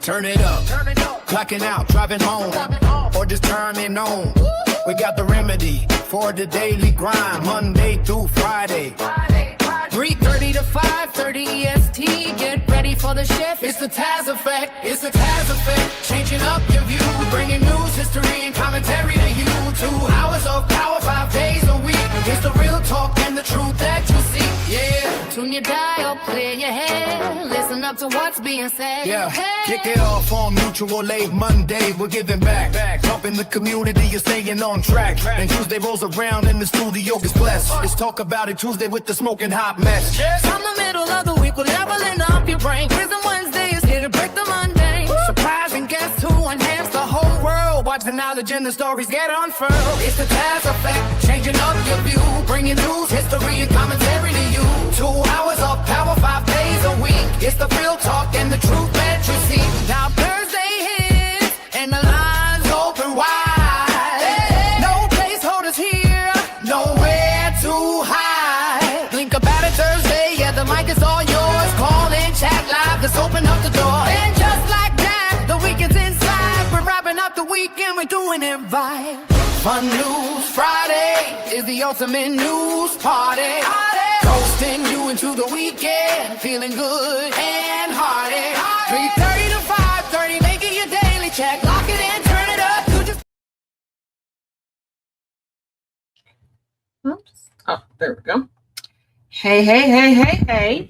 Turn it up, clocking out, driving home, or just turning on. We got the remedy for the daily grind, Monday through Friday. 3:30 to 5:30 EST. Get ready for the shift. It's the Taz effect. It's the Taz effect. Changing up your view, bringing news, history, and commentary to you. 2 hours of power, 5 days a week. It's the real talk and the truth that you seek. Yeah. Tune your dial, clear your head. Listen up to what's being said. Yeah. Hey. Kick it off on Mutual Aid Monday. We're giving back. Helping the community, you're staying on track. And Tuesday rolls around and the studio gets blessed. It's Talk About It Tuesday with the smoking hot mess. From the middle of the week, we're leveling up your brain. Wisdom Wednesday is here to break the mundane. Surprising guests who enhance the whole world. Watch the knowledge and the stories get unfurled. It's the Taz effect, changing up your view. Bringing news, history, and commentary to you. 2 hours of power, 5 days a week. It's the real talk and the truth that you see. Now Thursday hits and the lines open wide. No placeholders here, nowhere to hide. Think about it Thursday, yeah, the mic is all yours. Call in, chat live, let's open up the door. And just like that, the weekend's inside. We're wrapping up the weekend, we're doing it right. Fun News Friday is the ultimate news party. Coasting you into the weekend, feeling good and hearty. 3:30 to 5:30, make it your daily check. Lock it in, turn it up. You just... Oops. Oh, there we go. Hey.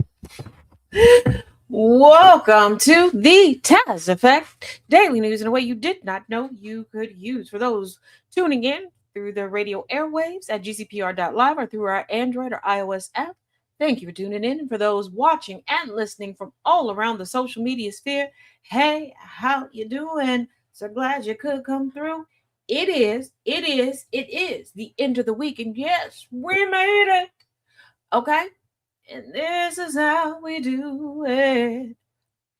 Welcome to the Taz Effect, daily news in a way you did not know you could use. For those tuning in through the radio airwaves at GCPR.live or through our Android or iOS app, thank you for tuning in. And for those watching and listening from all around the social media sphere, hey, how you doing? So glad you could come through. It is the end of the week. And yes, we made it. Okay? And this is how we do it.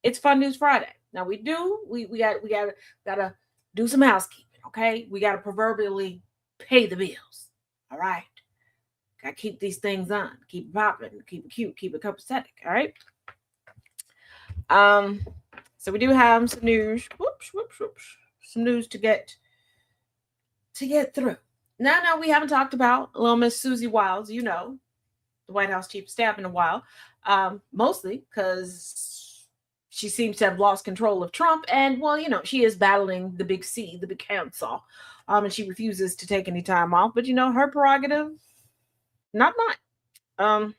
It's Fun News Friday. Now we gotta do some housekeeping, okay? We gotta proverbially pay the bills. All right. Gotta keep these things on, keep it popping, keep it cute, keep it copacetic, all right? So we do have some news. Some news to get through. Now we haven't talked about little Miss Susie Wiles, you know, the White House chief of staff, in a while, mostly because she seems to have lost control of Trump, and well, you know, she is battling the big C, the big cancer, and she refuses to take any time off. But you know, her prerogative, not mine.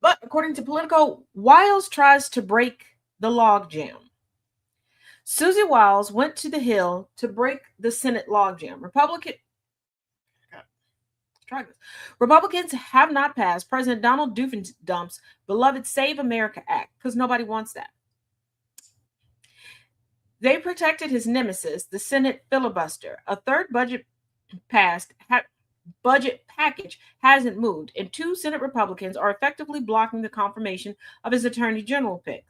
But according to Politico, Wiles tries to break the logjam. Susie Wiles went to the Hill to break the Senate logjam. Republicans have not passed President Donald Dump's beloved Save America Act because nobody wants that. They protected his nemesis, the Senate filibuster. A third budget package hasn't moved, and 2 Senate Republicans are effectively blocking the confirmation of his Attorney General pick.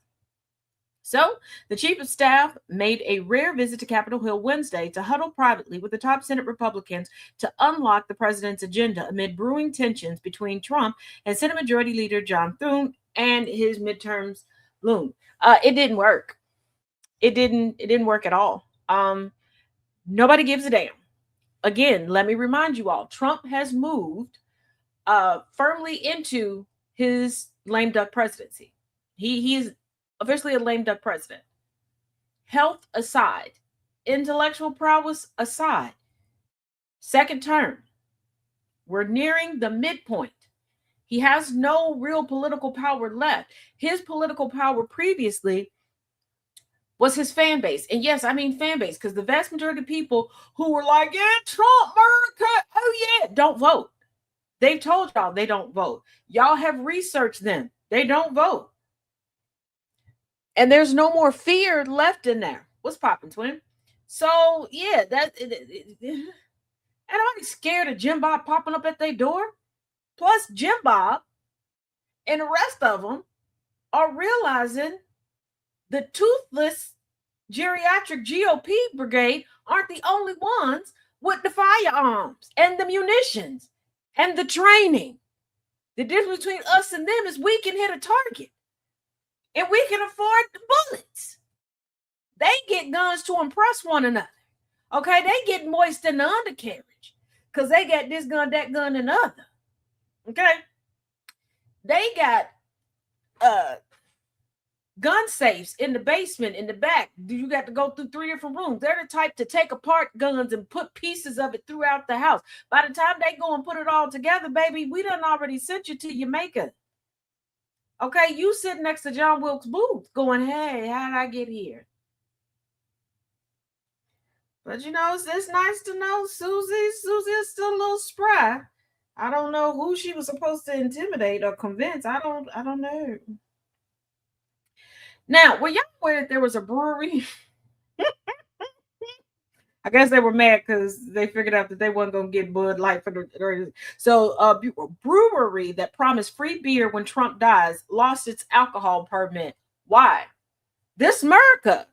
So, the chief of staff made a rare visit to Capitol Hill Wednesday to huddle privately with the top Senate Republicans to unlock the president's agenda amid brewing tensions between Trump and Senate Majority Leader John Thune and his midterms loom. It didn't work. It didn't work at all. Nobody gives a damn. Again, let me remind you all, Trump has moved firmly into his lame duck presidency. He is officially a lame duck president. Health aside, intellectual prowess aside, second term, we're nearing the midpoint. He has no real political power left. His political power previously was his fan base. And yes, I mean fan base, because the vast majority of people who were like, yeah, Trump, America, oh yeah, don't vote. They've told y'all they don't vote. Y'all have researched them. They don't vote. And there's no more fear left in there. What's popping, twin? So, yeah, and I'm scared of Jim Bob popping up at their door. Plus, Jim Bob and the rest of them are realizing the toothless geriatric GOP brigade aren't the only ones with the firearms and the munitions and the training. The difference between us and them is we can hit a target and we can afford the bullets. They get guns to impress one another. Okay, they get moist in the undercarriage because they got this gun, that gun, and the other. Okay, they got gun safes in the basement, in the back. You got to go through 3 different rooms. They're the type to take apart guns and put pieces of it throughout the house. By the time they go and put it all together, baby, we done already sent you to your maker. Okay, you sitting next to John Wilkes Booth going, hey, how did I get here? But you know, it's nice to know Susie is still a little spry. I don't know who she was supposed to intimidate or convince. I don't know. Now, were y'all aware that there was a brewery? I guess they were mad because they figured out that they weren't going to get Bud Light for the. So, a brewery that promised free beer when Trump dies lost its alcohol permit. Why? This America.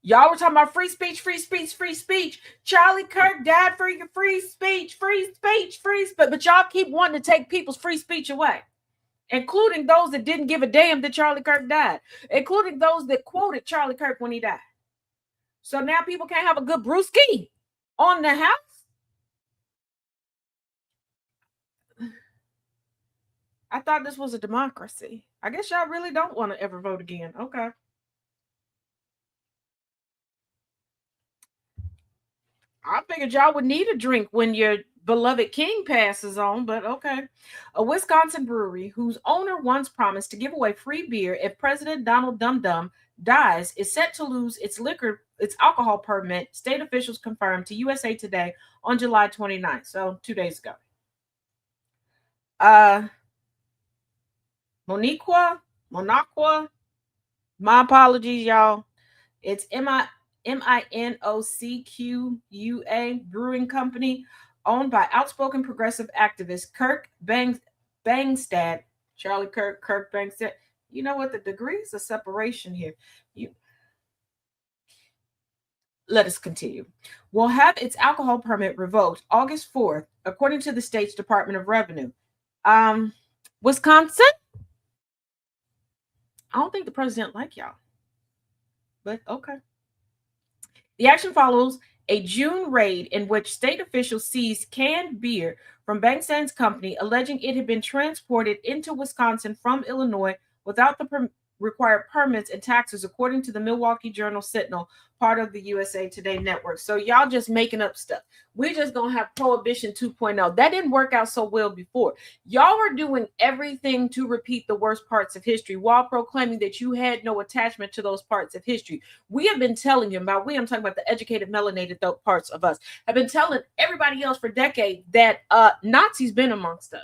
Y'all were talking about free speech, free speech, free speech. Charlie Kirk died for your free speech, free speech, free speech. But y'all keep wanting to take people's free speech away, including those that didn't give a damn that Charlie Kirk died, including those that quoted Charlie Kirk when he died. So now people can't have a good brewski on the house. I thought this was a democracy. I guess y'all really don't want to ever vote again. Okay. I figured y'all would need a drink when your beloved king passes on, but okay. A Wisconsin brewery whose owner once promised to give away free beer if President Donald Dum Dum dies is set to lose its alcohol permit, state officials confirmed to USA Today on July 29th, so 2 days ago. Monaqua, my apologies, y'all. It's Minocqua Brewing Company, owned by outspoken progressive activist Kirk Bangstad. Charlie Kirk Bangstad. You know what? The degrees of separation here. Let us continue. Will have its alcohol permit revoked August 4th, according to the state's Department of Revenue. Wisconsin? I don't think the president like y'all, but okay. The action follows a June raid in which state officials seized canned beer from Bangstad's company, alleging it had been transported into Wisconsin from Illinois without the required permits and taxes, according to the Milwaukee Journal Sentinel, part of the USA Today network. So y'all just making up stuff. We're just going to have Prohibition 2.0. That didn't work out so well before. Y'all are doing everything to repeat the worst parts of history while proclaiming that you had no attachment to those parts of history. We have been telling you about, I'm talking about the educated, melanated parts of us, have been telling everybody else for decades that Nazis been amongst us.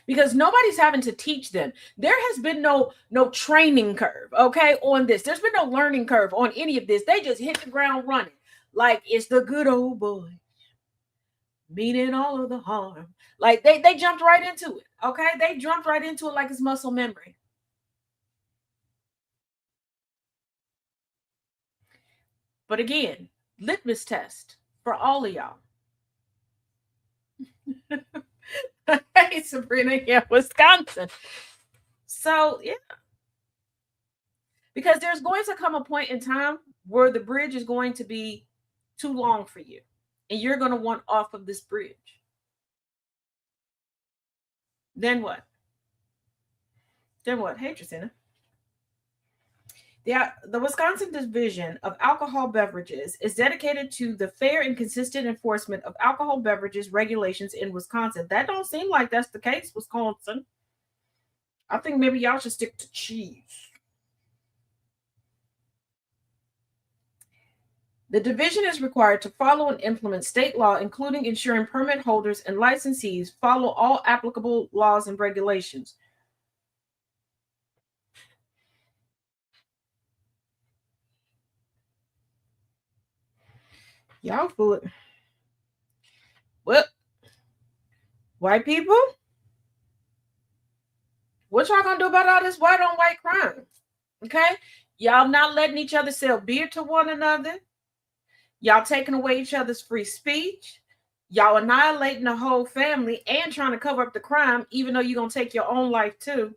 Because nobody's having to teach them. There has been no training curve, okay, on this. There's been no learning curve on any of this. They just hit the ground running like it's the good old boy, meaning all of the harm. Like they jumped right into it, okay? They jumped right into it like it's muscle memory. But again, litmus test for all of y'all. Hey, Sabrina, yeah, Wisconsin. So, yeah. Because there's going to come a point in time where the bridge is going to be too long for you. And you're going to want off of this bridge. Then what? Hey, Tristina. The Wisconsin Division of Alcohol Beverages is dedicated to the fair and consistent enforcement of alcohol beverages regulations in Wisconsin. That don't seem like that's the case, Wisconsin. I think maybe y'all should stick to cheese. The division is required to follow and implement state law, including ensuring permit holders and licensees follow all applicable laws and regulations. Y'all fool it. Well, white people, what y'all gonna do about all this white on white crime? Okay, y'all not letting each other sell beer to one another. Y'all taking away each other's free speech. Y'all annihilating the whole family and trying to cover up the crime, even though you're going to take your own life too.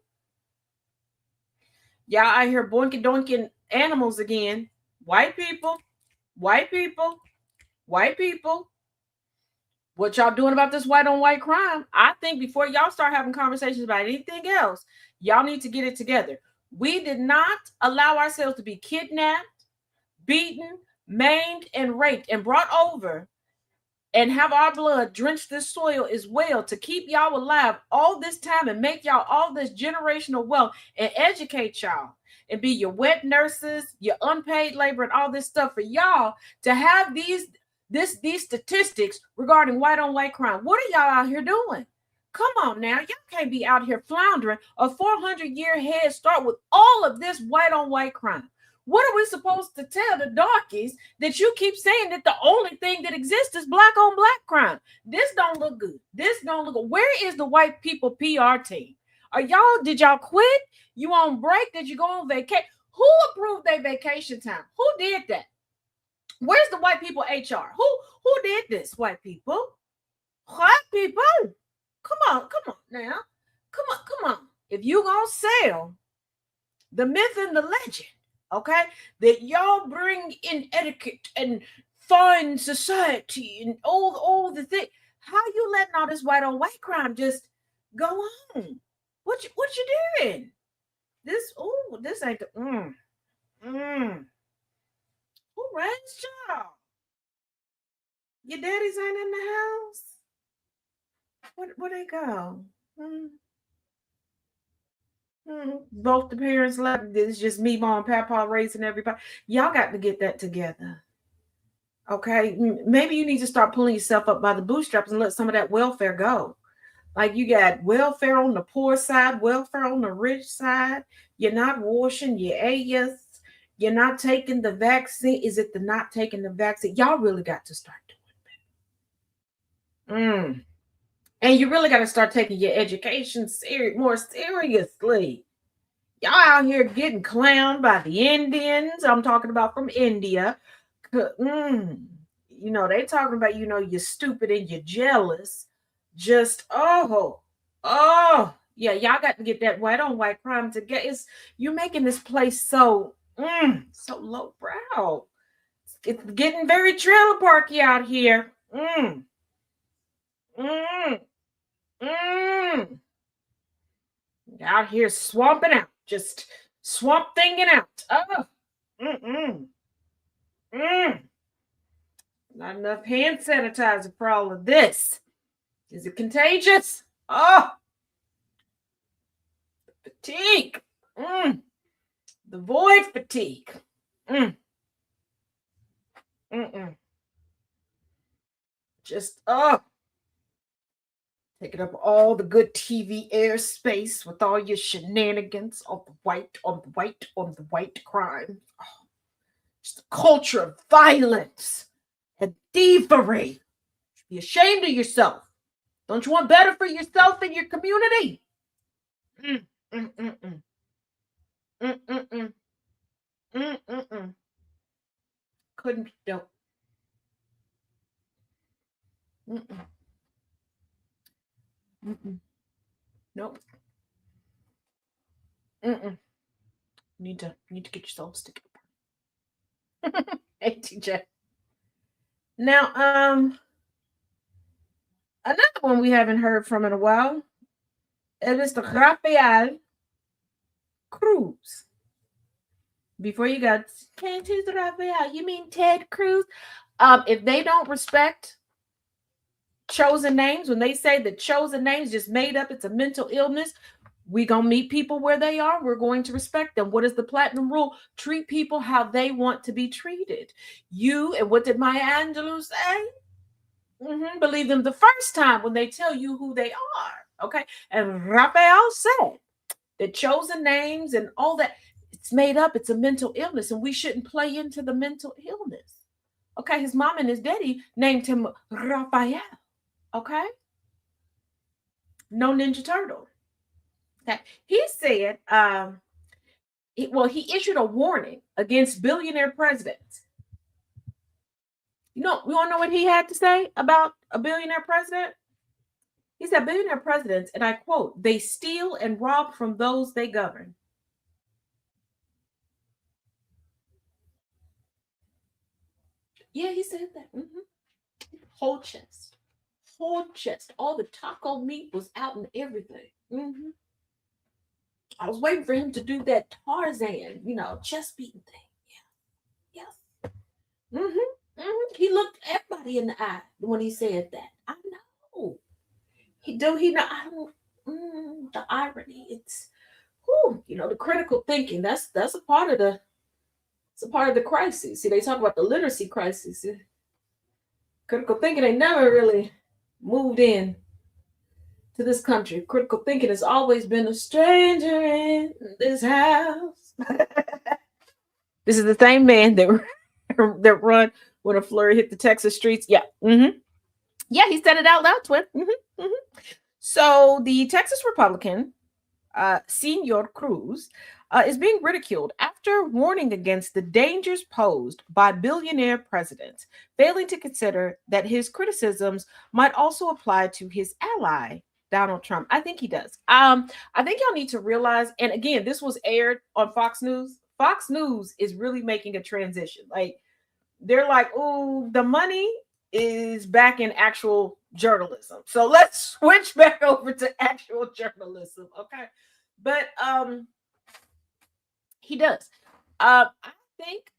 Y'all out here boinking doinking animals again. White people, white people, white people. What y'all doing about this white on white crime? I think before y'all start having conversations about anything else, y'all need to get it together. We did not allow ourselves to be kidnapped, beaten, maimed, and raped and brought over and have our blood drench this soil as well to keep y'all alive all this time and make y'all all this generational wealth and educate y'all and be your wet nurses, your unpaid labor, and all this stuff for y'all to have these statistics regarding white on white crime. What are y'all out here doing? Come on now. Y'all can't be out here floundering a 400-year head start with all of this white on white crime. What are we supposed to tell the darkies that you keep saying that the only thing that exists is black on black crime? This don't look good. This don't look good. Where is the white people PR team? Did y'all quit? You on break? Did you go on vacation? Who approved their vacation time? Who did that? Where's the white people HR? Who did this, white people? White people? Come on now. Come on. If you gonna sell the myth and the legend, okay, that y'all bring in etiquette and fine society and all the thing, how you letting all this white on white crime just go on? What you doing? This ain't the Who raised y'all? Your daddies ain't in the house? Where they go? Both the parents left. It's just me, mom, and papa raising everybody. Y'all got to get that together. Okay? Maybe you need to start pulling yourself up by the bootstraps and let some of that welfare go. Like you got welfare on the poor side, welfare on the rich side. You're not washing your ass. You're not taking the vaccine. Is it the not taking the vaccine? Y'all really got to start doing that. And you really got to start taking your education more seriously. Y'all out here getting clowned by the Indians. I'm talking about from India. You know, they talking about, you're stupid and you're jealous. Just, yeah, y'all got to get that white on white crime together. You're making this place so low brow. It's getting very trailer parky out here. Out here swamping out, just swamp thinging out. Not enough hand sanitizer for all of this. Is it contagious? Fatigue. The void fatigue. Just taking up all the good TV airspace with all your shenanigans on the white crime. Just a culture of violence and thievery. Be ashamed of yourself. Don't you want better for yourself and your community? Couldn't do. Nope. Need to get yourselves together. Hey, TJ. Now, another one we haven't heard from in a while. It is the Rafael Cruz. Before you got, can't choose the Rafael. You mean Ted Cruz? If they don't respect chosen names, when they say the chosen names just made up, it's a mental illness. We're going to meet people where they are. We're going to respect them. What is the platinum rule? Treat people how they want to be treated. And what did Maya Angelou say? Believe them the first time when they tell you who they are. Okay. And Raphael said that chosen names and all that, it's made up. It's a mental illness. And we shouldn't play into the mental illness. Okay. His mom and his daddy named him Raphael. Okay. No Ninja Turtle. Okay. He said, he issued a warning against billionaire presidents You want to know what he had to say about a billionaire president? He said, billionaire presidents, and I quote, they steal and rob from those they govern. Yeah, he said that. Whole chest. Whole chest. All the taco meat was out and everything. I was waiting for him to do that Tarzan, chest beating thing. Yeah. Yes. He looked everybody in the eye when he said that. I know. He do. He know. I don't. The irony. It's, the critical thinking. That's a part of the. It's a part of the crisis. See, they talk about the literacy crisis. Critical thinking ain't never really moved in to this country. Critical thinking has always been a stranger in this house. This is the same man that run when a flurry hit the Texas streets. Yeah. Yeah, he said it out loud, Twin. So the Texas Republican, Senor Cruz, is being ridiculed after warning against the dangers posed by billionaire presidents, failing to consider that his criticisms might also apply to his ally, Donald Trump. I think he does. I think y'all need to realize, and again, this was aired on Fox News. Fox News is really making a transition. Like, they're like, oh, the money is back in actual journalism. So let's switch back over to actual journalism. Okay. But he does. I think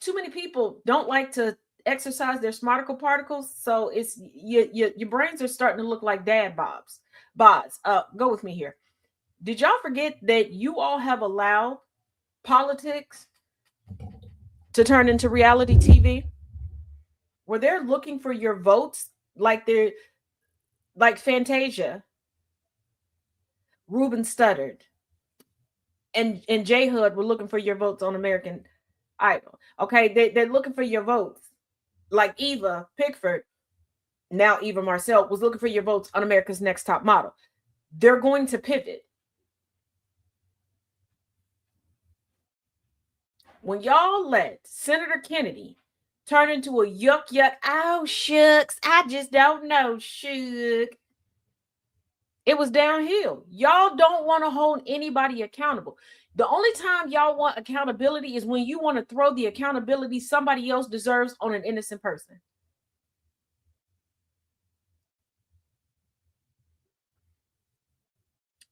too many people don't like to exercise their smarticle particles, so it's your brains are starting to look like dad bods. Go with me here. Did y'all forget that you all have allowed politics to turn into reality TV, where they're looking for your votes like they're like Fantasia, Ruben Studdard, and J Hood were looking for your votes on American Idol. Okay, they're looking for your votes like Eva Pickford, now Eva Marcel, was looking for your votes on America's Next Top Model. They're going to pivot. When y'all let Senator Kennedy turn into a yuck, oh shucks, I just don't know, shuck. It was downhill. Y'all don't want to hold anybody accountable. The only time y'all want accountability is when you want to throw the accountability somebody else deserves on an innocent person.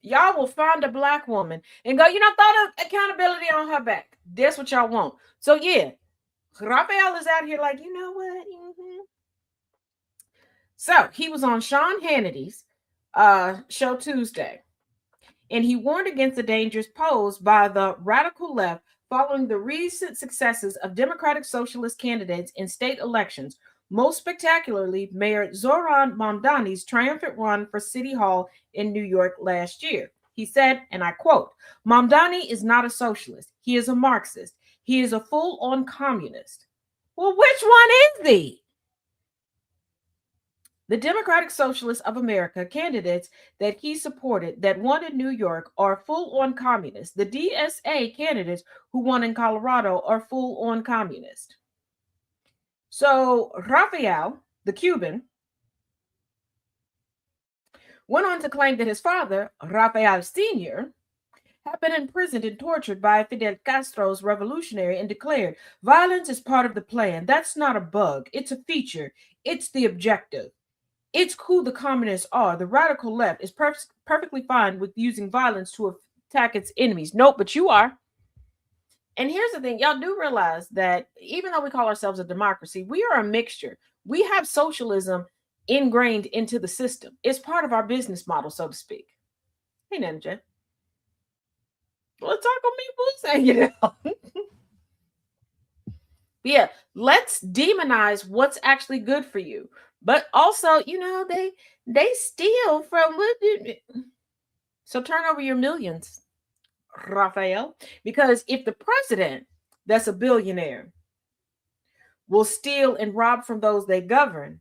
Y'all will find a black woman and go, throw the accountability on her back. That's what y'all want. So yeah, Raphael is out here like, you know what? So he was on Sean Hannity's show Tuesday, and he warned against the dangers posed by the radical left following the recent successes of Democratic Socialist candidates in state elections, most spectacularly Mayor Zoran Mamdani's triumphant run for City Hall in New York last year. He said, and I quote, Mamdani is not a socialist. He is a Marxist. He is a full-on communist. Well, which one is he? The Democratic Socialists of America candidates that he supported that won in New York are full-on communists. The DSA candidates who won in Colorado are full-on communists. So Rafael, the Cuban, went on to claim that his father, Rafael Sr., had been imprisoned and tortured by Fidel Castro's revolutionary and declared, violence is part of the plan. That's not a bug. It's a feature. It's the objective. It's who the communists are. The radical left is perfectly fine with using violence to attack its enemies. Nope, but you are. And here's the thing. Y'all do realize that even though we call ourselves a democracy, we are a mixture. We have socialism ingrained into the system. It's part of our business model, so to speak. Hey, Ninja. Let's talk on me, boo, saying yeah, let's demonize what's actually good for you. But also, they steal from what. So turn over your millions, Raphael. Because if the president, that's a billionaire, will steal and rob from those they govern,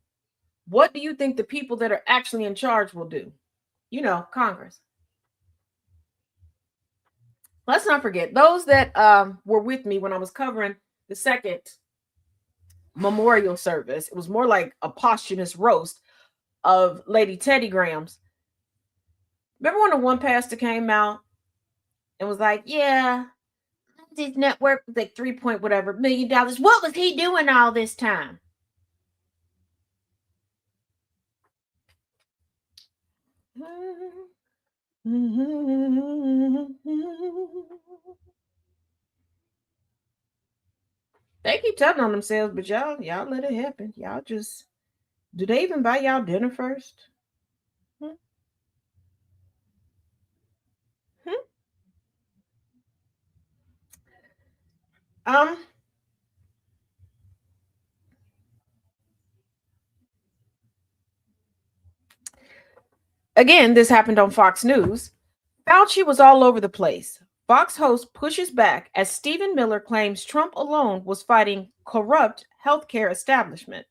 what do you think the people that are actually in charge will do? Congress. Let's not forget those that were with me when I was covering the second memorial service. It was more like a posthumous roast of Lady Teddy Grahams. Remember when the one pastor came out and was like, yeah, this network was like 3 point whatever $1 million. What was he doing all this time? They keep telling on themselves, but y'all let it happen. Y'all just, do they even buy y'all dinner first? Hmm? Hmm? Um, Again, this happened on Fox News. Fauci was all over the place. Fox host pushes back as Stephen Miller claims Trump alone was fighting corrupt healthcare establishment.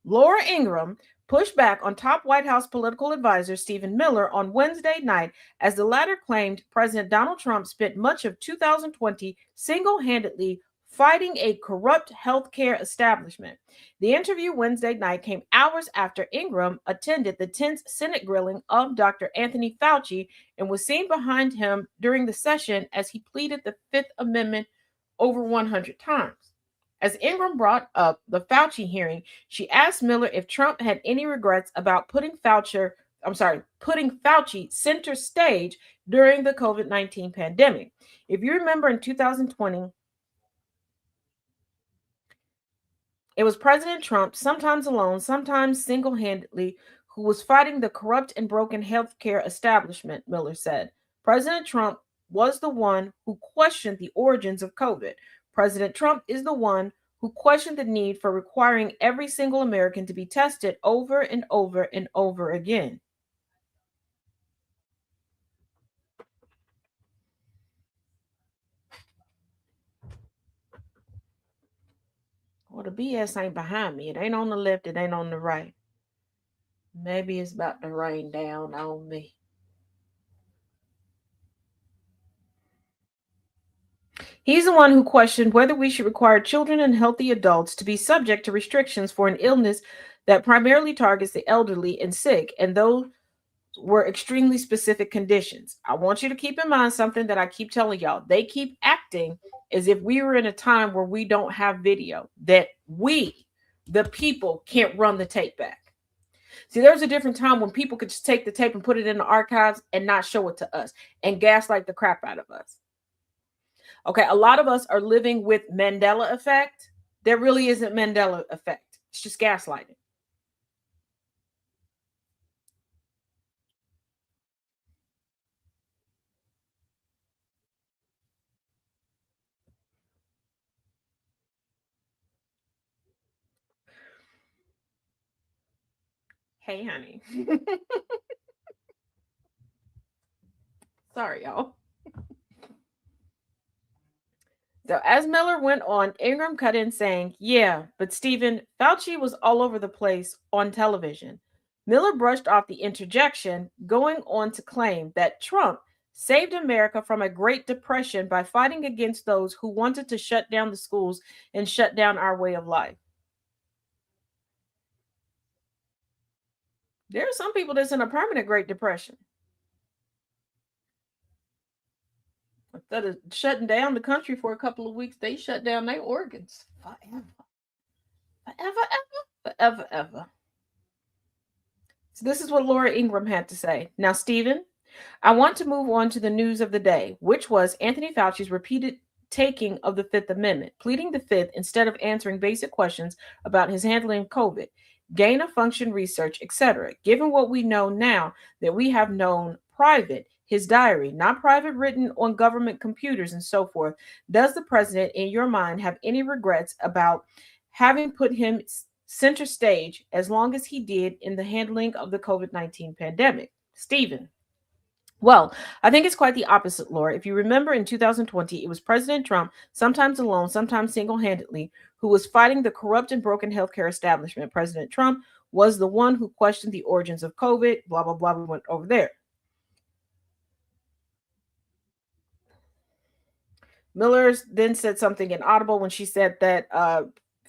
Laura Ingraham pushed back on top White House political advisor Stephen Miller on Wednesday night as the latter claimed President Donald Trump spent much of 2020 single handedly fighting a corrupt healthcare establishment. The interview Wednesday night came hours after Ingraham attended the tense Senate grilling of Dr. Anthony Fauci and was seen behind him during the session as he pleaded the Fifth Amendment over 100 times. As Ingram brought up the Fauci hearing, she asked Miller if Trump had any regrets about putting Fauci center stage during the COVID-19 pandemic. If you remember in 2020, it was President Trump, sometimes alone, sometimes single-handedly, who was fighting the corrupt and broken healthcare establishment, Miller said. President Trump was the one who questioned the origins of COVID. President Trump is the one who questioned the need for requiring every single American to be tested over and over and over again. Well, the BS ain't behind me. It ain't on the left, it ain't on the right. Maybe it's about to rain down on me. He's the one who questioned whether we should require children and healthy adults to be subject to restrictions for an illness that primarily targets the elderly and sick, and those were extremely specific conditions. I want you to keep in mind something that I keep telling y'all. They keep acting as if we were in a time where we don't have video, that we, the people, can't run the tape back. See, there was a different time when people could just take the tape and put it in the archives and not show it to us and gaslight the crap out of us. Okay, a lot of us are living with Mandela effect. There really isn't Mandela effect. It's just gaslighting. Hey, honey. Sorry, y'all. So as Miller went on, Ingram cut in saying, yeah, but Stephen, Fauci was all over the place on television. Miller brushed off the interjection, going on to claim that Trump saved America from a Great Depression by fighting against those who wanted to shut down the schools and shut down our way of life. There are some people that's in a permanent Great Depression. Instead of shutting down the country for a couple of weeks, they shut down their organs forever. Forever, ever, forever, ever. So this is what Laura Ingraham had to say. Now, Stephen, I want to move on to the news of the day, which was Anthony Fauci's repeated taking of the Fifth Amendment, pleading the Fifth instead of answering basic questions about his handling of COVID, gain of function research, etc. Given what we know now that we have known private, his diary, not private written on government computers and so forth, does the president, in your mind, have any regrets about having put him center stage as long as he did in the handling of the COVID-19 pandemic? Stephen. Well, I think it's quite the opposite, Laura. If you remember in 2020, it was President Trump, sometimes alone, sometimes single handedly, who was fighting the corrupt and broken healthcare establishment. President Trump was the one who questioned the origins of COVID, blah, blah, blah. We went over there. Miller then said something inaudible when she said that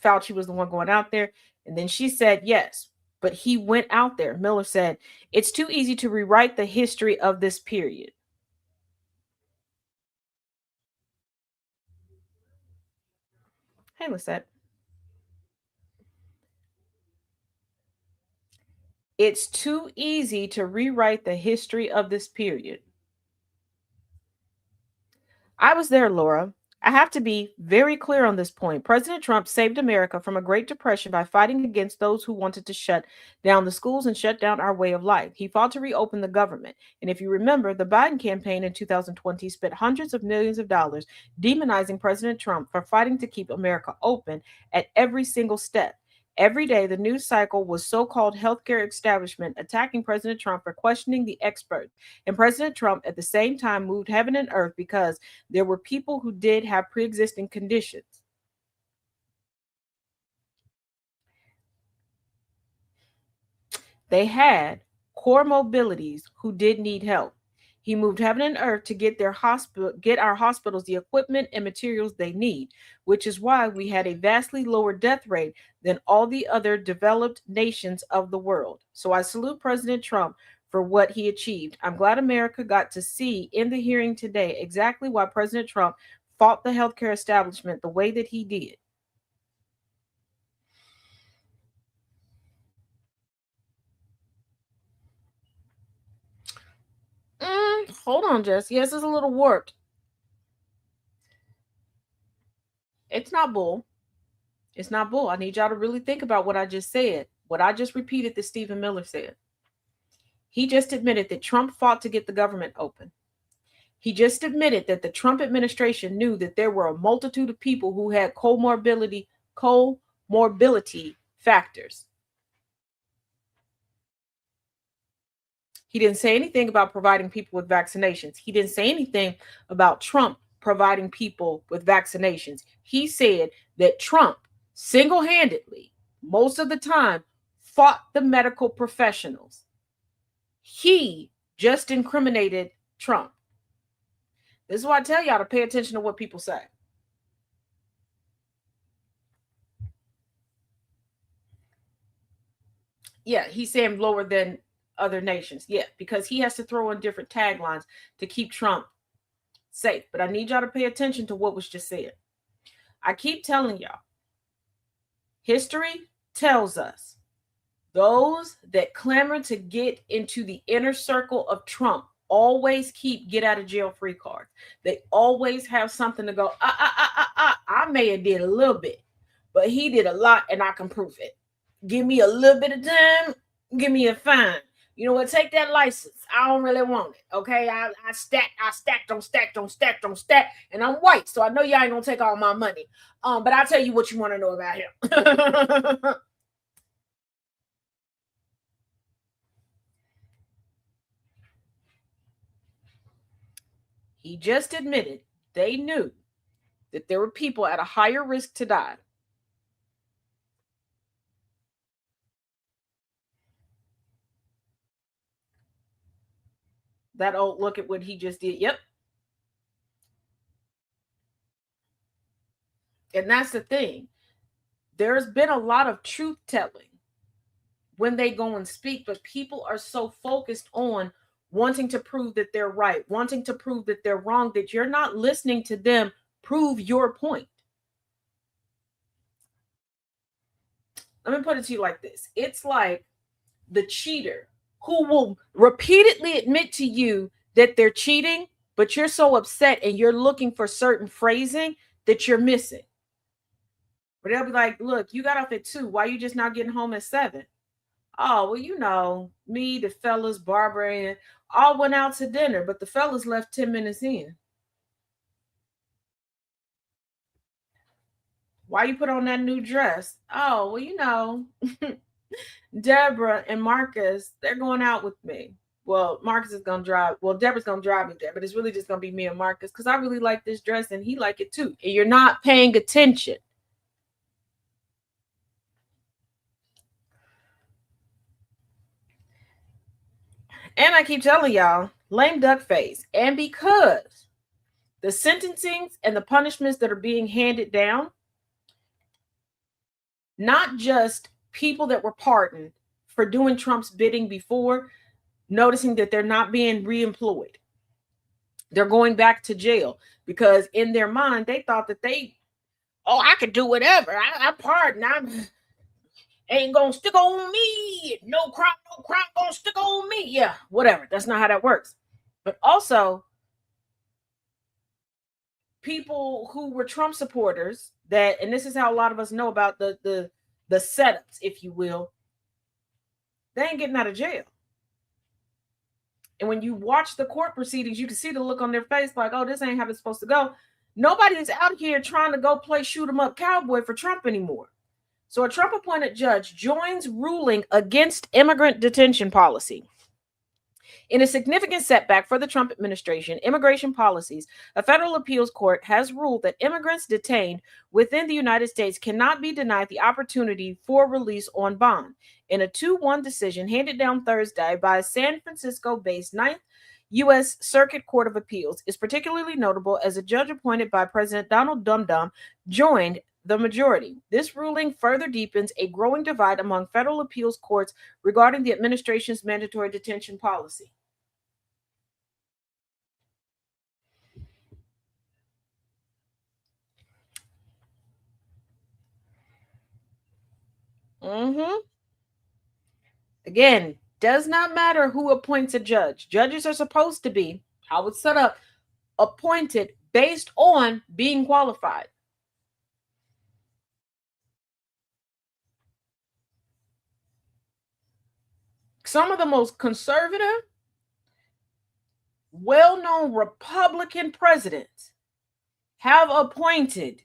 Fauci was the one going out there. And then she said, yes, but he went out there. Miller said, it's too easy to rewrite the history of this period. Hey, Lisette. It's too easy to rewrite the history of this period. I was there, Laura. I have to be very clear on this point. President Trump saved America from a Great Depression by fighting against those who wanted to shut down the schools and shut down our way of life. He fought to reopen the government. And if you remember, the Biden campaign in 2020 spent hundreds of millions of dollars demonizing President Trump for fighting to keep America open at every single step. Every day, the news cycle was so-called healthcare establishment attacking President Trump for questioning the experts. And President Trump, at the same time, moved heaven and earth because there were people who did have pre-existing conditions. They had core mobilities who did need help. He moved heaven and earth to get our hospitals the equipment and materials they need, which is why we had a vastly lower death rate than all the other developed nations of the world. So I salute President Trump for what he achieved. I'm glad America got to see in the hearing today exactly why President Trump fought the healthcare establishment the way that he did. Hold on, Jess. Yes, it's a little warped. It's not bull. It's not bull. I need y'all to really think about what I just said. What I just repeated that Stephen Miller said. He just admitted that Trump fought to get the government open. He just admitted that the Trump administration knew that there were a multitude of people who had comorbidity factors. He didn't say anything about providing people with vaccinations. He didn't say anything about Trump providing people with vaccinations. He said that Trump single-handedly, most of the time, fought the medical professionals. He just incriminated Trump. This is why I tell y'all to pay attention to what people say. Yeah, he's saying lower than other nations. Yeah, because he has to throw in different taglines to keep Trump safe. But I need y'all to pay attention to what was just said. I keep telling y'all, history tells us those that clamor to get into the inner circle of Trump always keep get out of jail free cards. They always have something to go, I may have did a little bit, but he did a lot and I can prove it. Give me a little bit of time, give me a fine. You know what? Take that license. I don't really want it. Okay. I stacked on stacked, and I'm white. So I know y'all ain't gonna take all my money. But I'll tell you what you want to know about him. He just admitted they knew that there were people at a higher risk to die. That old look at what he just did. Yep. And that's the thing. There's been a lot of truth telling when they go and speak, but people are so focused on wanting to prove that they're right, wanting to prove that they're wrong, that you're not listening to them prove your point. Let me put it to you like this. It's like the cheater who will repeatedly admit to you that they're cheating, but you're so upset and you're looking for certain phrasing that you're missing. But they'll be like, look, you got off at 2. Why you just not getting home at 7? Oh, well, you know, me, the fellas, Barbara, and all went out to dinner, but the fellas left 10 minutes in. Why you put on that new dress? Oh, well, you know, Deborah and Marcus, they're going out with me. Well, Marcus is going to drive. Well, Deborah's going to drive me there, but it's really just going to be me and Marcus because I really like this dress and he like it too. And you're not paying attention. And I keep telling y'all, lame duck face. And because the sentencings and the punishments that are being handed down not just people that were pardoned for doing Trump's bidding before, noticing that they're not being reemployed. They're going back to jail because in their mind, they thought that I could do whatever. I pardon. Ain't gonna stick on me. No crime gonna stick on me. Yeah, whatever. That's not how that works. But also, people who were Trump supporters and this is how a lot of us know about the setups, if you will, they ain't getting out of jail. And when you watch the court proceedings, you can see the look on their face like, oh, this ain't how it's supposed to go. Nobody is out here trying to go play shoot 'em up cowboy for Trump anymore. So a Trump appointed judge joins ruling against immigrant detention policy. In a significant setback for the Trump administration, immigration policies, a federal appeals court has ruled that immigrants detained within the United States cannot be denied the opportunity for release on bond. In a 2-1 decision handed down Thursday by a San Francisco-based 9th U.S. Circuit Court of Appeals, is particularly notable as a judge appointed by President Donald Trump joined the majority. This ruling further deepens a growing divide among federal appeals courts regarding the administration's mandatory detention policy. Again, does not matter who appoints a judge. Judges are supposed to be, how it's set up, appointed based on being qualified. Some of the most conservative, well-known Republican presidents have appointed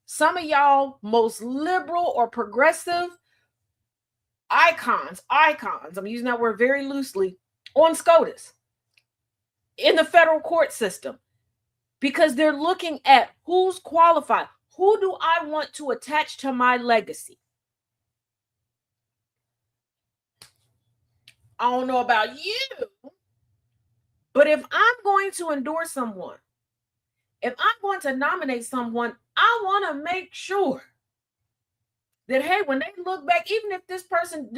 some of y'all most liberal or progressive icons, I'm using that word very loosely, on SCOTUS in the federal court system because they're looking at who's qualified. Who do I want to attach to my legacy? I don't know about you, but if I'm going to endorse someone, if I'm going to nominate someone, I want to make sure that, hey, when they look back, even if this person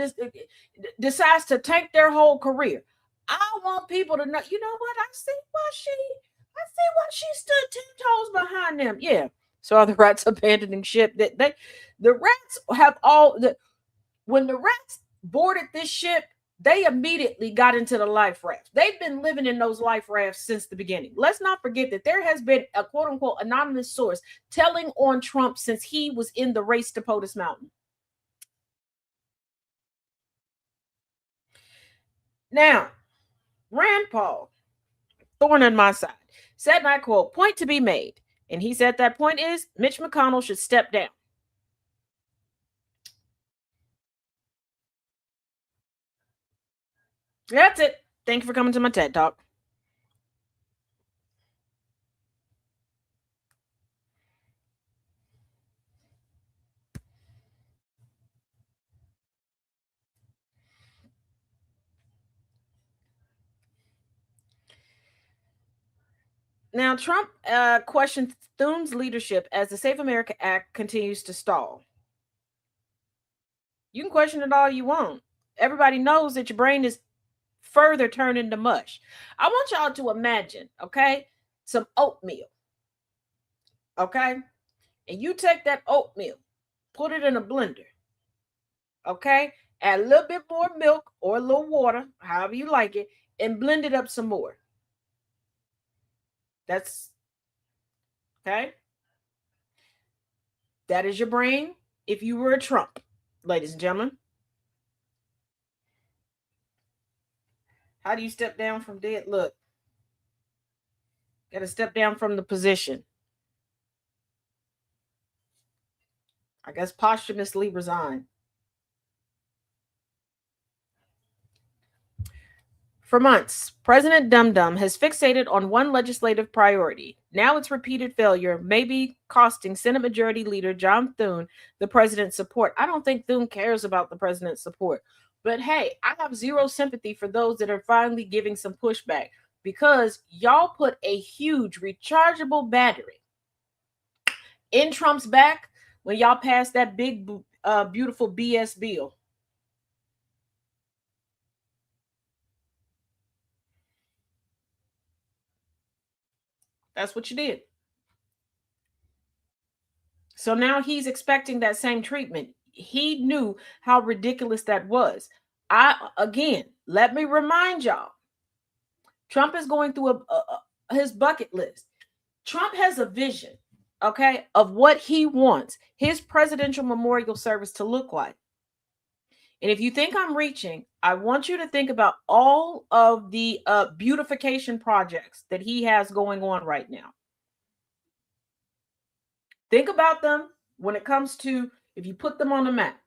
decides to tank their whole career, I want people to know, you know what? I see why she stood 10 toes behind them. Yeah. So are the rats abandoning ship? The rats have when the rats boarded this ship, they immediately got into the life rafts. They've been living in those life rafts since the beginning. Let's not forget that there has been a quote unquote anonymous source telling on Trump since he was in the race to POTUS Mountain. Now, Rand Paul, thorn in my side, said, and I quote, point to be made. And he said that point is Mitch McConnell should step down. That's it. Thank you for coming to my TED Talk. Now, Trump questioned Thune's leadership as the Save America Act continues to stall. You can question it all you want. Everybody knows that your brain is further turned into mush. I want y'all to imagine, okay, some oatmeal, okay? And you take that oatmeal, put it in a blender, okay? Add a little bit more milk or a little water, however you like it, and blend it up some more. That's, okay? That is your brain if you were a Trump, ladies and gentlemen. How do you step down from dead? Look, got to step down from the position. I guess posthumously resign. For months, President Dum Dum has fixated on one legislative priority. Now its repeated failure may be costing Senate Majority Leader John Thune the president's support. I don't think Thune cares about the president's support. But hey, I have zero sympathy for those that are finally giving some pushback because y'all put a huge rechargeable battery in Trump's back when y'all passed that big beautiful BS bill. That's what you did. So now he's expecting that same treatment. He knew how ridiculous that was. Again, let me remind y'all, Trump is going through his bucket list. Trump has a vision, okay, of what he wants his presidential memorial service to look like. And if you think I'm reaching, I want you to think about all of the beautification projects that he has going on right now. Think about them when it comes to if you put them on the map.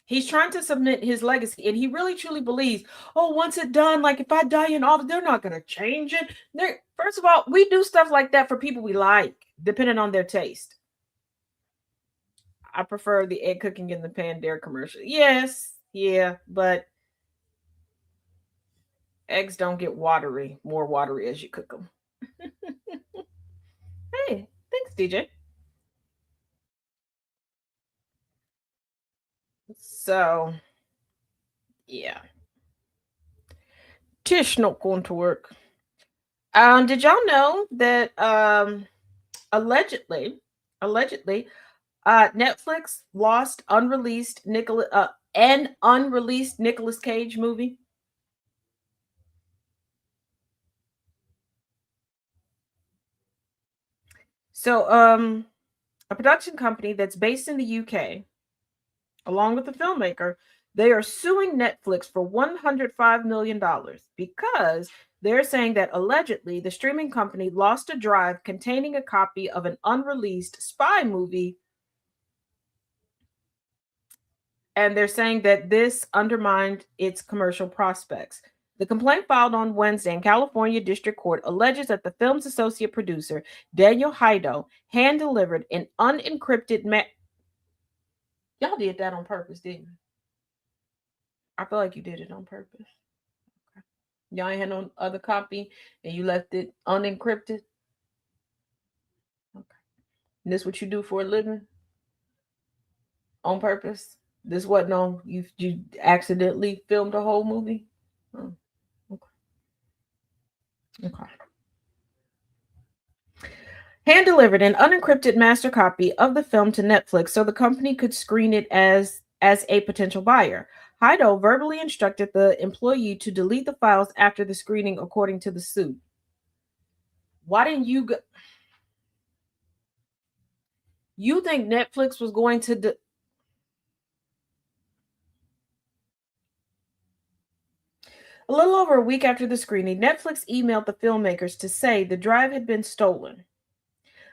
He's trying to submit his legacy, and he really truly believes, oh, once it's done, like if I die in office, they're not going to change it. First of all, we do stuff like that for people we like, depending on their taste. I prefer the egg cooking in the pan dare commercial. Yes, yeah, but eggs don't get more watery as you cook them. Hey, thanks, DJ. So, yeah. Tish not going to work. Did y'all know that allegedly, Netflix lost an unreleased Nicolas Cage movie? So, a production company that's based in the UK, along with the filmmaker, they are suing Netflix for $105 million because they're saying that allegedly the streaming company lost a drive containing a copy of an unreleased spy movie. And they're saying that this undermined its commercial prospects. The complaint filed on Wednesday in California District Court alleges that the film's associate producer, Daniel Haido, hand-delivered an unencrypted Y'all did that on purpose, didn't you? I feel like you did it on purpose. Okay. Y'all ain't had no other copy and you left it unencrypted? Okay. And this what you do for a living? On purpose? This wasn't on, you accidentally filmed a whole movie? Oh, okay. Okay. Hand-delivered an unencrypted master copy of the film to Netflix so the company could screen it as a potential buyer. Haido verbally instructed the employee to delete the files after the screening, according to the suit. Why didn't you go? You think Netflix was going to A little over a week after the screening, Netflix emailed the filmmakers to say the drive had been stolen.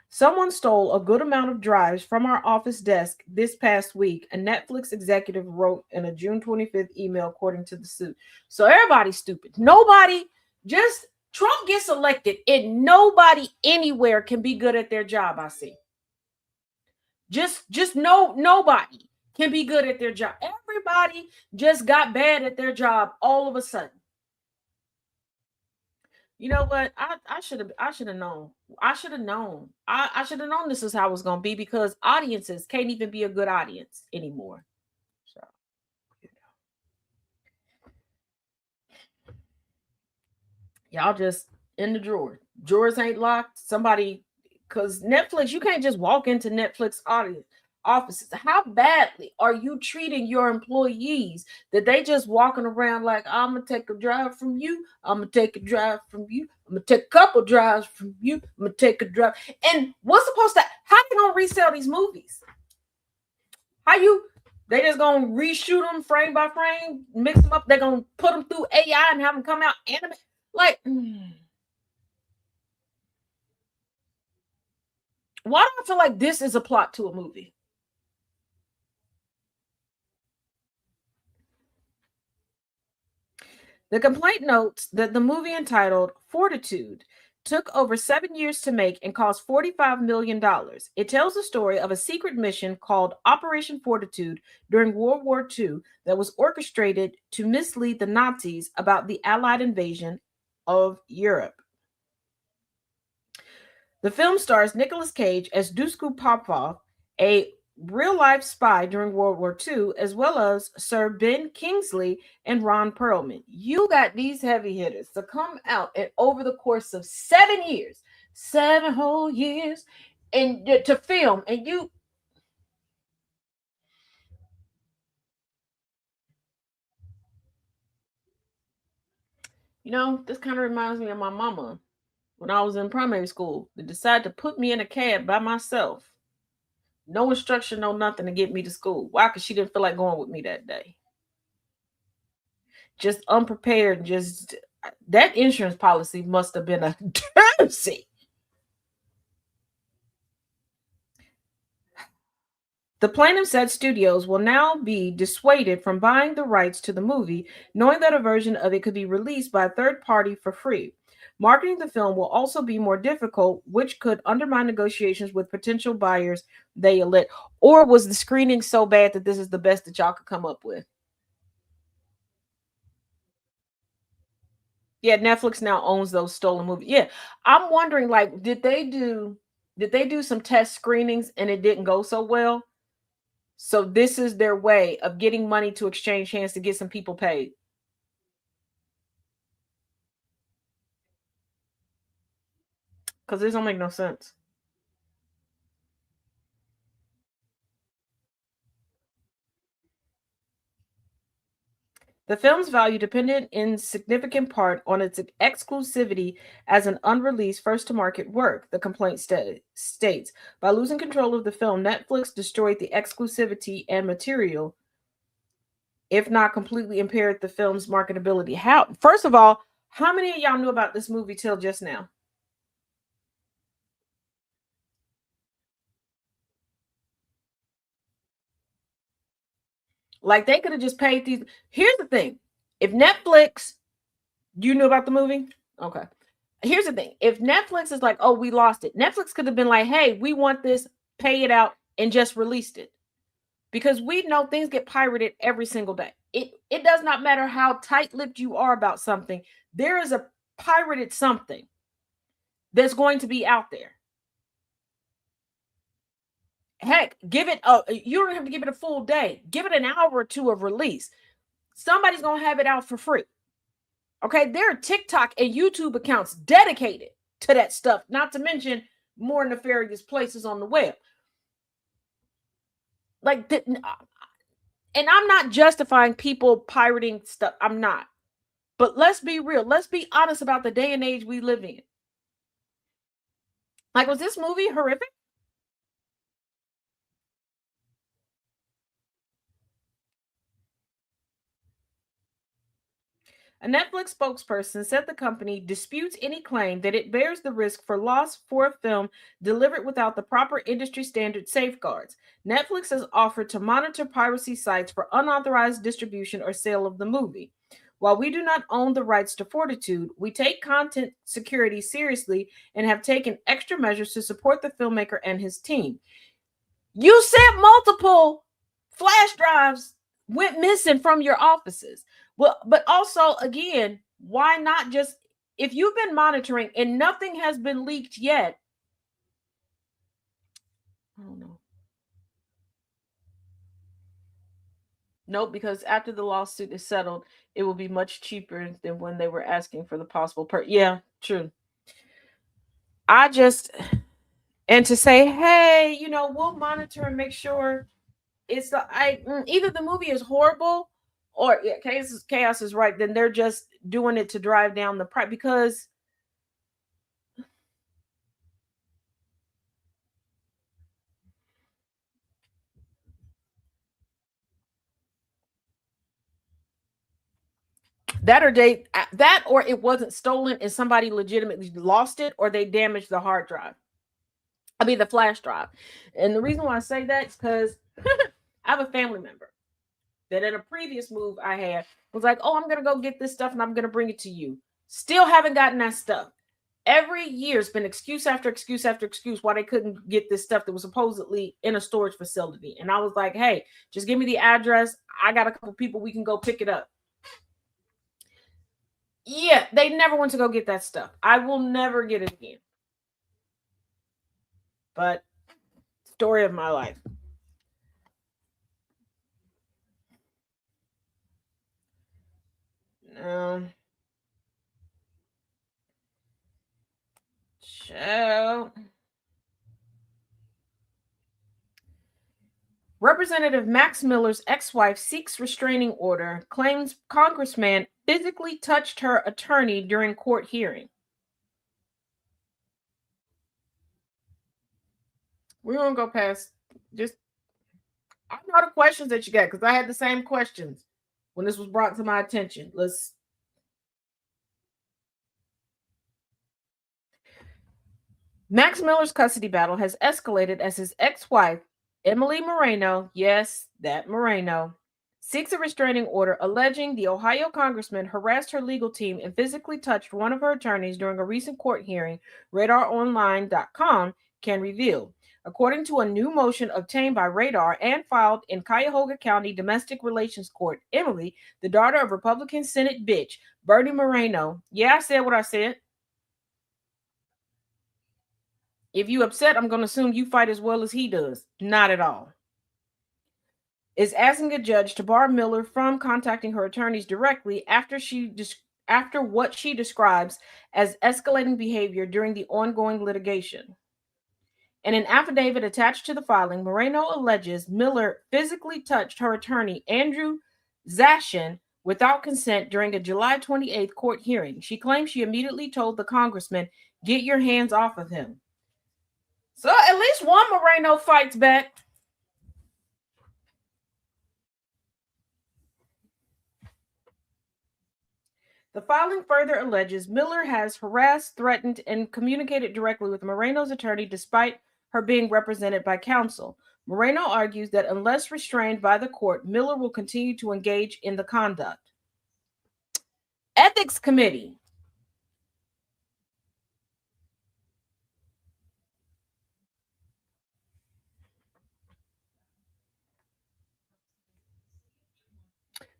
Someone stole a good amount of drives from our office desk this past week, a Netflix executive wrote in a June 25th email, according to the suit. So everybody's stupid. Trump gets elected and nobody anywhere can be good at their job, I see. Nobody can be good at their job. Everybody just got bad at their job all of a sudden. You know what? I should have known. I should have known. I should have known this is how it was gonna be, because audiences can't even be a good audience anymore. So, y'all just in the drawer. Drawers ain't locked. Somebody, because Netflix, you can't just walk into Netflix offices. How badly are you treating your employees that they just walking around like, I'm gonna take a drive from you, I'm gonna take a drive from you, I'm gonna take a couple drives from you, I'm gonna take a drive. And how they gonna resell these movies? They just gonna reshoot them frame by frame, mix them up, they're gonna put them through AI and have them come out animated? Like, why do I feel like this is a plot to a movie? The complaint notes that the movie, entitled Fortitude, took over 7 years to make and cost $45 million. It tells the story of a secret mission called Operation Fortitude during World War II that was orchestrated to mislead the Nazis about the Allied invasion of Europe. The film stars Nicolas Cage as Dusko Popov, a real-life spy during World War II, as well as Sir Ben Kingsley and Ron Perlman. You got these heavy hitters to come out and over the course of 7 years, 7 whole years, and to film, and this kind of reminds me of my mama when I was in primary school. They decided to put me in a cab by myself. No instruction, no nothing to get me to school. Why? Because she didn't feel like going with me that day. Just unprepared. Just that insurance policy must have been a doozy. The plaintiff said studios will now be dissuaded from buying the rights to the movie, knowing that a version of it could be released by a third party for free. Marketing the film will also be more difficult, which could undermine negotiations with potential buyers, they allege. Or was the screening so bad that this is the best that y'all could come up with? Yeah, Netflix now owns those stolen movies. Yeah, I'm wondering, like, did they do some test screenings and it didn't go so well? So this is their way of getting money to exchange hands to get some people paid. Because this don't make no sense. The film's value depended in significant part on its exclusivity as an unreleased first to market work, the complaint states. By losing control of the film, Netflix destroyed the exclusivity and material, if not completely impaired the film's marketability. How, first of all, how many of y'all knew about this movie till just now? Like they could have just paid these. Here's the thing. If Netflix, you knew about the movie? Okay. Here's the thing. If Netflix is like, oh, we lost it, Netflix could have been like, hey, we want this, pay it out, and just released it. Because we know things get pirated every single day. It does not matter how tight-lipped you are about something. There is a pirated something that's going to be out there. Heck, give it you don't have to give it a full day. Give it an hour or two of release. Somebody's gonna have it out for free. Okay, there are TikTok and YouTube accounts dedicated to that stuff, not to mention more nefarious places on the web. Like, and I'm not justifying people pirating stuff. I'm not. But let's be real. Let's be honest about the day and age we live in. Like, was this movie horrific? A Netflix spokesperson said the company disputes any claim that it bears the risk for loss for a film delivered without the proper industry standard safeguards. Netflix has offered to monitor piracy sites for unauthorized distribution or sale of the movie. While we do not own the rights to Fortitude, we take content security seriously and have taken extra measures to support the filmmaker and his team. You said multiple flash drives went missing from your offices. Well, but also, again, why not just, if you've been monitoring and nothing has been leaked yet? I don't know. Nope, because after the lawsuit is settled, it will be much cheaper than when they were asking for the possible yeah, true. I just, and to say, hey, we'll monitor and make sure it's either the movie is horrible or chaos is right, then they're just doing it to drive down the price. Because that or it wasn't stolen and somebody legitimately lost it, or they damaged the hard drive. I mean the flash drive. And the reason why I say that is because I have a family member that in a previous move I had was like, oh, I'm gonna go get this stuff and I'm gonna bring it to you. Still haven't gotten that stuff. Every year it's been excuse after excuse after excuse why they couldn't get this stuff that was supposedly in a storage facility. And I was like, hey, just give me the address. I got a couple people, we can go pick it up. Yeah, they never went to go get that stuff. I will never get it again. but story of my life. So, Representative Max Miller's ex-wife seeks restraining order, claims congressman physically touched her attorney during court hearing. We're going to go past just, I know the questions that you got because I had the same questions when this was brought to my attention. Max Miller's custody battle has escalated as his ex-wife, Emily Moreno, yes, that Moreno, seeks a restraining order alleging the Ohio congressman harassed her legal team and physically touched one of her attorneys during a recent court hearing, RadarOnline.com can reveal. According to a new motion obtained by Radar and filed in Cuyahoga County Domestic Relations Court, Emily, the daughter of Republican Senate bitch Bernie Moreno, yeah, I said what I said. If you upset, I'm going to assume you fight as well as he does. Not at all. Is asking a judge to bar Miller from contacting her attorneys directly after what she describes as escalating behavior during the ongoing litigation. In an affidavit attached to the filing, Moreno alleges Miller physically touched her attorney, Andrew Zashin, without consent during a July 28th court hearing. She claims she immediately told the congressman, "Get your hands off of him." So at least one Moreno fights back. The filing further alleges Miller has harassed, threatened, and communicated directly with Moreno's attorney despite her being represented by counsel. Moreno argues that unless restrained by the court, Miller will continue to engage in the conduct. Ethics Committee.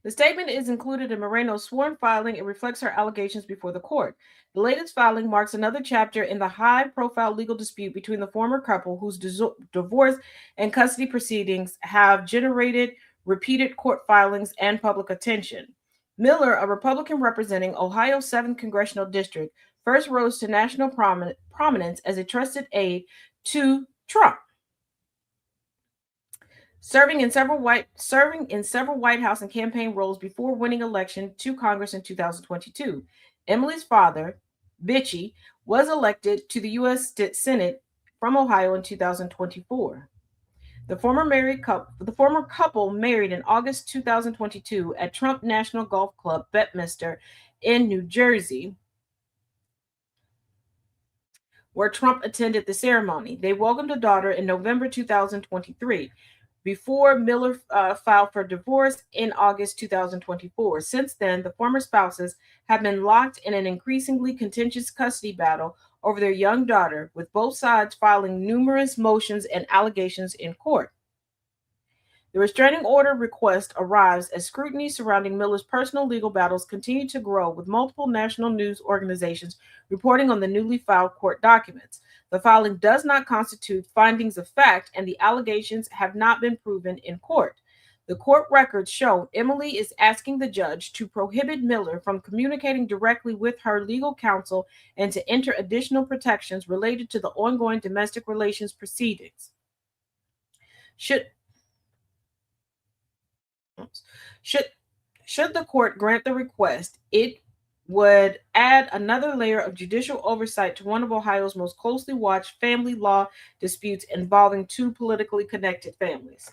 The statement is included in Moreno's sworn filing and reflects her allegations before the court. The latest filing marks another chapter in the high-profile legal dispute between the former couple, whose divorce and custody proceedings have generated repeated court filings and public attention. Miller, a Republican representing Ohio's 7th congressional district, first rose to national prominence as a trusted aide to Trump, serving in several White House and campaign roles before winning election to Congress in 2022. Emily's father, Bitchy, was elected to the U.S. Senate from Ohio in 2024. The former couple married in August 2022 at Trump National Golf Club Bedminster in New Jersey, where Trump attended the ceremony. They welcomed a daughter in November 2023. Before Miller filed for divorce in August 2024. Since then, the former spouses have been locked in an increasingly contentious custody battle over their young daughter, with both sides filing numerous motions and allegations in court. The restraining order request arrives as scrutiny surrounding Miller's personal legal battles continue to grow, with multiple national news organizations reporting on the newly filed court documents. The filing does not constitute findings of fact, and the allegations have not been proven in court. The court records show Emily is asking the judge to prohibit Miller from communicating directly with her legal counsel and to enter additional protections related to the ongoing domestic relations proceedings. Should the court grant the request, it would add another layer of judicial oversight to one of Ohio's most closely watched family law disputes involving two politically connected families.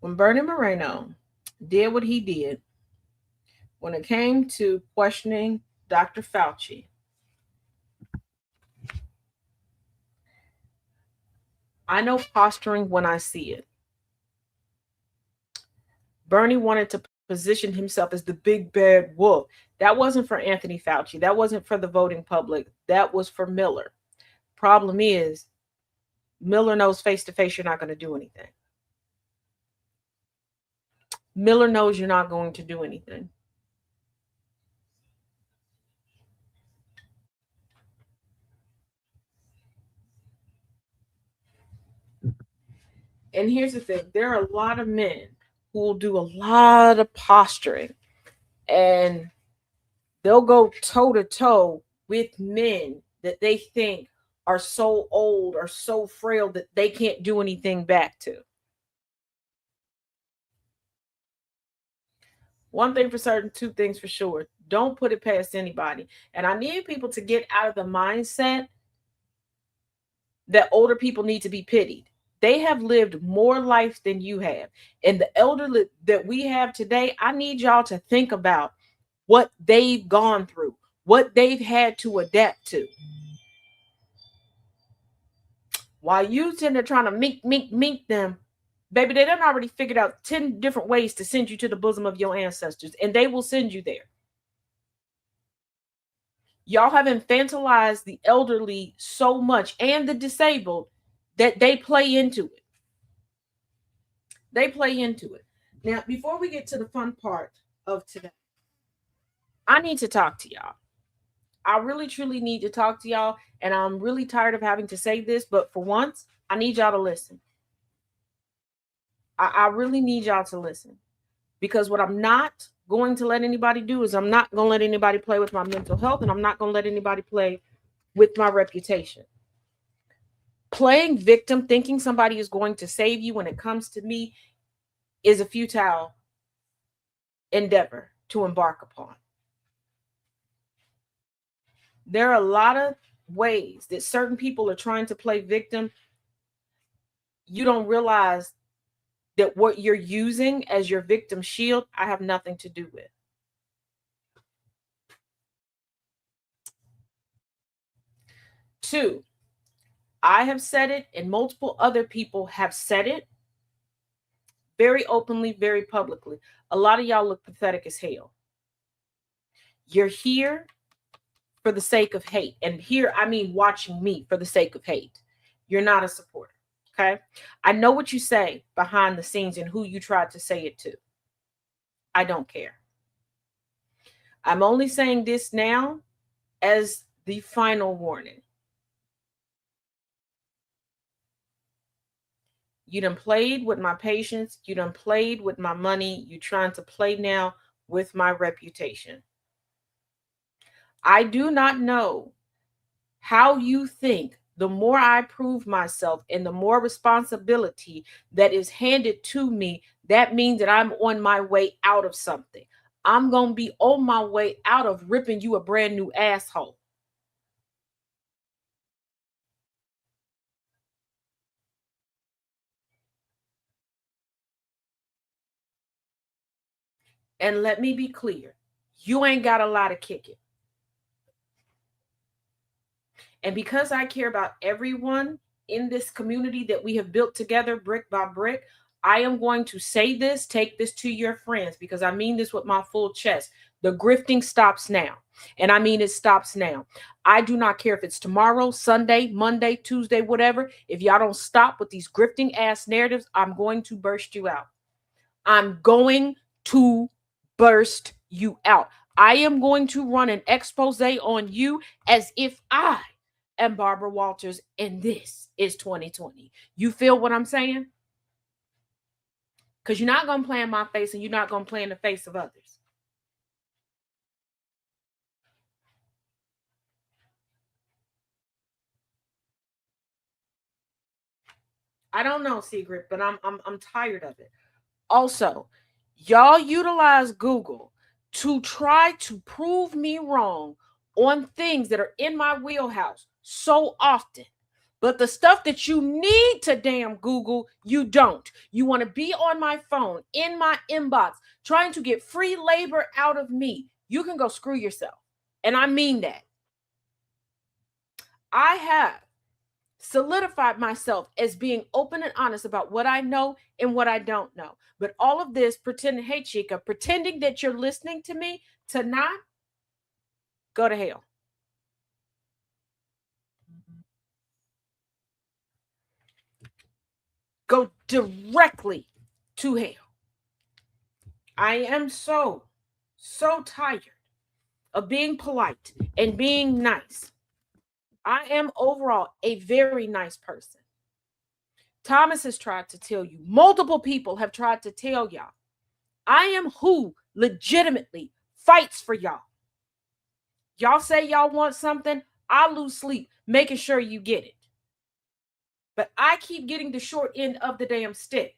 When Bernie Moreno did what he did, when it came to questioning Dr. Fauci, I know posturing when I see it. Bernie wanted to position himself as the big bad wolf. That wasn't for Anthony Fauci. That wasn't for the voting public. That was for Miller. Problem is, Miller knows face to face you're not going to do anything. Miller knows you're not going to do anything. And here's the thing, there are a lot of men who will do a lot of posturing, and they'll go toe to toe with men that they think are so old or so frail that they can't do anything back to. One thing for certain, two things for sure. Don't put it past anybody. And I need people to get out of the mindset that older people need to be pitied. They have lived more life than you have. And the elderly that we have today, I need y'all to think about what they've gone through, what they've had to adapt to. While you tend to trying to mink them, baby, they done already figured out 10 different ways to send you to the bosom of your ancestors, and they will send you there. Y'all have infantilized the elderly so much and the disabled that they play into it. They play into it. Now, before we get to the fun part of today, I need to talk to y'all. I really, truly need to talk to y'all. And I'm really tired of having to say this, but for once, I need y'all to listen. I really need y'all to listen. Because what I'm not going to let anybody do is I'm not going to let anybody play with my mental health, and I'm not going to let anybody play with my reputation. Playing victim, thinking somebody is going to save you when it comes to me, is a futile endeavor to embark upon. There are a lot of ways that certain people are trying to play victim. You don't realize that what you're using as your victim shield, I have nothing to do with. Two, I have said it, and multiple other people have said it very openly, very publicly. A lot of y'all look pathetic as hell. You're here for the sake of hate. And here, I mean watching me for the sake of hate. You're not a supporter. Okay. I know what you say behind the scenes and who you tried to say it to. I don't care. I'm only saying this now as the final warning. You done played with my patience. You done played with my money. You trying to play now with my reputation. I do not know how you think the more I prove myself and the more responsibility that is handed to me, that means that I'm on my way out of something. I'm going to be on my way out of ripping you a brand new asshole. And let me be clear, you ain't got a lot of kicking. And because I care about everyone in this community that we have built together brick by brick, I am going to say this, take this to your friends, because I mean this with my full chest. The grifting stops now. And I mean, it stops now. I do not care if it's tomorrow, Sunday, Monday, Tuesday, whatever. If y'all don't stop with these grifting ass narratives, I'm going to burst you out. I'm going to burst you out. I am going to run an expose on you as if I am Barbara Walters and this is 2020. You feel what I'm saying? Because you're not going to play in my face and you're not going to play in the face of others. I don't know, Secret, but I'm tired of it. Also, y'all utilize Google to try to prove me wrong on things that are in my wheelhouse so often. But the stuff that you need to damn Google, you don't. You want to be on my phone, in my inbox, trying to get free labor out of me. You can go screw yourself. And I mean that. I have solidified myself as being open and honest about what I know and what I don't know. But all of this pretending, hey, Chica, pretending that you're listening to me to not go to hell. Go directly to hell. I am so tired of being polite and being nice. I am overall a very nice person. Thomas has tried to tell you, multiple people have tried to tell y'all, I am who legitimately fights for y'all. Y'all say y'all want something, I lose sleep making sure you get it. But I keep getting the short end of the damn stick.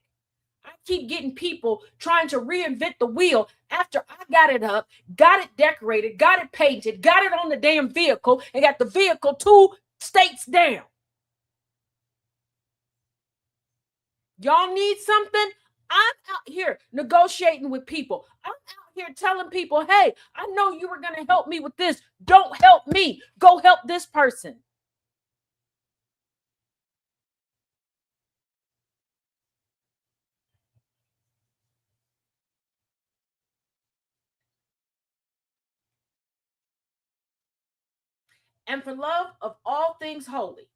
I keep getting people trying to reinvent the wheel after I got it up, got it decorated, got it painted, got it on the damn vehicle, and got the vehicle 2 states down. Y'all need something? I'm out here negotiating with people. I'm out here telling people, hey, I know you were going to help me with this. Don't help me. Go help this person. And for love of all things holy,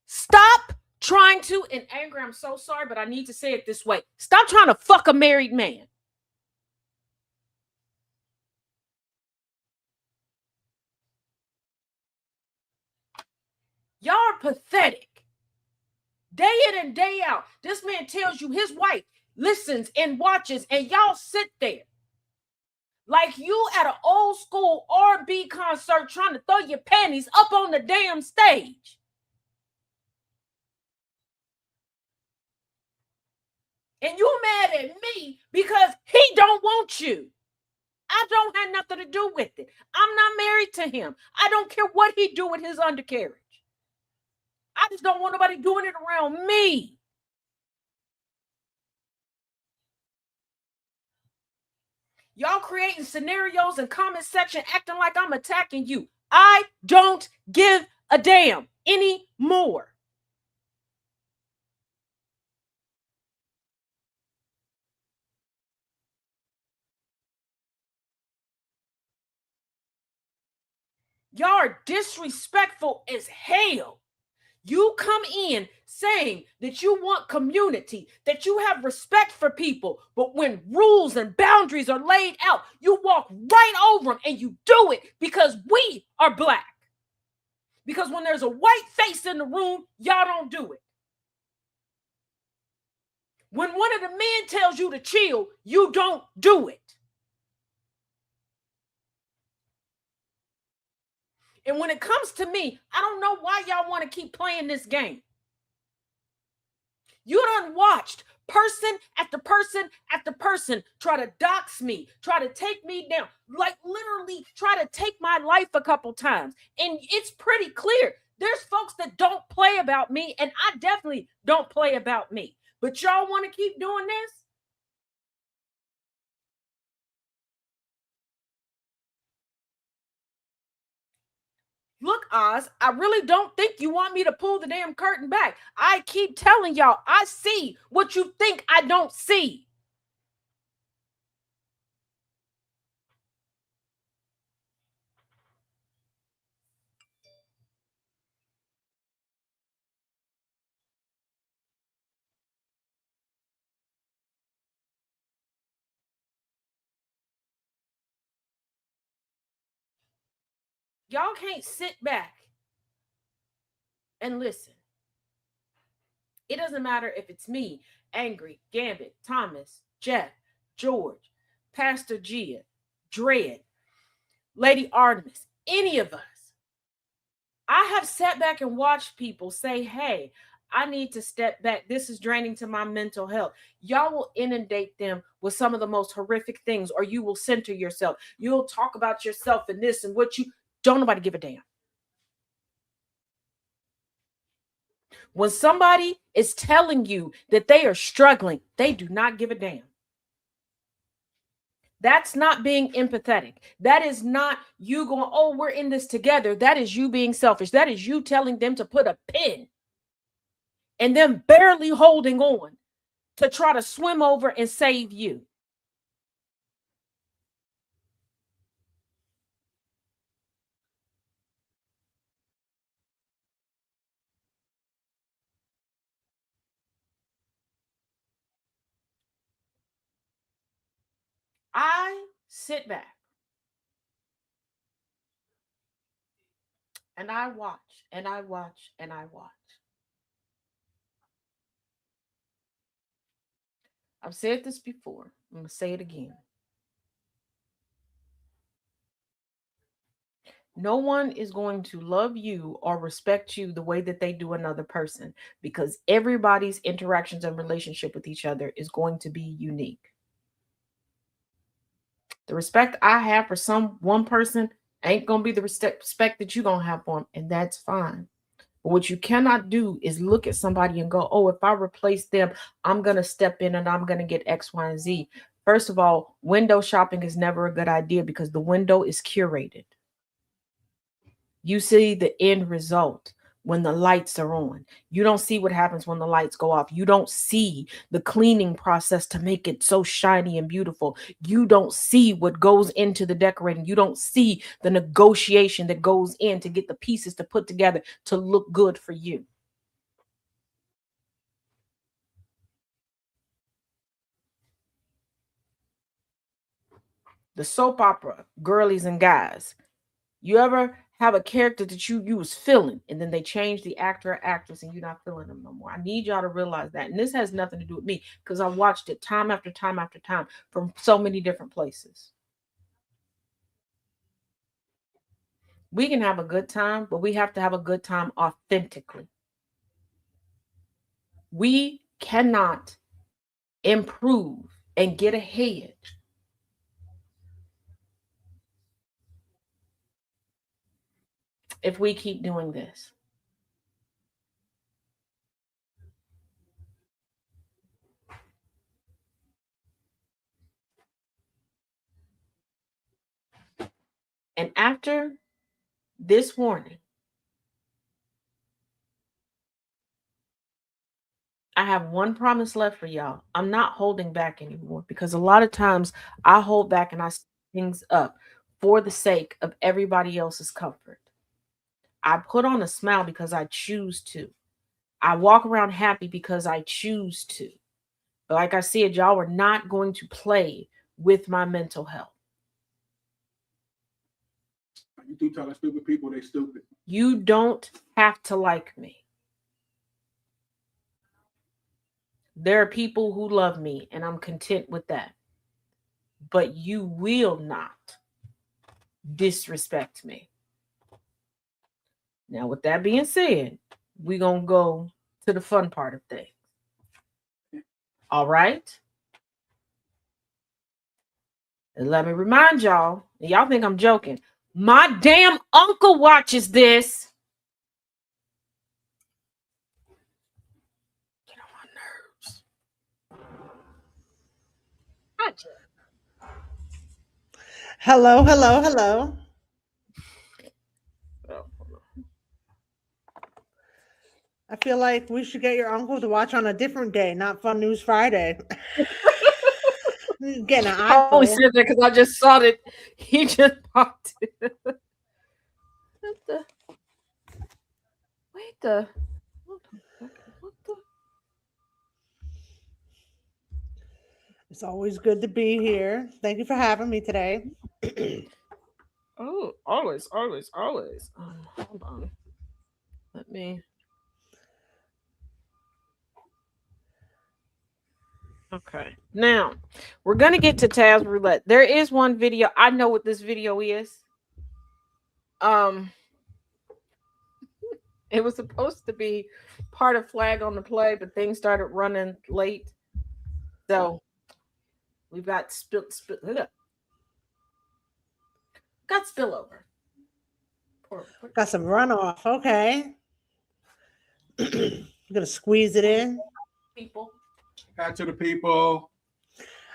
stop trying to, and Angry, I'm so sorry, but I need to say it this way. Stop trying to fuck a married man. Y'all are pathetic. Day in and day out, this man tells you his wife listens and watches, and y'all sit there like you at an old school R&B concert trying to throw your panties up on the damn stage. And you mad at me because he don't want you. I don't have nothing to do with it. I'm not married to him. I don't care what he do with his undercarriage. I just don't want nobody doing it around me. Y'all creating scenarios and comment section acting like I'm attacking you. I don't give a damn anymore. Y'all are disrespectful as hell. You come in saying that you want community, that you have respect for people, but when rules and boundaries are laid out, you walk right over them, and you do it because we are black. Because when there's a white face in the room, y'all don't do it. When one of the men tells you to chill, you don't do it. And when it comes to me, I don't know why y'all want to keep playing this game. You done watched person after person after person try to dox me, try to take me down, like literally try to take my life a couple times. And it's pretty clear there's folks that don't play about me, and I definitely don't play about me. But y'all want to keep doing this? Look, Oz, I really don't think you want me to pull the damn curtain back. I keep telling y'all, I see what you think I don't see. Y'all can't sit back and listen. It doesn't matter if it's me, Angry, Gambit, Thomas, Jeff, George, Pastor Gia, Dread, Lady Artemis, any of us. I have sat back and watched people say, hey, I need to step back. This is draining to my mental health. Y'all will inundate them with some of the most horrific things, or you will center yourself. You'll talk about yourself and this and what you don't nobody give a damn. When somebody is telling you that they are struggling, they do not give a damn. That's not being empathetic. That is not you going, oh, we're in this together. That is you being selfish. That is you telling them to put a pin and them barely holding on to try to swim over and save you. sit back and I watch and I watch and I watch. I've said this before. I'm going to say it again. No one is going to love you or respect you the way that they do another person, because everybody's interactions and relationship with each other is going to be unique. The respect I have for one person ain't going to be the respect that you're going to have for them, and that's fine. But what you cannot do is look at somebody and go, oh, if I replace them, I'm going to step in and I'm going to get X, Y, and Z. First of all, window shopping is never a good idea because the window is curated. You see the end result when the lights are on. You don't see what happens when the lights go off. You don't see the cleaning process to make it so shiny and beautiful. You don't see what goes into the decorating. You don't see the negotiation that goes in to get the pieces to put together to look good for you. The soap opera, girlies and guys. You ever have a character that you was feeling and then they change the actor or actress and you're not feeling them no more? I need y'all to realize that. And this has nothing to do with me because I watched it time after time after time from so many different places. We can have a good time, but we have to have a good time authentically. We cannot improve and get ahead if we keep doing this. And after this warning, I have one promise left for y'all. I'm not holding back anymore because a lot of times I hold back and I set things up for the sake of everybody else's comfort. I put on a smile because I choose to. I walk around happy because I choose to. But like I said, y'all are not going to play with my mental health. You do tell stupid people they stupid. You don't have to like me. There are people who love me, and I'm content with that. But you will not disrespect me. Now, with that being said, we're going to go to the fun part of things. All right? And let me remind y'all, and y'all think I'm joking, my damn uncle watches this. Get on my nerves. Hello, hello, hello. I feel like we should get your uncle to watch on a different day, not Fun News Friday. Getting an I only eyeful. said that because I just saw that he just popped it. What the? It's always good to be here. Thank you for having me today. Oh, always. Hold on. Let me. Okay. Now, we're going to get to Taz Roulette. There is one video. I know what this video is. It was supposed to be part of Flag on the Play, but things started running late. So, we've got spillover. Got some runoff. Okay. I'm going to squeeze it in. People. Hi to the people.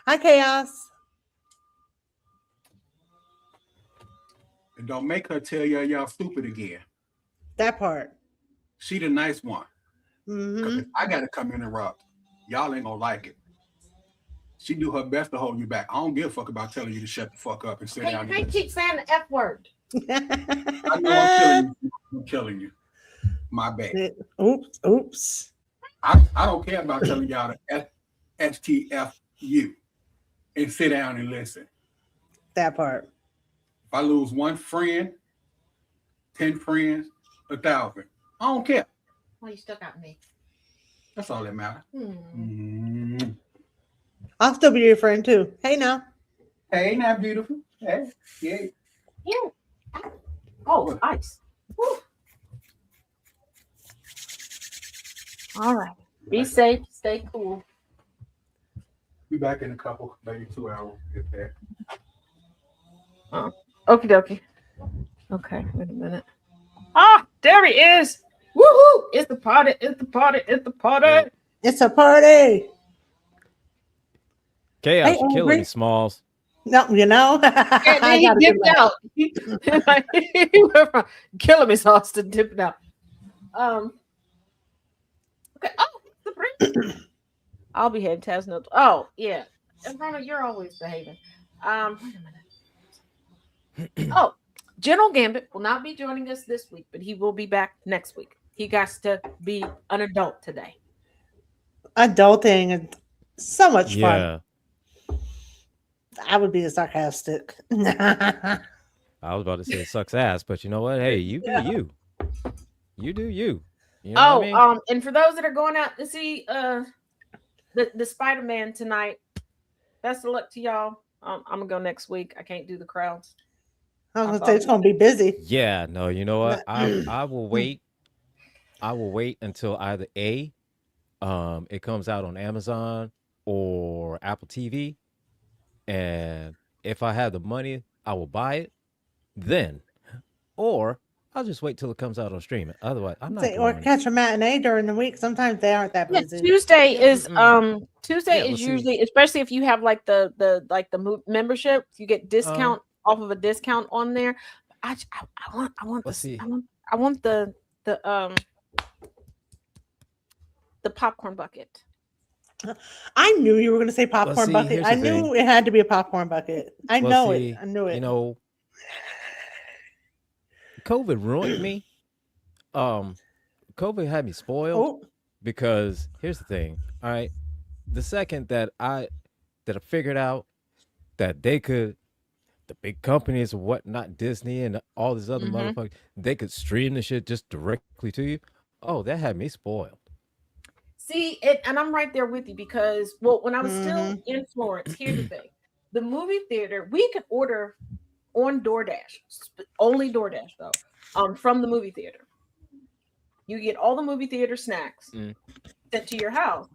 Hi, Chaos. And don't make her tell y'all stupid again. That part. She the nice one. Mm-hmm. If I got to come interrupt, y'all ain't going to like it. She do her best to hold you back. I don't give a fuck about telling you to shut the fuck up and sit down. You can't keep saying the F word. I know I'm killing you. My bad. Oops. I don't care about telling y'all to STFU and sit down and listen. That part. If I lose one friend, 10 friends, 1,000. I don't care. Well, you stuck out me. That's all that matters. I'll still be your friend too. Hey now. Hey, ain't that beautiful? Hey, yeah. Ew. Oh, ice. Woo. All right. Be safe. Stay cool. Be back in a couple, maybe 2 hours. Get there. Okie dokie. Okay, wait a minute. Ah, there he is. Woohoo! It's the party. It's the party. It's the party. It's a party. Chaos, Hey, you're killing Angry. me, Smalls. No, you know. And then he dipped out. He went from killing me sauce to dipping out. Okay. Oh, the prince. I'll be heading Taz notes. Oh, yeah. And Rona, you're always behaving. Wait a minute. Oh, General Gambit will not be joining us this week, but he will be back next week. He got to be an adult today. Adulting is so much fun. Yeah. I would be sarcastic. I was about to say it sucks ass, but you know what? Hey, you do you. You do you. You know what I mean? And for those that are going out to see the Spider-Man tonight, best of luck to y'all. I'm gonna go next week. I can't do the crowds. I was gonna say it's gonna be busy. Yeah, no, you know what? I will wait. I will wait until either A, it comes out on Amazon or Apple TV. And if I have the money, I will buy it then. Or I'll just wait till it comes out on streaming. Otherwise, I'm not Or doing it. catch a matinee during the week. Sometimes they aren't that Yeah, busy. Tuesday is Yeah, is usually, especially if you have like the membership, you get discount off of a discount on there. I want the popcorn bucket. I knew you were going to say popcorn see, bucket. here's I the knew thing. it had to be a popcorn bucket. I Well, know see, it. I knew it. You know, COVID ruined me. COVID had me spoiled because here's the thing. All right, the second that I figured out that they could, the big companies or whatnot, Disney and all these other motherfuckers, they could stream the shit just directly to you. Oh, that had me spoiled. See it, and I'm right there with you because, well, when I was still in Florence, here's the thing: the movie theater, we could order on DoorDash, only DoorDash though, from the movie theater. You get all the movie theater snacks sent to your house,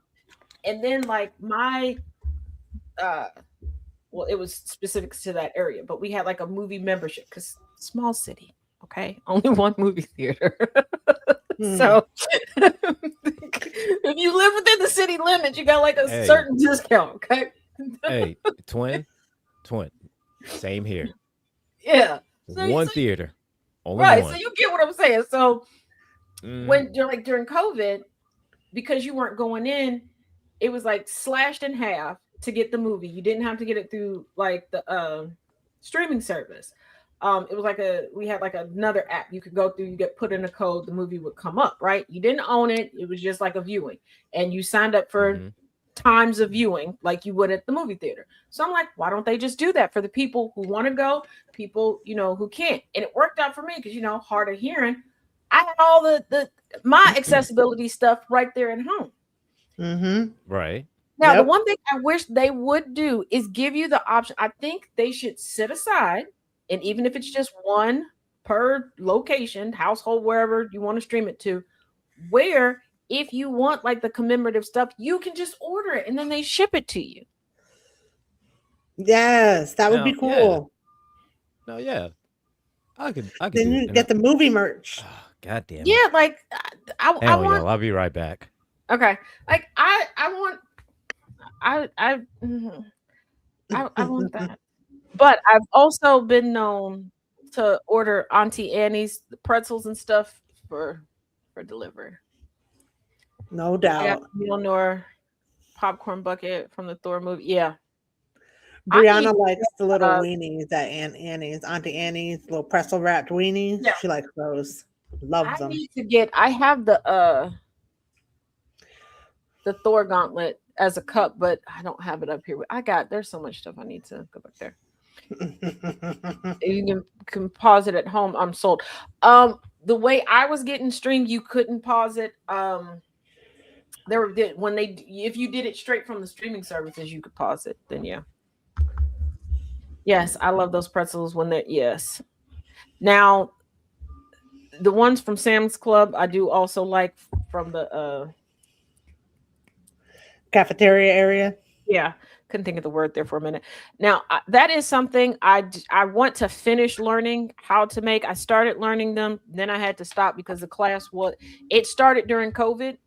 and then like my, well, it was specific to that area, but we had like a movie membership because small city, okay, only one movie theater. So if you live within the city limits, you got like a certain discount. Okay. Hey, twin, same here. Yeah. One theater, only right. one. So you get what I'm saying. So when you're like during COVID, because you weren't going in, it was like slashed in half to get the movie. You didn't have to get it through like the streaming service. It was like we had like another app you could go through, you get put in a code, the movie would come up, right? You didn't own it, it was just like a viewing, and you signed up for times of viewing like you would at the movie theater. So I'm like, why don't they just do that for the people who want to go, people, you know, who can't? And it worked out for me because, you know, hard of hearing, I had all the my accessibility stuff right there at home. Right. Now, the one thing I wish they would do is give you the option. I think they should set aside, and even if it's just one per location, household, wherever you want to stream it to, where if you want like the commemorative stuff, you can just order it and then they ship it to you. Yes, that would be cool. No, yeah. I could then you get the movie merch. Oh, God damn it. Yeah, like I want. I'll be right back. Okay, like I want that. But I've also been known to order Auntie Annie's pretzels and stuff for delivery. No doubt. Nor popcorn bucket from the Thor movie. Yeah. Brianna likes the little weenies at Annie's, Auntie Annie's little pretzel wrapped weenies. Yeah. She likes those. Loves them. I have the Thor gauntlet as a cup, but I don't have it up here. There's so much stuff I need to go back there. You can pause it at home. I'm sold. The way I was getting streamed, you couldn't pause it. If you did it straight from the streaming services, you could pause it. Then yeah. Yes, I love those pretzels when they're yes. Now, the ones from Sam's Club, I do also like from the cafeteria area. Yeah, couldn't think of the word there for a minute. Now, that is something I want to finish learning how to make. I started learning them, then I had to stop because the class it started during COVID,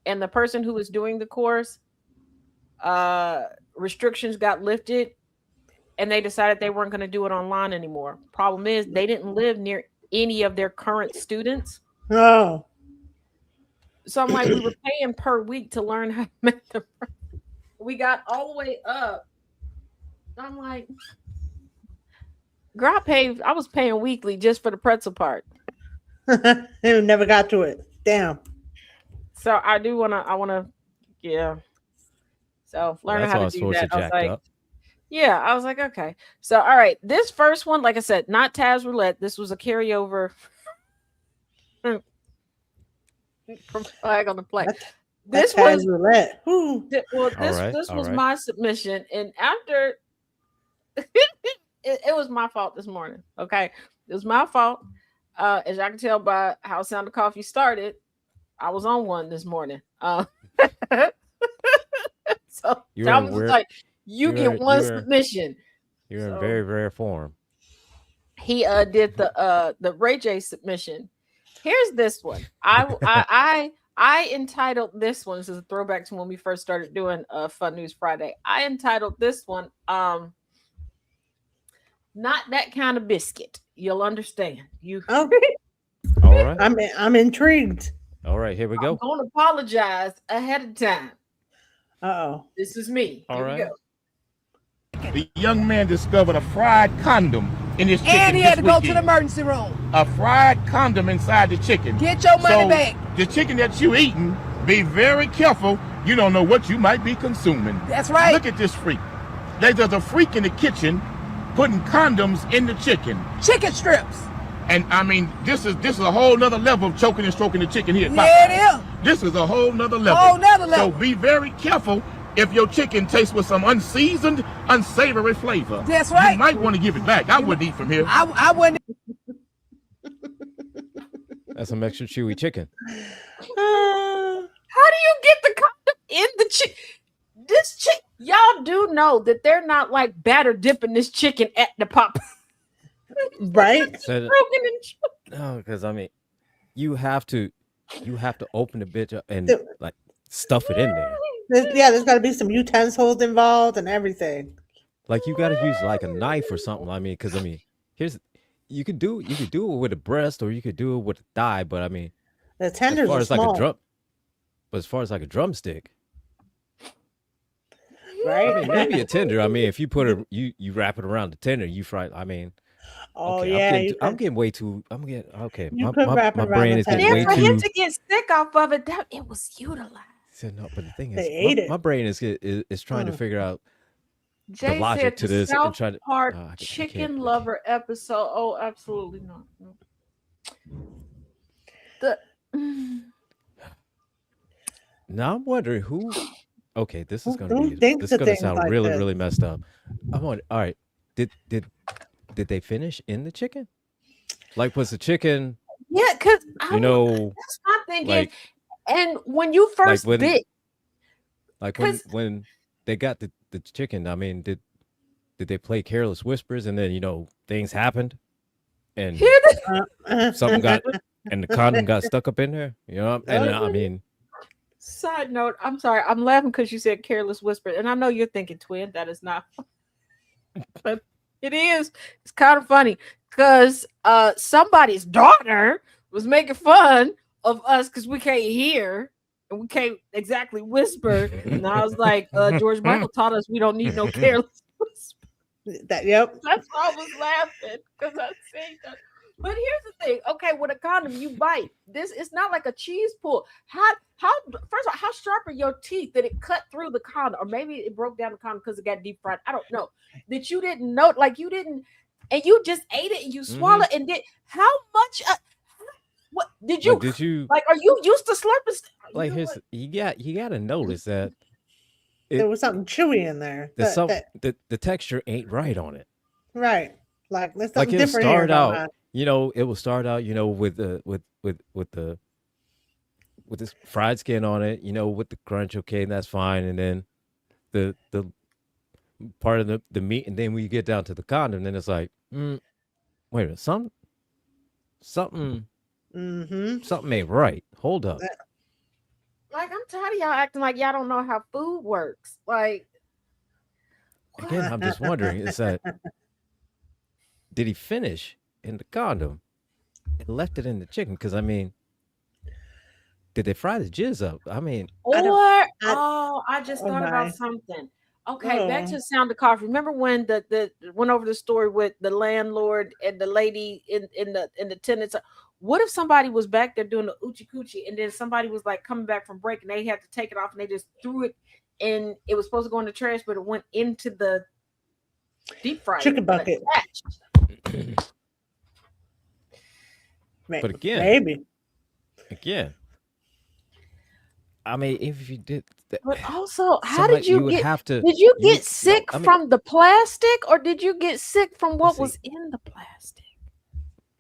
and the person who was doing the course, restrictions got lifted, and they decided they weren't going to do it online anymore. Problem is, they didn't live near any of their current students. Oh. So I'm like, we were paying per week to learn how to make the. We got all the way up. I'm like, girl, I was paying weekly just for the pretzel part. Never got to it. Damn. So I want to, yeah. So learning how to do that. I was like, yeah, I was like, okay. So, all right. This first one, like I said, not Taz Roulette. This was a carryover from Flag on the Play. This was roulette. This was my submission, and after it was my fault this morning. Okay, it was my fault. As I can tell by how Sound of Coffee started, I was on one this morning. So Tom was like, "You get one submission." You're in very rare form. He did the Ray J submission. Here's this one. I entitled this one. This is a throwback to when we first started doing Fun News Friday. I entitled this one "Not That Kind of Biscuit." You'll understand. Oh. All right. I'm intrigued. All right, here we go. I'm going to apologize ahead of time. Uh-oh. This is me. All right. The young man discovered a fried condom in his chicken. And he had to go to the emergency room. A fried condom inside the chicken. Get your money back. The chicken that you eating, be very careful. You don't know what you might be consuming. That's right. Look at this freak. There's a freak in the kitchen putting condoms in the chicken. Chicken strips. And I mean, this is a whole nother level of choking and stroking the chicken here. Yeah, it is. This is a whole nother level. Whole nother level. So be very careful if your chicken tastes with some unseasoned, unsavory flavor. That's right. You might want to give it back. I wouldn't eat from here. I wouldn't. That's some extra chewy chicken. How do you get the condom in the chicken? This chicken, y'all do know that they're not like batter dipping this chicken at the pop. Right? No, because I mean, you have to open the bitch up and like stuff it in there. There's got to be some utensils involved and everything. Like you got to use like a knife or something. I mean, because I mean, you could do it with a breast or you could do it with a thigh. But I mean, the tenders are small. Like a drum, but as far as like a drumstick, right? I mean, maybe a tender. I mean, if you put you wrap it around the tender, you fry. I mean. Oh okay, yeah, I'm getting way too. Okay, my brain is getting way too. For him to get sick off of it, it was utilized. No, but the thing is, my brain is trying to figure out Jay the logic to this South and try to. Park Chicken Lover episode. Oh, absolutely not. No. Now I'm wondering who. Okay, this is gonna sound like really this? really messed up. I'm on. All right, did they finish in the chicken? Like, was the chicken? Yeah, because you know, that's my thinking. And when you first bit, like when they got the chicken, I mean, did they play Careless Whispers and then things happened and something got and the condom got stuck up in there, and I mean. Side note, I'm sorry, I'm laughing because you said Careless Whisper, and I know you're thinking, twin, that is not, but it is. It's kind of funny because somebody's daughter was making fun of us because we can't hear and we can't exactly whisper. And I was like, George Michael taught us we don't need no careless whisper. That's why I was laughing because I say that. But here's the thing. Okay, with a condom, you bite. This is not like a cheese pull. How first of all, how sharp are your teeth that it cut through the condom? Or maybe it broke down the condom because it got deep fried. I don't know. That you didn't know, like you didn't. and you just ate it and you swallowed and did how much? What did you? Like, did you like? Are you used to slurping? like his? You got to notice that there was something chewy in there. The texture ain't right on it. Right, like there's Like something it'll different here start going out, on. it will start out, with this fried skin on it, with the crunch, okay, and that's fine. And then the part of the meat, and then when you get down to the condom, then it's like, wait a minute, something ain't right. Hold up. Like, I'm tired of y'all acting like y'all don't know how food works. Like, again, I'm just wondering, is that did he finish in the condom and left it in the chicken? Because I mean, did they fry the jizz up? I mean, I just thought about something. Okay, back to the sound of coffee. Remember when the went over the story with the landlord and the lady in the tenants? What if somebody was back there doing the oochie coochie, and then somebody was like coming back from break, and they had to take it off, and they just threw it, and it was supposed to go in the trash, but it went into the deep fryer chicken bucket. But again, maybe again, I mean, if you did, but also, how did you get? Did you get sick from the plastic, or did you get sick from what was in the plastic?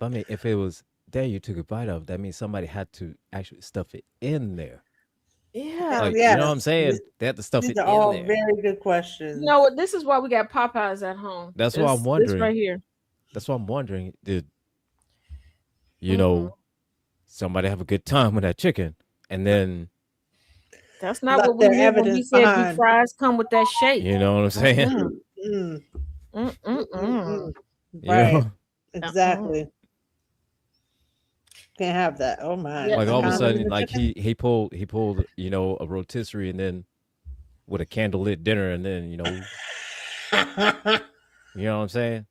I mean, if it was there, you took a bite of, that means somebody had to actually stuff it in there. Yeah, like, you know what I'm saying? They had to stuff it in there. These are all very good questions. You know what? This is why we got Popeyes at home. That's why I'm wondering. This right here. That's why I'm wondering. Did somebody have a good time with that chicken, and then? That's not what we meant when he said beef fries come with that shape. You know what I'm saying? Right. Exactly. Can't have that. Oh my! Like all of a sudden, like he pulled a rotisserie, and then with a candlelit dinner, and then you know what I'm saying?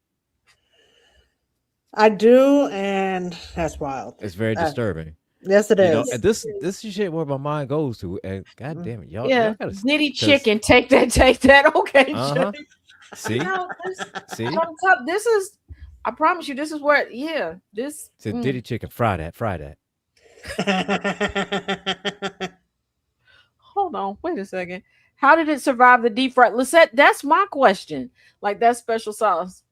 I do, and that's wild. It's very disturbing. Yes, it is. And this is shit where my mind goes to, and god damn it, y'all gotta nitty chicken. Take that. Okay, see, see. This is. I promise you, this is where. Yeah, this. It's a Diddy chicken. Fry that. Hold on, wait a second. How did it survive the deep fry? Lisette, that's my question. Like that special sauce.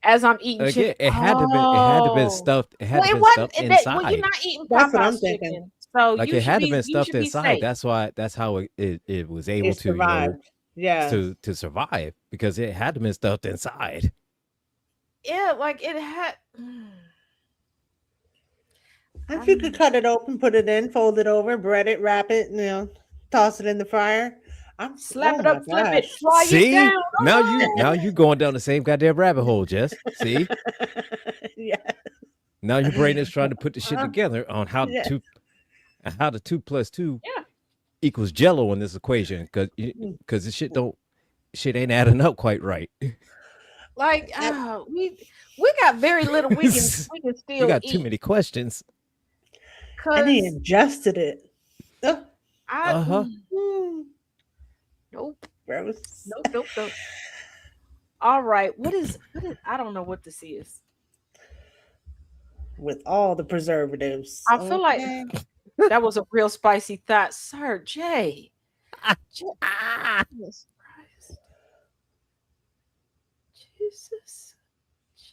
As I'm eating chicken, it had to been stuffed. It had to been stuffed inside. Well, you're not eating that's what I'm chicken, thinking. so like it had to been stuffed inside. That's how it was able to survive. To survive, because it had to been stuffed inside. Yeah, like it had. If you could cut it open, put it in, fold it over, bread it, wrap it, toss it in the fryer. I'm slap it up, flip it, fly See? it down. Now you going down the same goddamn rabbit hole, Jess. See? Yeah. Now your brain is trying to put the shit together on how the 2 plus 2 equals Jello in this equation, because this shit ain't adding up quite right. Like we got very little we can still you got too many questions. And he ingested it. Nope. Gross. Nope. All right. What is I don't know what this is. With all the preservatives. I feel like that was a real spicy thought. Sir Jay.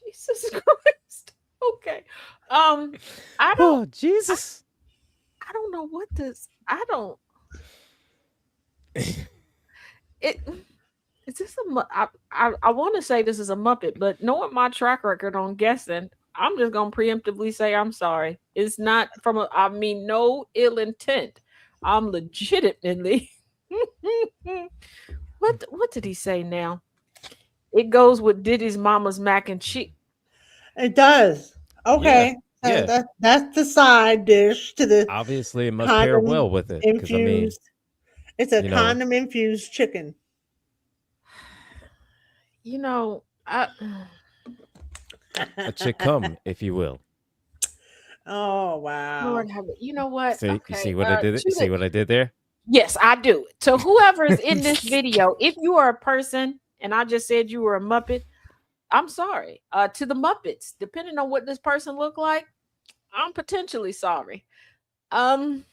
Jesus Christ. Okay. I don't Jesus. I don't know what this. I don't. Is this I want to say this is a Muppet, but knowing my track record on guessing, I'm just gonna preemptively say I'm sorry. It's not from no ill intent. I'm legitimately. What did he say now? It goes with Diddy's mama's mac and cheese. It does. Okay. Yeah. So that's the side dish to the obviously it must pair well with it. Infused. It's a condom infused chicken. A chick cum, if you will. Oh wow. Lord, you know what? See, you see what I did? You see what I did there? Yes, I do. So whoever is in this video, if you are a person, and I just said you were a Muppet, I'm sorry. To the Muppets, depending on what this person look like, I'm potentially sorry. Um.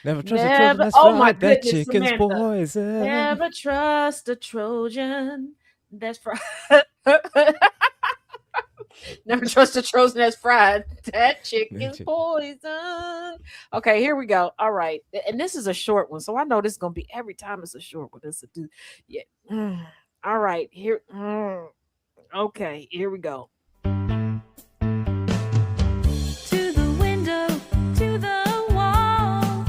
Never trust a Trojan that's Oh my fried. That goodness, chicken's Samantha. poison. Never trust a Trojan that's fried. Never trust a Trojan that's fried. That chicken's poison. Okay, here we go. All right. And this is a short one. So I know this is going to be every time it's a short one. It's a do. Yeah. All right. Here. Okay, here we go. To the window, to the wall,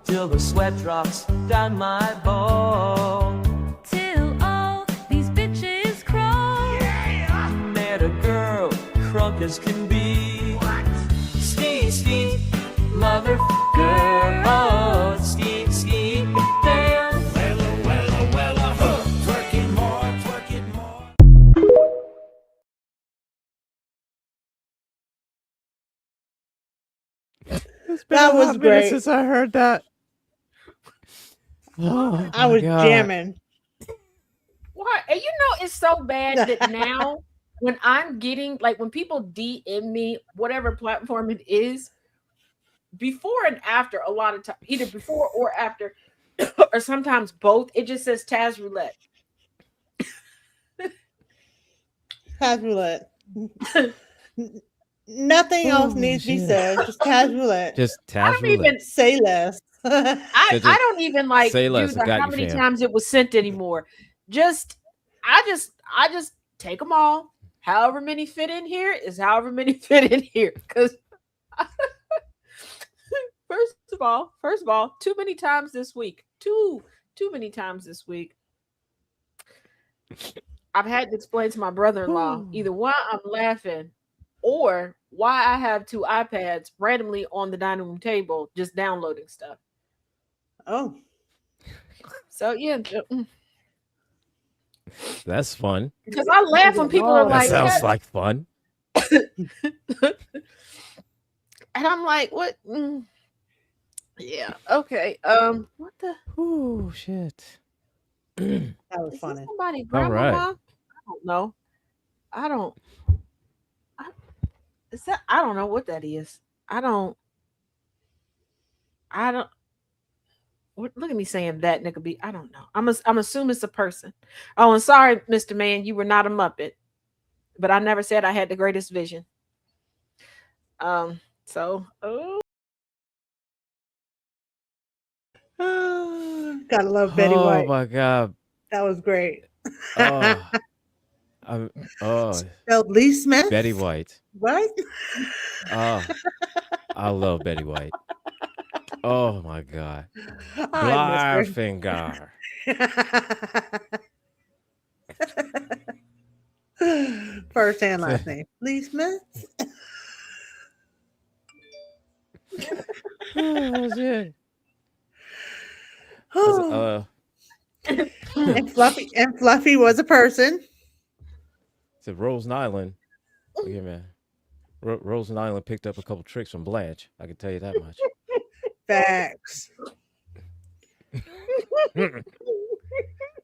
till the sweat drops down my ball. till all these bitches crawl. Met a girl, crunk as can be. Ski, ski, motherfucker. Oh, ski, ski, damn. Twerk it more, twerk it more. That was great. Since I heard that. Oh, I was God. jamming. Why? And you know, it's so bad that now when I'm getting, like, when people DM me, whatever platform it is, before and after, a lot of time, either before or after, or sometimes both, it just says Taz Roulette. Taz Roulette. Nothing else needs to be said. Just Taz Roulette. Just I Taz don't Roulette. even Say less. I don't even like say do less, the got how you, many fam. times it was sent anymore. I just take them all. However many fit in here is however many fit in here. Because first of all, too many times this week. Too many times this week. I've had to explain to my brother-in-law either why I'm laughing or why I have 2 iPads randomly on the dining room table just downloading stuff. Oh. So yeah. That's fun. Because I laugh when people are That like, sounds like fun. and I'm like, what? Yeah, okay. What the? Oh shit. That was Is funny. this somebody All right. grandmama? I don't know. I don't know what that is. I don't. Look at me saying that, nigga. I don't know. I'm assuming it's a person. Oh, and sorry, Mr. Man, you were not a Muppet, but I never said I had the greatest vision. So, Gotta love Betty White. Oh my God. That was great. Spelled Lee Smith. Betty White. What? Oh, I love Betty White. Oh my God. I miss Blarfinger. her. First and last name. Lee Smith. Oh shit. And Fluffy was a person. So Rosen Island. Look here, man. Rosen Island picked up a couple tricks from Blanche. I can tell you that much. Facts.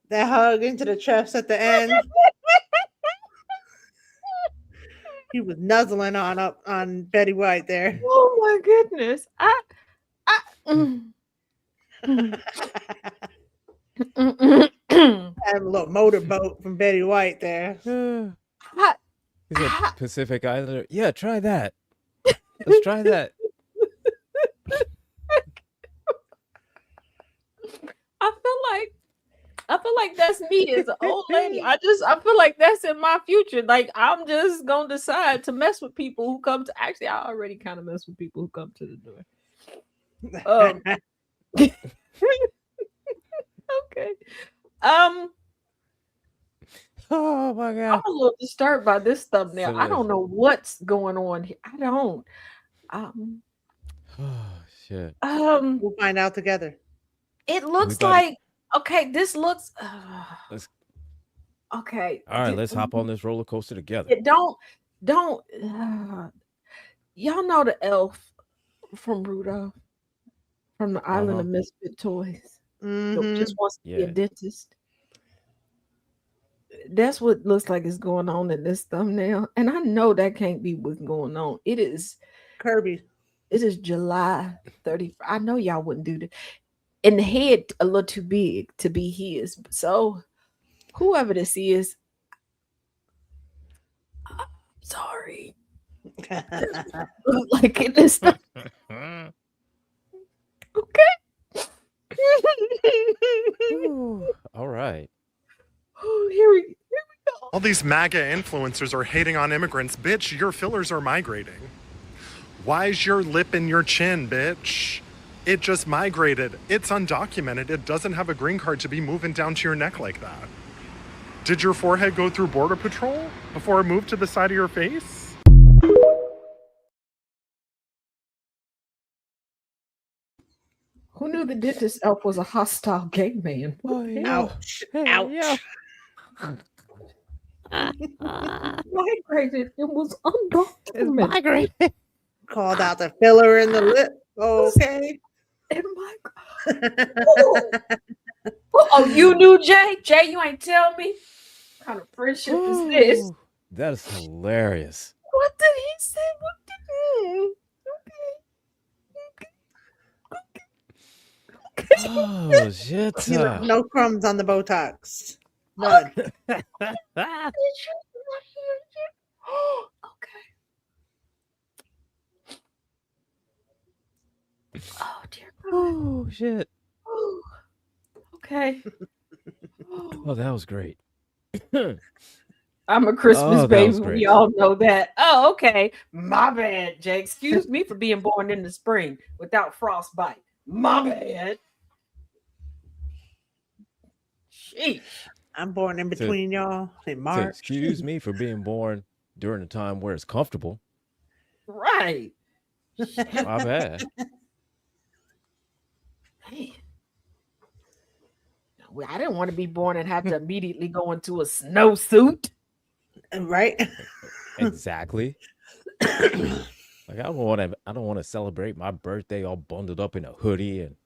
That hug into the chest at the end. He was nuzzling on Betty White there. oh my goodness. Had a little motorboat from Betty White there. He's a Pacific Islander. Yeah, try that. Let's try that. I feel like that's me as an old lady. I feel like that's in my future. Like, I'm just gonna decide to mess with people who come to. Actually, I already kind of mess with people who come to the door. Okay. Oh my God. I'm a little disturbed by this thumbnail. So I don't know what's going on here. I don't. Oh shit. We'll find out together. It looks like okay. This looks okay. All right, let's hop on this roller coaster together. Don't. Y'all know the elf from Rudolph, from the Island of Misfit Toys. Nope, just wants to be a Yeah. dentist. That's what looks like is going on in this thumbnail. And I know that can't be what's going on. Kirby. It is July 30th. I know y'all wouldn't do that. And the head a little too big to be his. So whoever this is, I'm sorry. Look like it is not. Okay. All right. Oh, here we go. All these MAGA influencers are hating on immigrants. Bitch, your fillers are migrating. Why's your lip in your chin, bitch? It just migrated. It's undocumented. It doesn't have a green card to be moving down to your neck like that. Did your forehead go through Border Patrol before it moved to the side of your face? Who knew the dentist elf was a hostile gay man? Ouch. Hey, Ouch. yeah. Migrated. It was undocumented. Migrated. Called out the filler in the lip. Okay. And oh, you knew Jay? Jay, you ain't tell me? What kind of friendship is this? Ooh, that is hilarious. What did he say? Oh shit. No crumbs on the Botox. None. Okay. Oh dear God. Oh shit. Oh, okay. Oh, that was great. I'm a Christmas Oh, that baby. was great. We all know that. Oh, okay. My bad, Jay. Excuse me for being born in the spring without frostbite. My bad. Sheesh. I'm born in between y'all in So March. excuse me for being born during a time where it's comfortable. Right. My bad. Man. Well, I didn't want to be born and have to immediately go into a snowsuit. Right? Exactly. Like I don't want to celebrate my birthday all bundled up in a hoodie and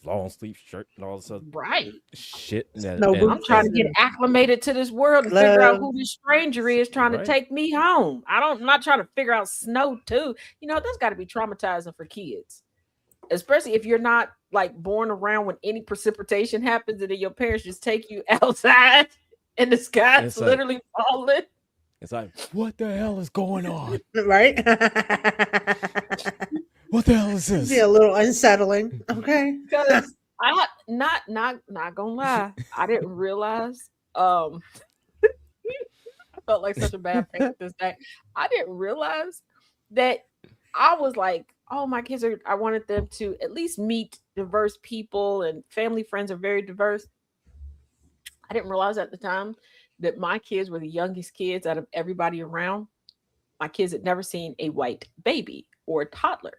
long sleeve shirt and all this other Right. shit. No I'm trying to get acclimated to this world and figure out who this stranger is trying to Right. take me home. I'm not trying to figure out snow too. You know, that's got to be traumatizing for kids, especially if you're not like born around when any precipitation happens and then your parents just take you outside and the sky's It's like- literally falling. It's like, what the hell is going on? Right? What the hell is this? Be a little unsettling. Okay. Because I not gonna lie, I didn't realize. I felt like such a bad parent this day. I didn't realize that I was like, oh, my kids are. I wanted them to at least meet diverse people, and family friends are very diverse. I didn't realize at the time that my kids were the youngest kids out of everybody around. My kids had never seen a white baby or a toddler.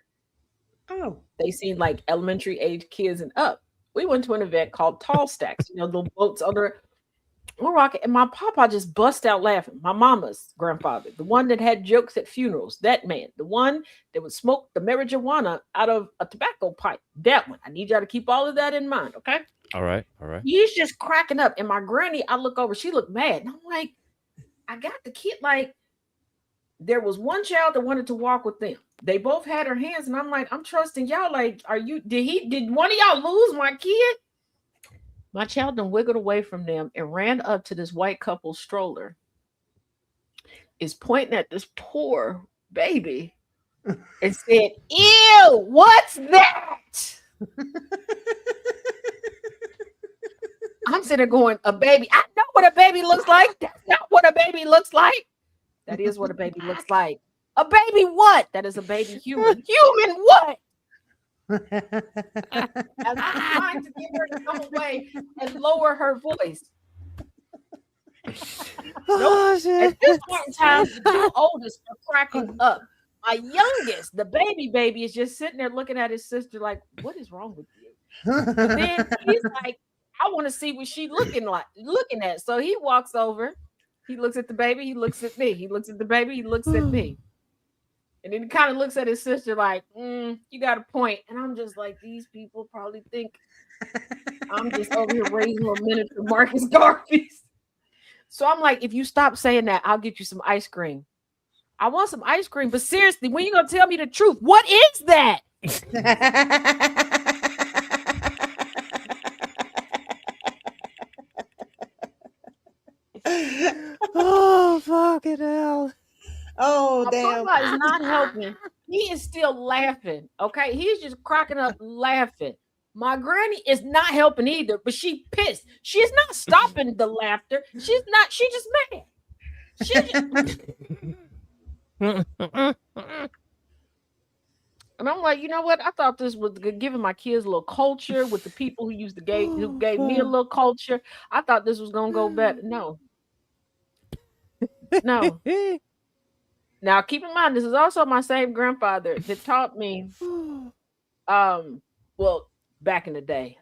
Oh. They seen like elementary age kids and up. We went to an event called Tall Stacks, you know, the boats under we're rocking, and my papa just bust out laughing. My mama's grandfather, the one that had jokes at funerals, that man, the one that would smoke the marijuana out of a tobacco pipe, that one. I need y'all to keep all of that in mind, okay? All right. He's just cracking up. And my granny, I look over, she looked mad. And I'm like, I got the kid. Like, there was one child that wanted to walk with them. They both had her hands. And I'm like, I'm trusting y'all. Like, did one of y'all lose my kid? My child done wiggled away from them and ran up to this white couple stroller. Is pointing at this poor baby and said, ew, what's that? I'm sitting there going, a baby. I know what a baby looks like. That's not what a baby looks like. That is what a baby looks like. A baby what? That is a baby human. Human what? And I'm trying to get her to come away and lower her voice. Oh, shit. At this point in time, the two oldest are cracking up. My youngest, the baby, is just sitting there looking at his sister like, what is wrong with you? But then he's like, I want to see what she looking at. So he walks over, he looks at the baby, he looks at me, he looks at the baby, he looks at me. And then he kind of looks at his sister like, you got a point. And I'm just like, these people probably think I'm just over here raising little miniature Marcus Garveys. So I'm like, if you stop saying that, I'll get you some ice cream. I want some ice cream, but seriously, when you gonna tell me the truth? What is that? Oh, fucking hell. Oh, My damn. papa is not helping. He is still laughing. Okay, he's just cracking up laughing. My granny is not helping either, but she pissed. She's not stopping the laughter. She just mad. She just... And I'm like, you know what? I thought this was giving my kids a little culture with the people who gave me a little culture. I thought this was gonna go better. No. No. Now keep in mind, this is also my same grandfather that taught me well, back in the day,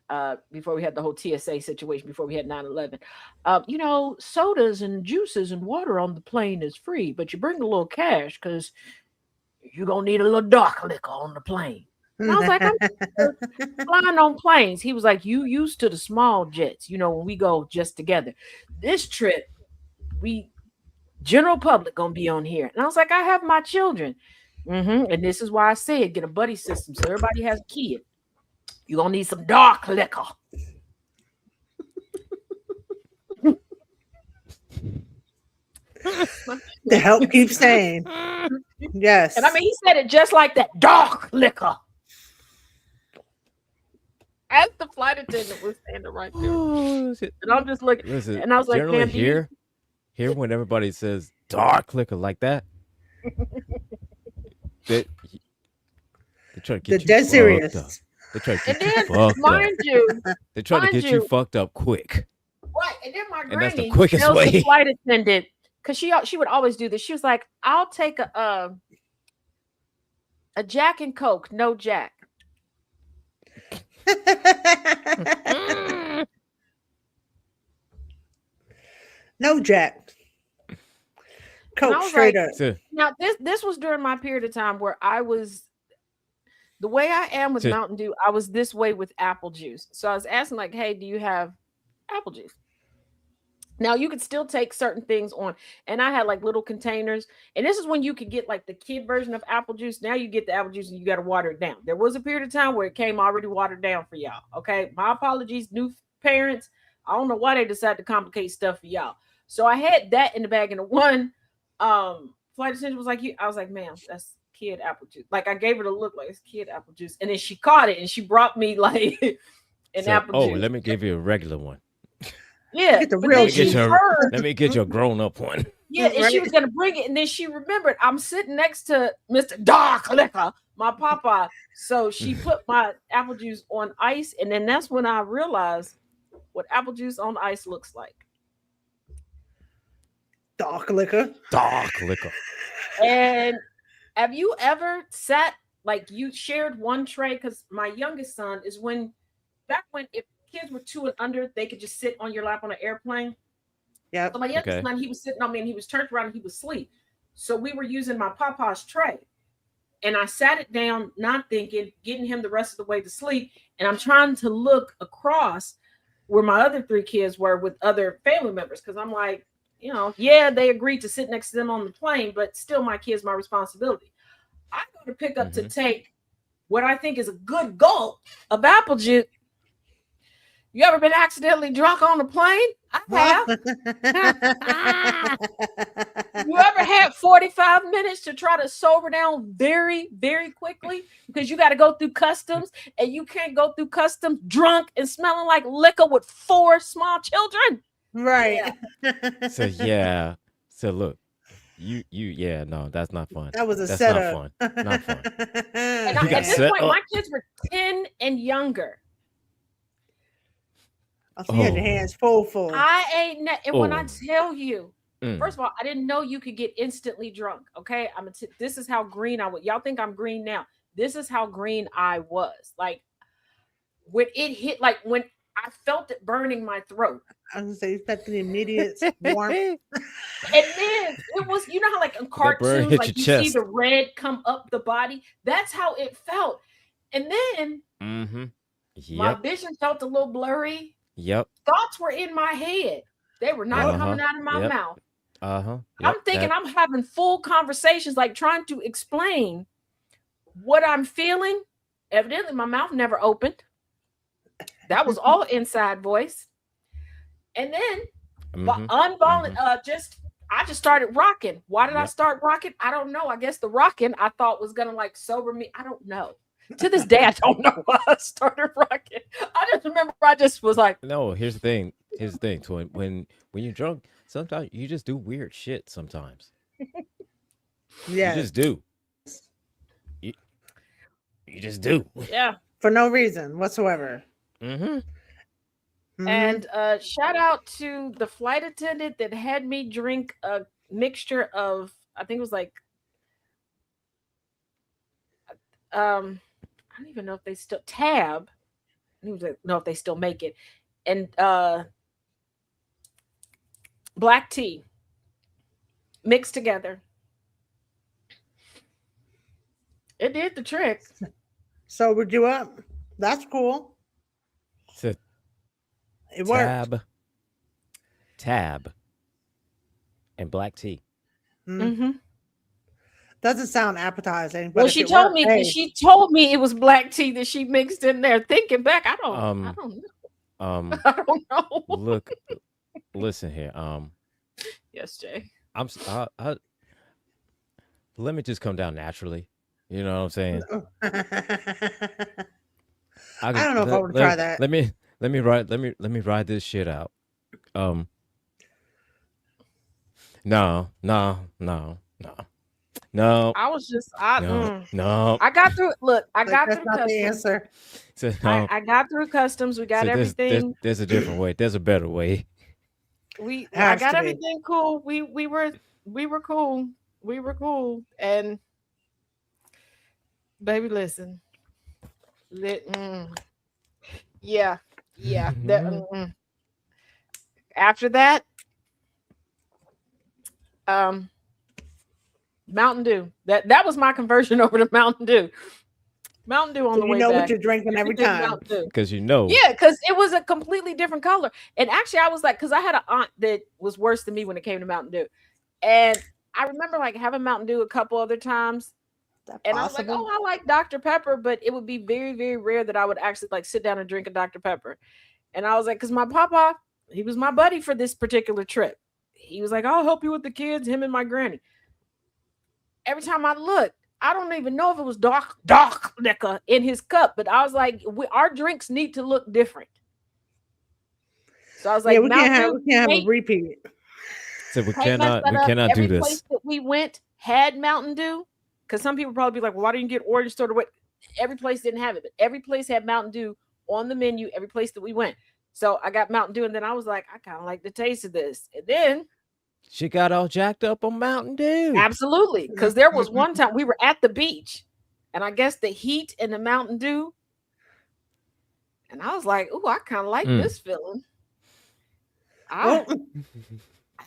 before we had the whole TSA situation, before we had 9/11, you know, sodas and juices and water on the plane is free, but you bring a little cash because you're gonna need a little dark liquor on the plane. And I was like, I'm flying on planes. He was like, you used to the small jets, you know, when we go just together. This trip, general public gonna be on here. And I was like, I have my children. And this is why I said get a buddy system so everybody has a kid. You're gonna need some dark liquor. To help keep saying. Yes. And I mean, he said it just like that. Dark liquor. As the flight attendant was standing right there. Oh, and I'm just looking. Listen, and I was like, generally man, here when everybody says dark liquor like that, they try to get you dead serious. Up. They try to and get then, you fucked mind up. you, They try to get you fucked up quick. Right, and then my And that's the granny quickest tells way. the flight attendant, because she would always do this. She was like, I'll take a Jack and Coke, no Jack. No Jack. Coke straight up. Now this was during my period of time where I was the way I am with Mountain Dew. I was this way with apple juice. So I was asking like, hey, do you have apple juice? Now you could still take certain things on, and I had like little containers, and this is when you could get like the kid version of apple juice. Now you get the apple juice and you got to water it down. There was a period of time where it came already watered down for y'all. Okay, my apologies, new parents. I don't know why they decided to complicate stuff for y'all. So I had that in the bag, and the one flight attendant was like, I was like, ma'am, that's kid apple juice. Like I gave her the look like it's kid apple juice, and then she caught it and she brought me like an apple juice. Oh, let me give you a regular one. Yeah, get the real juice. Let me get you a grown-up one. Yeah, and she was gonna bring it, and then she remembered I'm sitting next to Mr. Dark Liquor, my papa. So she put my apple juice on ice, and then that's when I realized what apple juice on ice looks like. Dark liquor. Dark liquor. And have you ever sat like you shared one tray? Because my youngest son is back when if kids were 2 and under, they could just sit on your lap on an airplane. Yeah. So my youngest son, he was sitting on me and he was turned around and he was asleep. So we were using my papa's tray. And I sat it down, not thinking, getting him the rest of the way to sleep. And I'm trying to look across where my other 3 kids were with other family members. Because I'm like, you know, yeah, they agreed to sit next to them on the plane, but still my kids, my responsibility. I go to pick up to take what I think is a good gulp of apple juice. You ever been accidentally drunk on a plane? I have. You ever had 45 minutes to try to sober down very, very quickly because you got to go through customs, and you can't go through customs drunk and smelling like liquor with 4 small children? Right. Yeah. So look, no, that's not fun. That was a that's setup. Not fun. And at this point, my kids were 10 and younger. Oh, you had your hands full. And when I tell you, first of all, I didn't know you could get instantly drunk. Okay, this is how green I was. Y'all think I'm green now? This is how green I was. Like when it hit, like when I felt it burning my throat. I was gonna say you felt the immediate warmth. And then it was, you know how like in cartoons, like you see the red come up the body. That's how it felt. And then My Yep. vision felt a little blurry. Yep. Thoughts were in my head. They were not coming out of my Yep. mouth. Yep. I'm thinking I'm having full conversations, like trying to explain what I'm feeling. Evidently, my mouth never opened. That was all inside voice. And then I just started rocking. Why did I start rocking? I don't know. I guess the rocking I thought was gonna like sober me. I don't know. To this day, I don't know why I started rocking. I just remember I just was like, no. Here's the thing. Twin. When you're drunk, sometimes you just do weird shit. Sometimes. Yeah. You just do. You just do. Yeah. For no reason whatsoever. And shout out to the flight attendant that had me drink a mixture of, I think it was like, I don't even know if they still Tab. I don't even know if they still make it, and black tea mixed together. It did the trick. Sobered you up. That's cool. It worked. Tab, and black tea. Doesn't sound appetizing. But Well, she told me it was black tea that she mixed in there. Thinking back, I don't know. I don't know. Look, listen here. Yes, Jay. Let me just come down naturally. You know what I'm saying? I don't know if I would try that. Let me ride this shit out. No. I was just no. I got through. Look, I got That's through not the customs. answer. So, no. I got through customs. We got everything. There's a different way. There's a better way. I got everything cool. We were cool. We were cool. And baby, listen. Yeah. After that, Mountain Dew. That was my conversion over to Mountain Dew. Mountain Dew on the way back. You know what you're drinking every time. Because you know. Yeah, because it was a completely different color. And actually, I was like, because I had an aunt that was worse than me when it came to Mountain Dew. And I remember like having Mountain Dew a couple other times. And I was like, oh, I like Dr. Pepper, but it would be very, very rare that I would actually like sit down and drink a Dr. Pepper. And I was like, because my papa, he was my buddy for this particular trip. He was like, I'll help you with the kids, him and my granny. Every time I looked, I don't even know if it was dark liquor in his cup, but I was like, our drinks need to look different. So I was like, we can't have a repeat. So we cannot do this. Every place that we went had Mountain Dew, because some people probably be like, well, why didn't you get orange soda? What? Every place didn't have it, but every place had Mountain Dew on the menu. Every place that we went, so I got Mountain Dew, and then I was like, I kind of like the taste of this, and then. She got all jacked up on Mountain Dew. Absolutely. Because there was one time we were at the beach and I guess the heat and the Mountain Dew. And I was like, ooh, I kind of like this feeling. I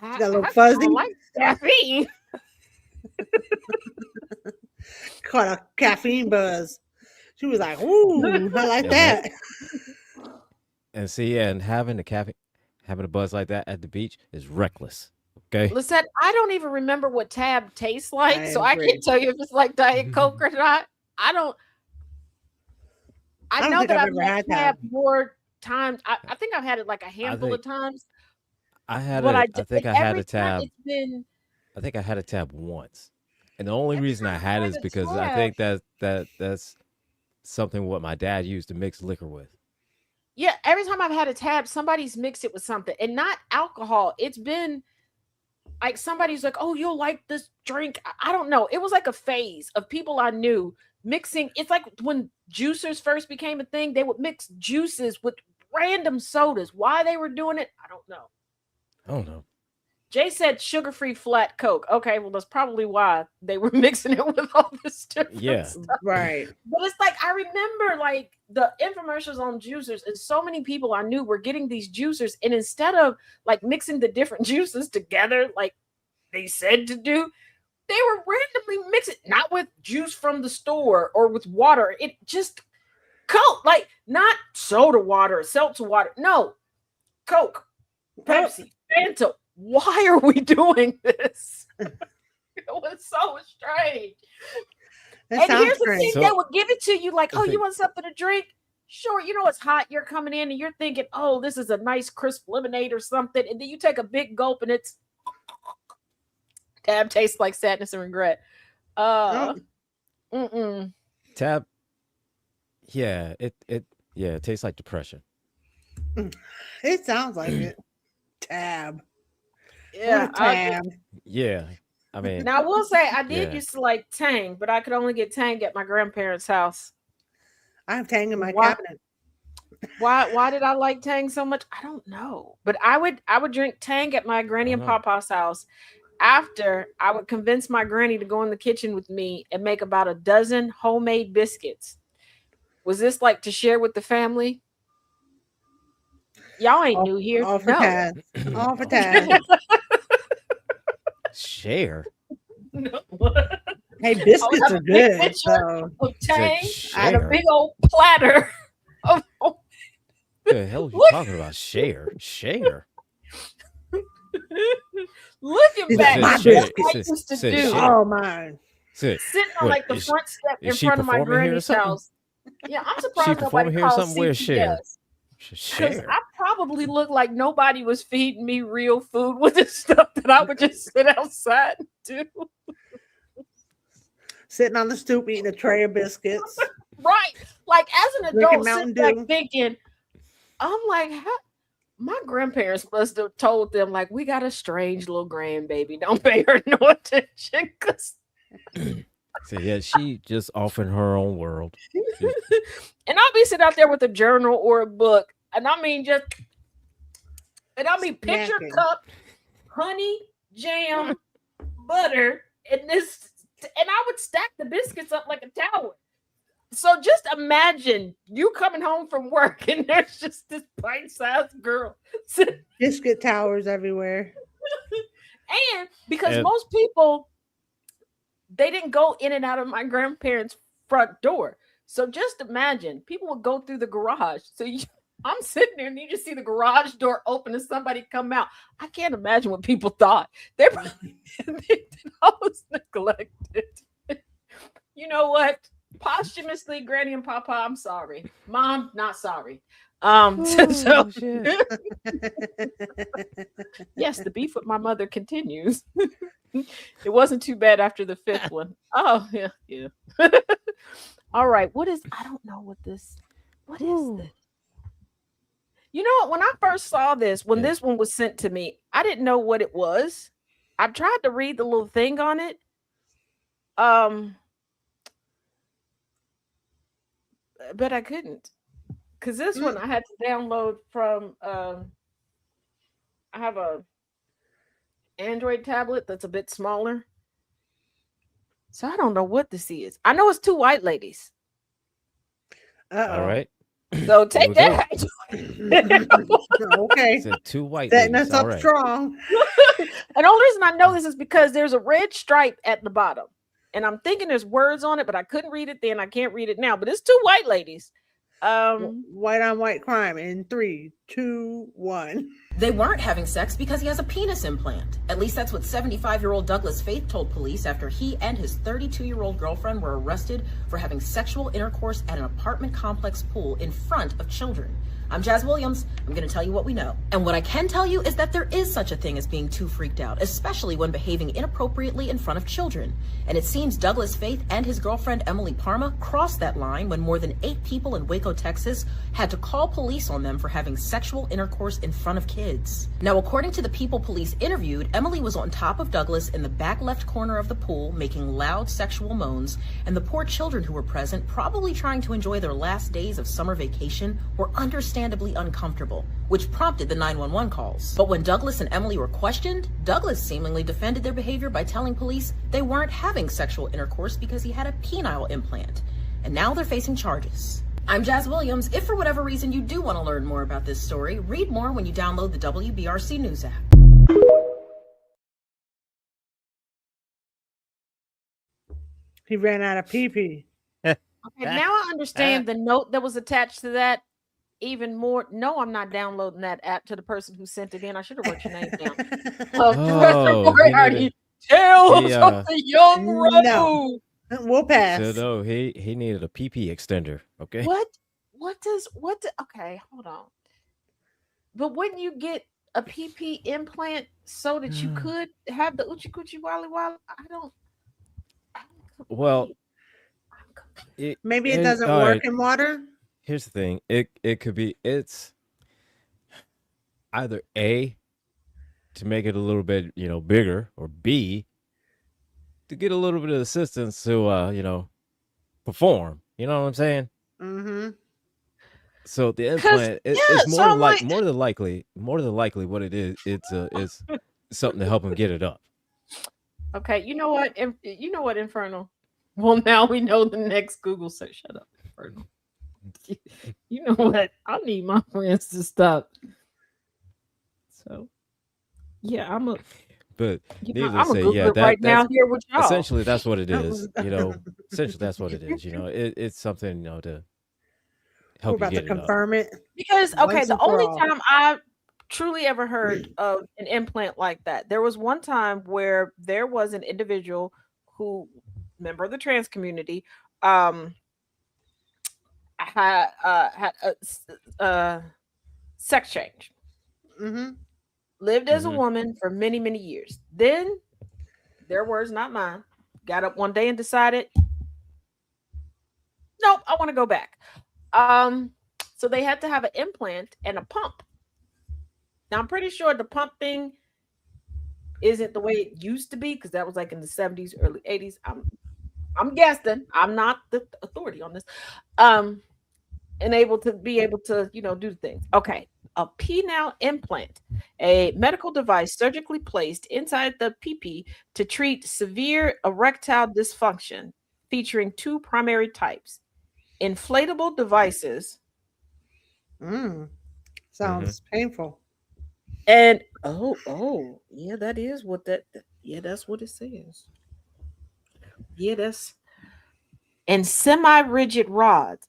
got a little fuzzy. I like caffeine. Caught a caffeine buzz. She was like, ooh, I like that. And see, and having a buzz like that at the beach is reckless. Okay. Lisette, I don't even remember what Tab tastes like, so I can't tell you if it's like Diet Coke or not. I know that I've had Tab more times. I think I've had it like a handful of times. I think I had a Tab. I think I had a Tab once, and the only reason I had it is because I think that's something what my dad used to mix liquor with. Yeah, every time I've had a Tab, somebody's mixed it with something, and not alcohol. It's been like somebody's like, oh, you'll like this drink. I don't know. It was like a phase of people I knew mixing. It's like when juicers first became a thing, they would mix juices with random sodas. Why they were doing it, I don't know. I don't know. Jay said sugar-free flat Coke. Okay, well, that's probably why they were mixing it with all this different stuff. Right. But it's like, I remember like the infomercials on juicers, and so many people I knew were getting these juicers, and instead of like mixing the different juices together like they said to do, they were randomly mixing, not with juice from the store or with water. It just, Coke, like not soda water, seltzer water. No, Coke, Pepsi, Fanta. Why are we doing this? It was so strange. And here's the thing, they would give it to you like, oh, you want something to drink? Sure, you know it's hot. You're coming in and you're thinking, oh, this is a nice crisp lemonade or something. And then you take a big gulp and it's Tab tastes like sadness and regret. Tab, it tastes like depression. It sounds like it. Tab. Yeah. Tab. Yeah. I mean, now I will say I did used to like Tang, but I could only get Tang at my grandparents' house. I have Tang in my cabinet. Why did I like Tang so much? I don't know. But I would drink Tang at my granny and papa's house after I would convince my granny to go in the kitchen with me and make about a dozen homemade biscuits. Was this like to share with the family? Y'all ain't new here. All for Taz. All for Taz. Share. No. Hey, biscuits are good. So. Of Tang and a big old platter of. What the hell are you talking about? Share. Looking back, my what I used to do. Oh my! Sitting on like the front step in front of my granny's house. Yeah, I'm surprised nobody calls Cincitaz. Because I probably looked like nobody was feeding me real food with the stuff that I would just sit outside and do. Sitting on the stoop eating a tray of biscuits. Right. Like as an adult, sitting back Dew. thinking, I'm like, my grandparents must have told them, like, we got a strange little grandbaby. Don't pay her no attention. So yeah, she just off in her own world. And I'll be sitting out there with a journal or a book. And I mean picture cup, honey, jam, butter, and this, and I would stack the biscuits up like a tower. So just imagine you coming home from work and there's just this bite-sized girl. Biscuit towers everywhere. And because most people, they didn't go in and out of my grandparents' front door. So just imagine people would go through the garage. So I'm sitting there and you just see the garage door open and somebody come out. I can't imagine what people thought. They probably I was neglected. You know what? Posthumously, Granny and Papa, I'm sorry. Mom, not sorry. So yes, the beef with my mother continues. It wasn't too bad after the fifth one. Oh, yeah. All right. I don't know what is this? You know what? When I first saw this, when this one was sent to me, I didn't know what it was. I tried to read the little thing on it. But I couldn't. Because this one I had to download from I have a Android tablet that's a bit smaller. So I don't know what this is. I know it's two white ladies. All right. So take that. Okay. So two white setting ladies. us up All strong. And the only reason I know this is because there's a red stripe at the bottom. And I'm thinking there's words on it, but I couldn't read it then. I can't read it now. But it's two white ladies. White on white crime in 3, 2, 1. They weren't having sex because he has a penis implant. At least that's what 75-year-old Douglas Faith told police after he and his 32-year-old girlfriend were arrested for having sexual intercourse at an apartment complex pool in front of children. I'm Jazz Williams. I'm going to tell you what we know. And what I can tell you is that there is such a thing as being too freaked out, especially when behaving inappropriately in front of children. And it seems Douglas Faith and his girlfriend Emily Parma crossed that line when more than 8 people in Waco, Texas had to call police on them for having sexual intercourse in front of kids. Now, according to the people police interviewed, Emily was on top of Douglas in the back left corner of the pool, making loud sexual moans, and the poor children who were present, probably trying to enjoy their last days of summer vacation, were understandably uncomfortable, which prompted the 911 calls. But when Douglas and Emily were questioned, Douglas seemingly defended their behavior by telling police they weren't having sexual intercourse because he had a penile implant. And now they're facing charges. I'm Jazz Williams. If for whatever reason you do want to learn more about this story, read more when you download the WBRC News app. He ran out of pee-pee. Okay, now I understand the note that was attached to that even more. No, I'm not downloading that app to the person who sent it in. I should have wrote your name down. Professor Moriarty, Tales of the Young Road. We'll pass. So no, he needed a PP extender. Okay. Okay, hold on. But wouldn't you get a PP implant so that you could have the Uchi Coochie Wally Wally? I don't. Well, maybe it doesn't work in water. Here's the thing. It could be it's either A, to make it a little bit, bigger, or B, to get a little bit of assistance to perform. You know what I'm saying? Mm-hmm. So the implant is more than likely what it is. It's something to help him get it up. Okay, you know what? Infernal. Well, now we know the next Google search. Shut up, Infernal. You know what? I need my friends to stop. So, yeah, I'm a. But needless I'm to say, Google it right now here with y'all. Essentially, that's what it is. Essentially, that's what it is. It's something to help you get it confirm up. it. Because the only time I truly ever heard of an implant like that, there was one time where there was an individual who, member of the trans community, had a sex change. Mm-hmm. Lived as a woman for many, many years. Then, their words, not mine, got up one day and decided, nope, I want to go back. So they had to have an implant and a pump. Now, I'm pretty sure the pump thing isn't the way it used to be, because that was like in the 70s, early 80s. I'm guessing. I'm not the authority on this. And able to do things. Okay. A penile implant, a medical device surgically placed inside the PP to treat severe erectile dysfunction, featuring two primary types: inflatable devices. Sounds painful. And yeah, that is what that's what it says. Yeah, and semi-rigid rods.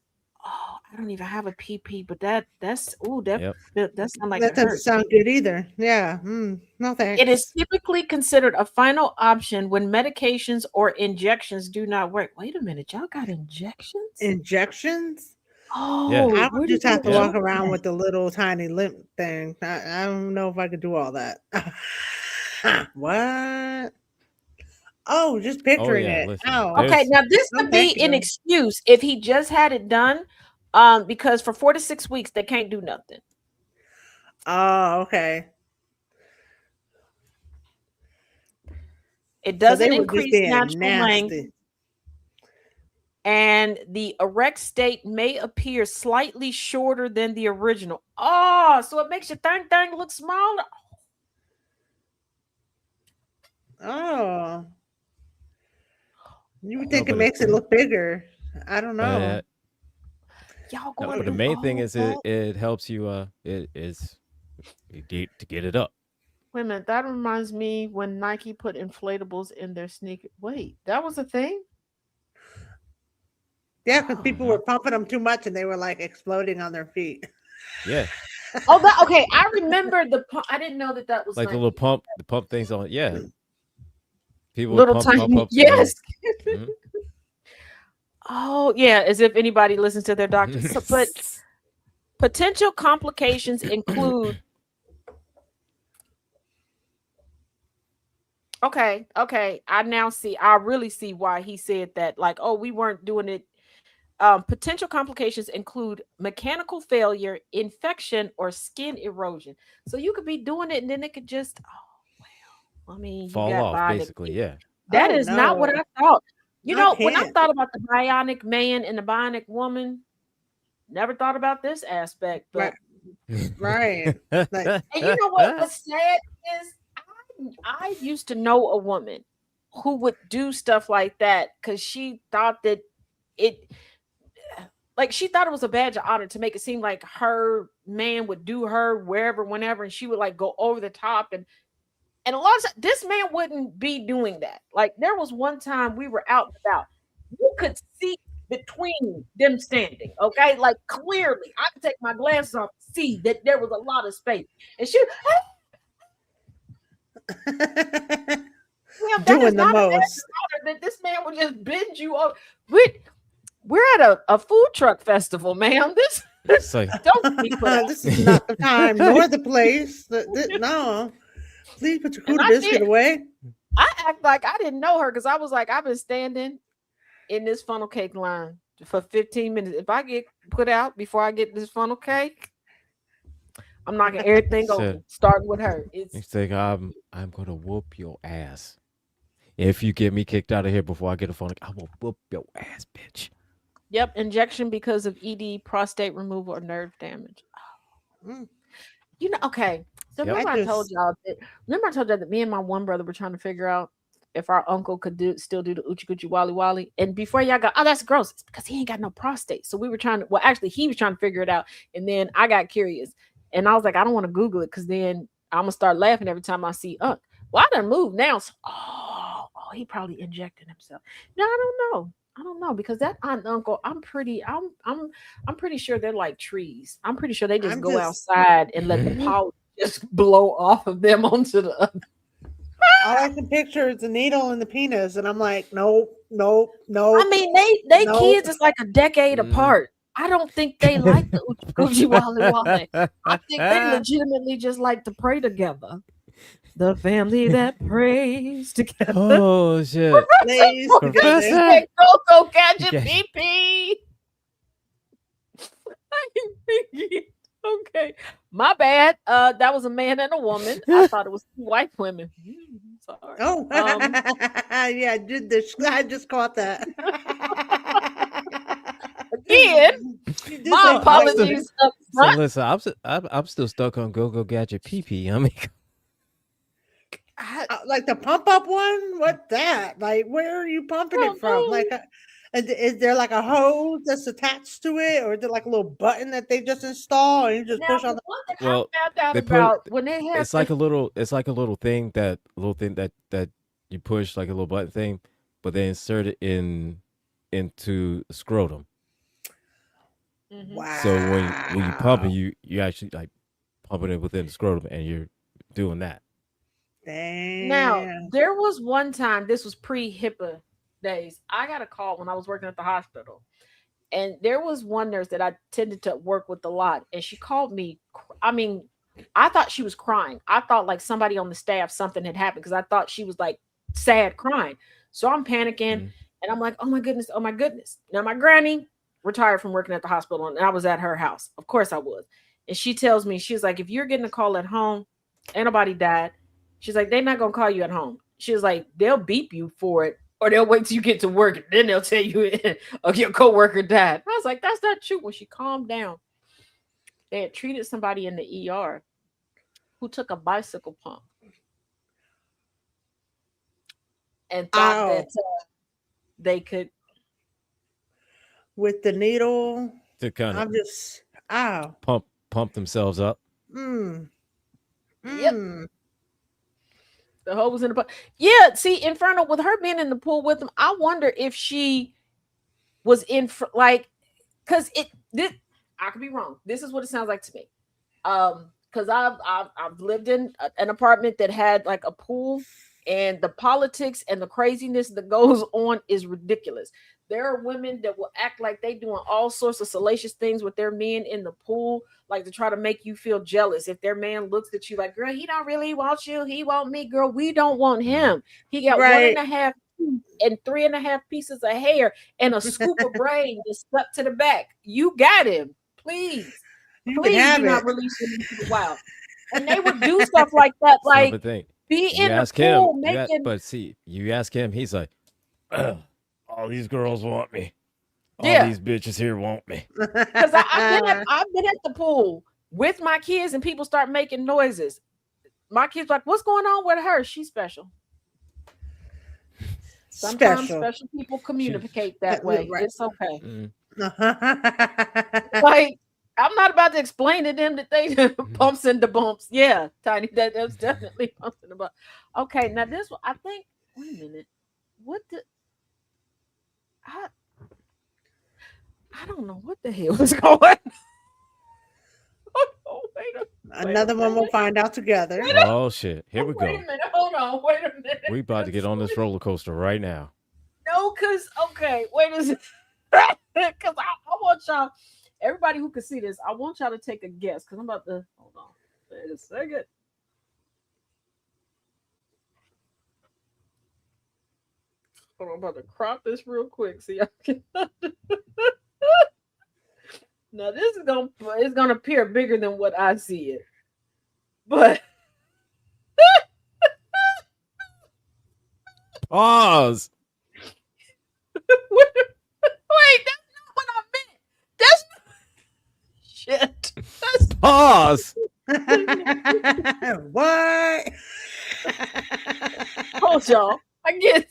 Oh, I don't even have a PP, but that sounds like that doesn't sound good either. Yeah. No thanks. It is typically considered a final option when medications or injections do not work. Wait a minute, y'all got injections? Injections? Oh, yeah. I would just have to walk around with the little tiny limp thing. I don't know if I could do all that. What? Oh, just picturing it. Listen, okay, now this could be an excuse if he just had it done, because for 4 to 6 weeks they can't do nothing. Oh, okay. It doesn't increase natural length, and the erect state may appear slightly shorter than the original. Oh, so it makes your thing look smaller. Oh. You would think it makes it look bigger. I don't know. Y'all going but the main thing is it helps you to get it up. Wait a minute, that reminds me when Nike put inflatables in their sneaker. Wait, that was a thing? Yeah, because people were pumping them too much and they were like exploding on their feet. Yeah. Okay. I remember the pump. I didn't know that was like the little pump things on. Yeah. People little tiny. Up, yes. Mm-hmm. Oh yeah, as if anybody listens to their doctor. But potential complications include. Okay. I really see why he said that. Like, oh, we weren't doing it. Potential complications include mechanical failure, infection, or skin erosion. So you could be doing it and then it could just, fall off, basically. Yeah. That is not what I thought. When I thought about the bionic man and the bionic woman, never thought about this aspect. But right. And you know what's sad is I used to know a woman who would do stuff like that because she thought that she thought it was a badge of honor to make it seem like her man would do her wherever, whenever, and she would like go over the top. And a lot of times, this man wouldn't be doing that. Like there was one time we were out and about. You could see between them standing. Okay, like clearly, I could take my glasses off and see that there was a lot of space. And she doing the most. That this man would just bend you over. We're at a food truck festival, ma'am. This don't be put out. This is not the time nor the place. No, please put your Cuda biscuit away. I act like I didn't know her because I was like, I've been standing in this funnel cake line for 15 minutes. If I get put out before I get this funnel cake, I'm knocking everything over, starting with her. It's like I'm gonna whoop your ass. If you get me kicked out of here before I get a phone, I will whoop your ass, bitch. Yep, injection because of ED, prostate removal, or nerve damage. You know, okay. So remember I told y'all that me and my one brother were trying to figure out if our uncle could still do the Uchi Gucci Wally Wally. And before y'all go, oh, that's gross. It's because he ain't got no prostate. So we were trying to, well, actually, he was trying to figure it out. And then I got curious. And I was like, I don't want to Google it because then I'm going to start laughing every time I see Unc. Well, I done moved now. So, he probably injected himself. No, I don't know because that aunt and uncle, I'm pretty sure they're like trees. I'm pretty sure they just go outside and let the pollen just blow off of them onto the other. All I can picture is the needle and the penis, and I'm like, nope. I mean, they kids is like a decade apart. I don't think they like the Uchi Wally Wally. I think they legitimately just like to pray together. The family that prays together. Oh shit! Professor, go gadget PP. Okay, my bad. That was a man and a woman. I thought it was two white women. Sorry. Oh, yeah, I just caught that. Again, my apologies up front. So listen, I'm still stuck on Go Gadget PP. I mean. Like the pump up one? What that? Like, where are you pumping it from? Like, is there like a hose that's attached to it, or is there like a little button that they just install and you just push on the? Well, it's like a little thing that you push, like a little button thing, but they insert it into the scrotum. Wow. So when you pump it, you actually like pumping it within the scrotum, and you're doing that. Damn. Now, there was one time, this was pre-HIPAA days. I got a call when I was working at the hospital. And there was one nurse that I tended to work with a lot. And she called me. I mean, I thought she was crying. I thought like somebody on the staff, something had happened because I thought she was like sad crying. So I'm panicking and I'm like, oh my goodness. Now my granny retired from working at the hospital and I was at her house. Of course I was. And she tells me, she was like, if you're getting a call at home, ain't nobody died. She's like, they're not going to call you at home. She was like, they'll beep you for it, or they'll wait till you get to work, and then they'll tell you your coworker died. I was like, that's not true. When she calmed down, they had treated somebody in the ER who took a bicycle pump and thought that they could. With the needle, to kind of just, pump themselves up. Yep. The hoe was in the pool. Yeah, see, Inferno, with her being in the pool with him, I wonder if she was in because I could be wrong. This is what it sounds like to me. Because I've lived in an apartment that had like a pool, and the politics and the craziness that goes on is ridiculous. There are women that will act like they doing all sorts of salacious things with their men in the pool, like to try to make you feel jealous. If their man looks at you like, girl, he don't really want you. He want me, girl. We don't want him. He got 1.5 and 3.5 pieces of hair and a scoop of brain just stuck to the back. You got him. Please do not release him into the wild. And they would do stuff like that, like be in the pool making. But see, you ask him, he's like, all these girls want me. All these bitches here want me. Because I've been at the pool with my kids and people start making noises. My kids like, what's going on with her? She's special. Sometimes special people communicate that way. Right. It's okay. Like, I'm not about to explain to them that they pumps into bumps. Yeah, Tiny, that's definitely pumps into bumps. Okay, now this one, I think, wait a minute. What the... I don't know what the hell is going on. Oh, Another one we'll find out together. Oh shit! Here we Wait go. a minute. Hold on. Wait a minute. We about to get on this roller coaster right now. No, because, okay, wait a second. Because I want y'all, everybody who can see this, I want y'all to take a guess. Because I'm about to, hold on. Wait a second. Hold on, I'm about to crop this real quick so y'all can. Now this is gonna appear bigger than what I see it, but pause. Wait, that's not what I meant. That's shit. That's pause. What? Hold y'all. I get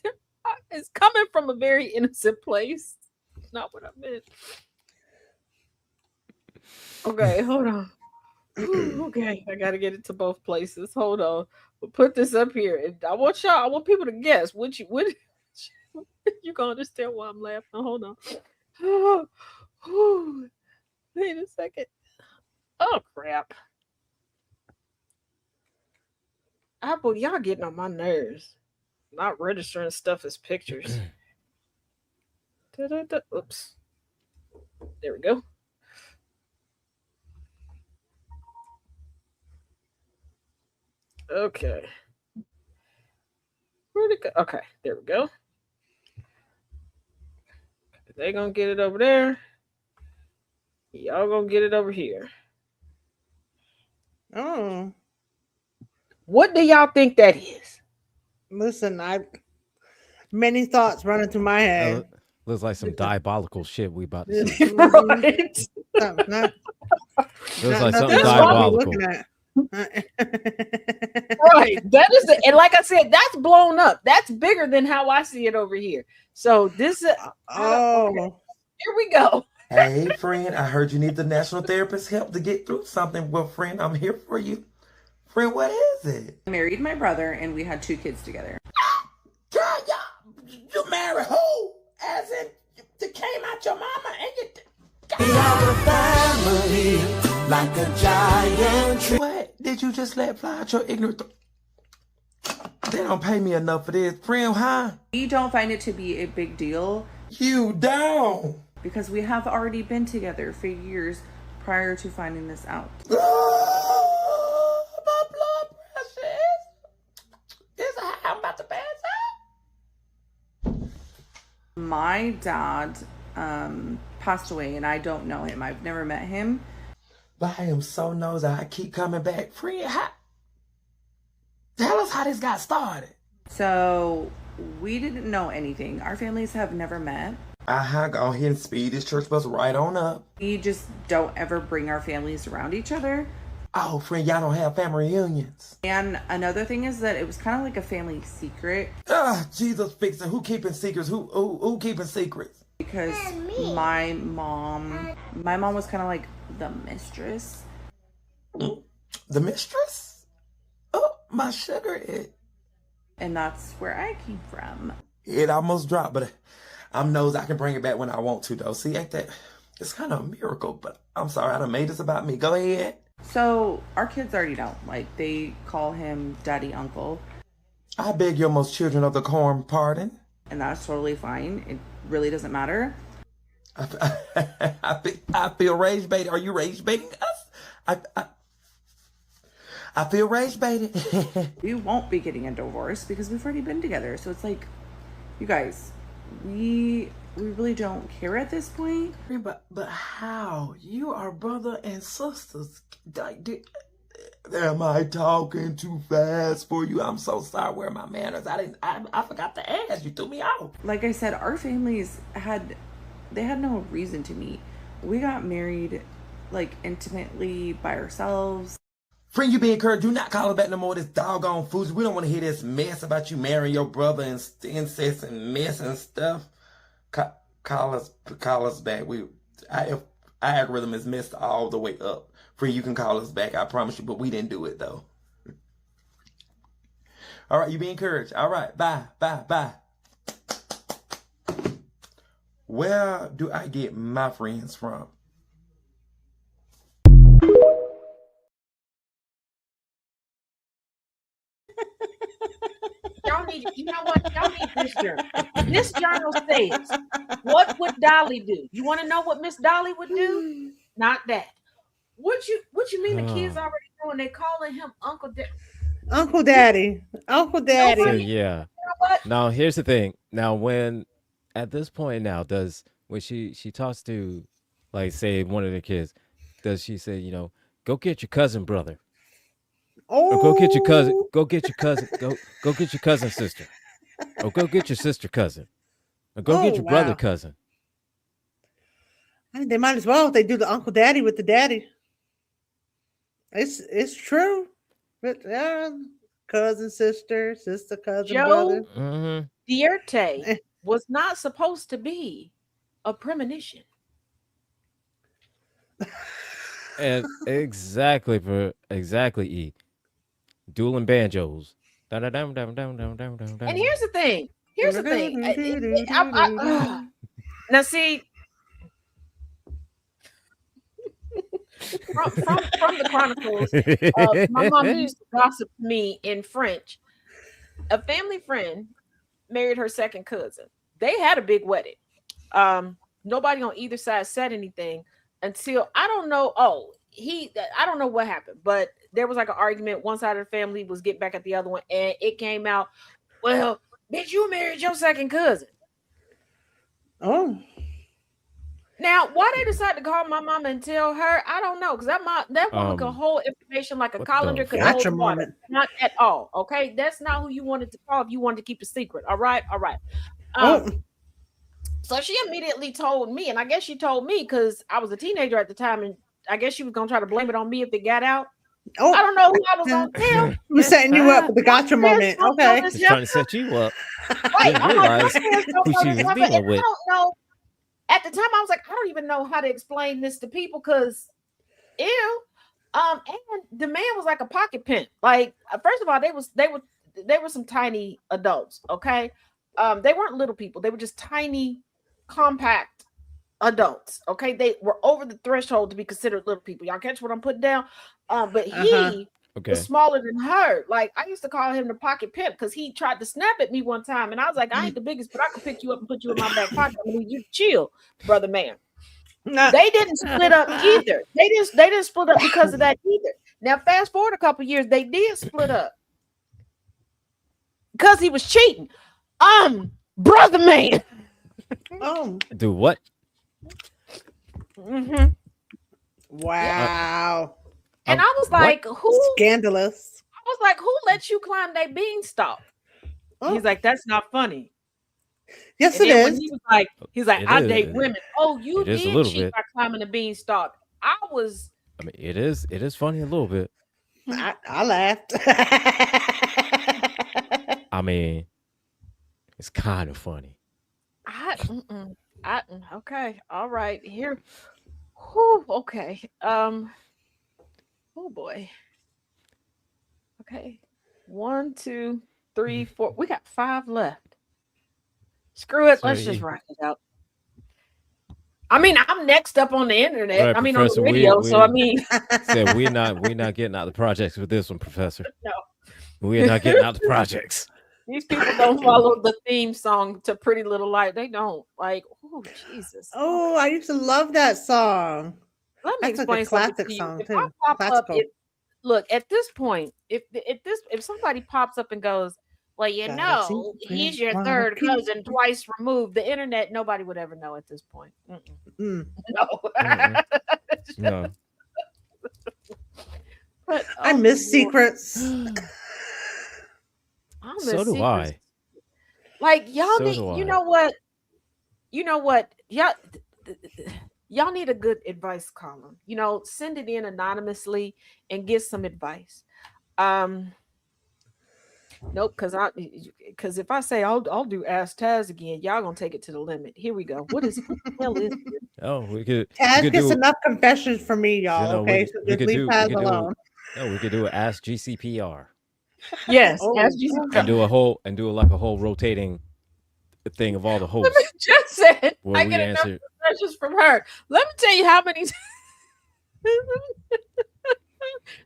it's coming from a very innocent place. Not what I meant. Okay, hold on. Okay, I gotta get it to both places. Hold on. We'll put this up here. And I want people to guess which you gonna understand why I'm laughing. Hold on. Wait a second. Oh crap. Apple, y'all getting on my nerves. Not registering stuff as pictures. Oops. There we go. Okay. Where'd it go? Okay, there we go. They gonna get it over there. Y'all gonna get it over here. Oh. What do y'all think that is? Listen, many thoughts running through my head. Looks like some diabolical shit we about to see. Right. Looks like something diabolical. Right. That is and like I said, that's blown up. That's bigger than how I see it over here. So this is okay. Here we go. Hey friend, I heard you need the national therapist help to get through something. Well, friend, I'm here for you. Friend, what is it? I married my brother and we had 2 kids together. God, you married who? As in, you came out your mama and you... We are a family, like a giant tree. What? Did you just let fly out your ignorant... They don't pay me enough for this. Friend, huh? We don't find it to be a big deal. You don't? Because we have already been together for years prior to finding this out. Oh, my blood pressure is high. I'm about to pass out. My dad passed away and I don't know him. I've never met him. But I am so nosy. I keep coming back. Friend, tell us how this got started. So we didn't know anything. Our families have never met. Go ahead and speed this church bus right on up. We just don't ever bring our families around each other. Oh, friend, y'all don't have family reunions. And another thing is that it was kind of like a family secret. Jesus fixing. Who keeping secrets? Who keeping secrets? Because my mom was kind of like the mistress. The mistress? Oh, my sugar. And that's where I came from. It almost dropped, but I'm nosy. I can bring it back when I want to, though. See, ain't that... It's kind of a miracle, but I'm sorry. I done made this about me. Go ahead. So, our kids already know. Like, they call him Daddy Uncle. I beg your most children of the corn pardon. And that's totally fine. It really doesn't matter. I feel rage baited. Are you rage baiting us? I feel rage baited. We won't be getting a divorce because we've already been together. So it's like, you guys, we really don't care at this point. But how? You are brother and sisters. Am I talking too fast for you? I'm so sorry. Where are my manners? I forgot to ask. You threw me off. Like I said, our families had no reason to meet. We got married like intimately by ourselves. Friend, you be encouraged. Do not call us back no more. This doggone fools. We don't want to hear this mess about you marrying your brother and incest and mess and stuff. Call us back. Our algorithm is messed all the way up. Friend, you can call us back. I promise you. But we didn't do it though. All right, you be encouraged. All right, bye. Where do I get my friends from? Y'all need, you know what? Y'all need this journal. This journal says, what would Dolly do? You want to know what Miss Dolly would do? Not that. What you mean the kids already doing? They calling him Uncle Daddy. Uncle Daddy. Uncle Daddy. So yeah. Now here's the thing. Now when at this point now, when she talks to, like, say, one of the kids, does she say, go get your cousin brother? Or go get your cousin, go get your cousin sister. Or go get your sister cousin. Or go get your brother cousin. I mean, they might as well if they do the Uncle Daddy with the daddy. It's true. But, cousin, sister, cousin, Joe brother. Dierte was not supposed to be a premonition. And exactly, E. Dueling banjos. And here's the thing. Now see, from the chronicles, my mom used to gossip to me in French. A family friend married her second cousin. They had a big wedding. Nobody on either side said anything until I don't know. I don't know what happened, but there was like an argument. One side of the family was getting back at the other one, and it came out, well, bitch, you married your second cousin. Oh. Now, why they decided to call my mama and tell her, I don't know, because that woman could hold information like a colander could hold water. Not at all. Okay, that's not who you wanted to call if you wanted to keep a secret. All right. So she immediately told me, and I guess she told me because I was a teenager at the time, and I guess she was gonna try to blame it on me if it got out. I don't know who I was gonna tell. We're setting you up with the gotcha moment. Okay, just trying to set you up. Didn't realize who she was dealing with. I don't know. At the time, I was like, I don't even know how to explain this to people because, ew. And the man was like a pocket pimp. Like, first of all, they were some tiny adults. Okay, they weren't little people. They were just tiny, compact adults. Okay, they were over the threshold to be considered little people. Y'all catch what I'm putting down? But he was smaller than her. Like, I used to call him the pocket pimp because he tried to snap at me one time, and I was like, I ain't the biggest, but I can pick you up and put you in my back pocket. I mean, you chill, brother man. They didn't split up either. They didn't split up because of that either. Now, fast forward a couple years, they did split up because he was cheating. Brother man. Do what? Mm-hmm. Wow. And I was like, who? Scandalous. I was like, who let you climb that beanstalk? He's like, that's not funny. Yes, and it is. He's like, I date women. Oh, you It is a did little cheat bit. by climbing the beanstalk. I mean, it is funny a little bit. I laughed. I mean, it's kind of funny. Okay. All right. Here. Whew, okay. Oh boy. Okay. 1, 2, 3, 4. We got 5 left. Screw it. Let's just rock it out. I mean, I'm next up on the internet. Right, I mean, Professor, on the radio. So I mean, said we're not getting out the projects with this one, Professor. No. We're not getting out the projects. These people don't follow the theme song to Pretty Little Light. They don't. Like, oh Jesus. Oh, I used to love that song. Let me That's explain like a classic something to you. song If too. I pop up, Classical. look, at this point, if somebody pops up and goes, well, he's your third cousin twice removed, the internet, nobody would ever know at this point. No. No. But, I miss secrets. I miss So do secrets. I. Like, y'all So need, do I. you know what? Y'all need a good advice column. Send it in anonymously and get some advice. Nope, because if I say I'll do Ask Taz again, y'all gonna take it to the limit. Here we go. What the hell is this? Oh, we could. Taz we could gets do, enough confessions from me, y'all. Okay, so just leave Taz alone. We could do an Ask GCPR. Yes, Oh. Ask GCPR. And do a whole rotating thing of all the Let me hosts. just said Where I we get enough answer. messages from her. Let me tell you how many.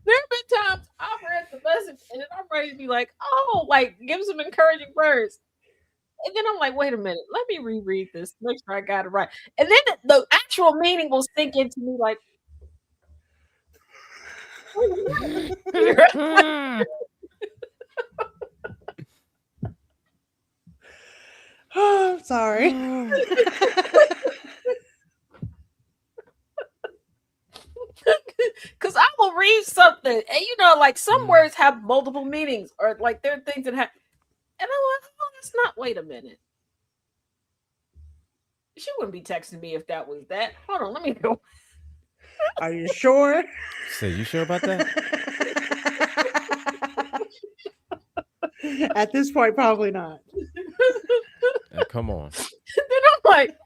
There have been times I've read the message and then I'm ready to be like, oh, like give some encouraging words. And then I'm like, wait a minute, let me reread this, make sure I got it right. And then the actual meaning will sink into me like, Oh, I'm sorry. because I will read something and like some words have multiple meanings or like there are things that have, and I'm like, oh, that's not, wait a minute. She wouldn't be texting me if that was that. Hold on, let me go. Are you sure? So you sure about that? At this point, probably not. Come on. Then I'm like,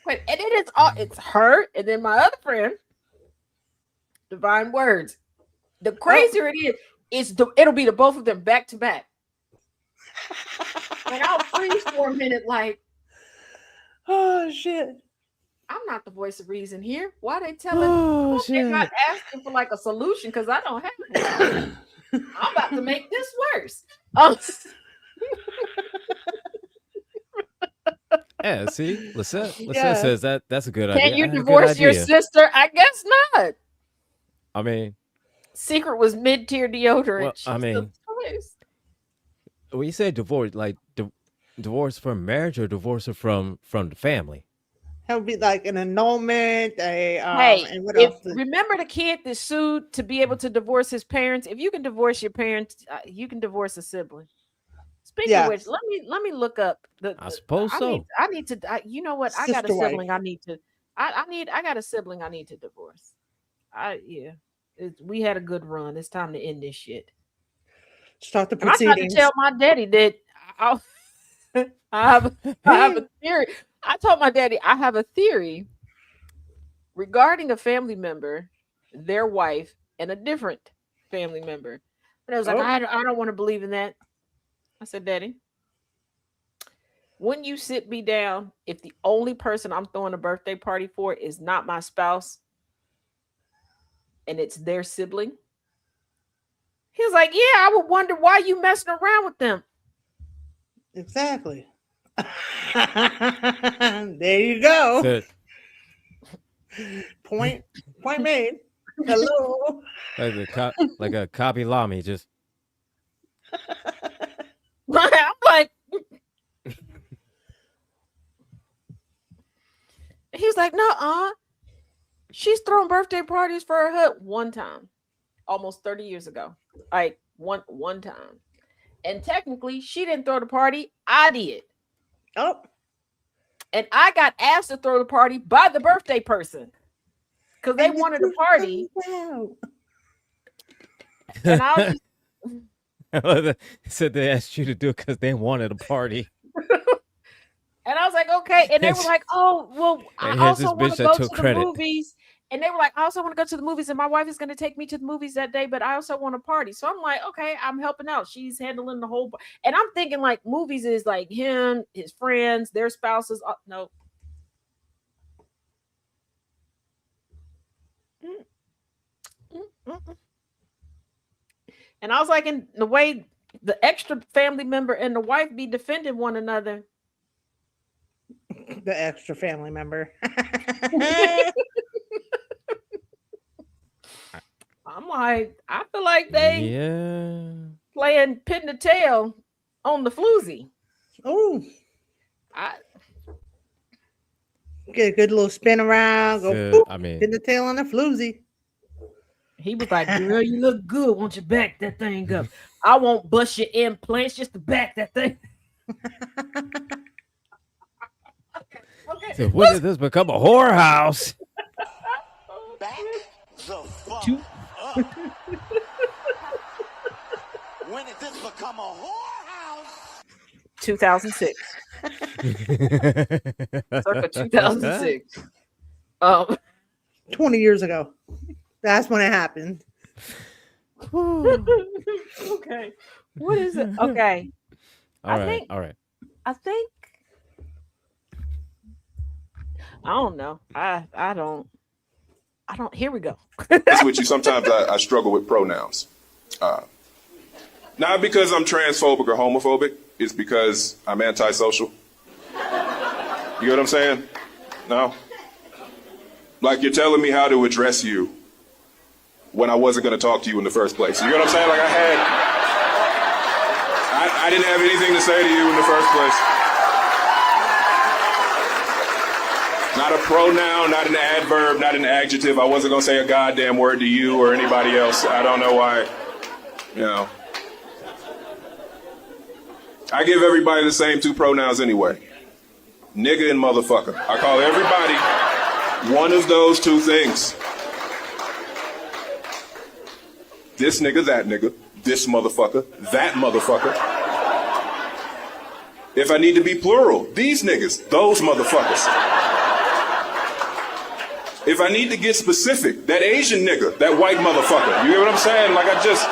wait, and then it's her, and then my other friend, Divine Words. The crazier it is, it'll be the both of them back to back. And I'll freeze for a minute, like, oh shit. I'm not the voice of reason here. Why they telling? They're not asking for like a solution because I don't have one. I'm about to make this worse. Yeah, see, Lisette says that's a good idea. Can you divorce your sister? I guess not. I mean, Secret was mid-tier deodorant. Well, I mean, when you say divorce, like divorce from marriage or divorce from the family? That would be like an annulment. And what if, else? Remember the kid that sued to be able to divorce his parents? If you can divorce your parents, you can divorce a sibling. Speaking of which, let me look up I suppose so. I need to. You know what? I got a sibling. I need to. I got a sibling. I need to divorce. We had a good run. It's time to end this shit. Start the proceedings. I tried to tell my daddy that I have a theory. I told my daddy I have a theory regarding a family member, their wife, and a different family member. But I was like, I don't want to believe in that. I said, Daddy, when you sit me down, if the only person I'm throwing a birthday party for is not my spouse and it's their sibling, he was like, yeah, I would wonder why you messing around with them. Exactly. There you go. Point made. Hello. Like a copy lami, just. I'm like, he was like, no, she's throwing birthday parties for her husband one time, almost 30 years ago. Like one time. And technically, she didn't throw the party. I did. Oh. And I got asked to throw the party by the birthday person because they wanted a party. And I was said they asked you to do it because they wanted a party. And I was like, okay. And they were like, oh, well, I also want to go to the movies. And they were like, I also want to go to the movies. And my wife is going to take me to the movies that day, but I also want a party. So I'm like, okay, I'm helping out. She's handling the whole. And I'm thinking like movies is like him, his friends, their spouses. No. And I was like, in the way the extra family member and the wife be defending one another. The extra family member. I'm like, I feel like they playing pin the tail on the floozy. Oh, get a good little spin around. Go boop, pin the tail on the floozy. He was like, girl, you look good. Won't you back that thing up? I won't bust your implants just to back that thing. Okay. So when did this become a whorehouse? Back the fuck up. When did this become a whorehouse? 2006. Circa 2006. 20 years ago. That's when it happened. Okay. What is it? Okay. All right. I think I don't know. I don't. Here we go. That's with you. Sometimes I struggle with pronouns. Not because I'm transphobic or homophobic. It's because I'm antisocial. You get what I'm saying? No? Like you're telling me how to address you when I wasn't going to talk to you in the first place. You get what I'm saying? Like I didn't have anything to say to you in the first place. Not a pronoun, not an adverb, not an adjective. I wasn't going to say a goddamn word to you or anybody else. I don't know why, you know. I give everybody the same two pronouns anyway. Nigga and motherfucker. I call everybody one of those two things. This nigga, that nigga. This motherfucker, that motherfucker. If I need to be plural, these niggas, those motherfuckers. If I need to get specific, that Asian nigga, that white motherfucker. You hear what I'm saying? Like I just...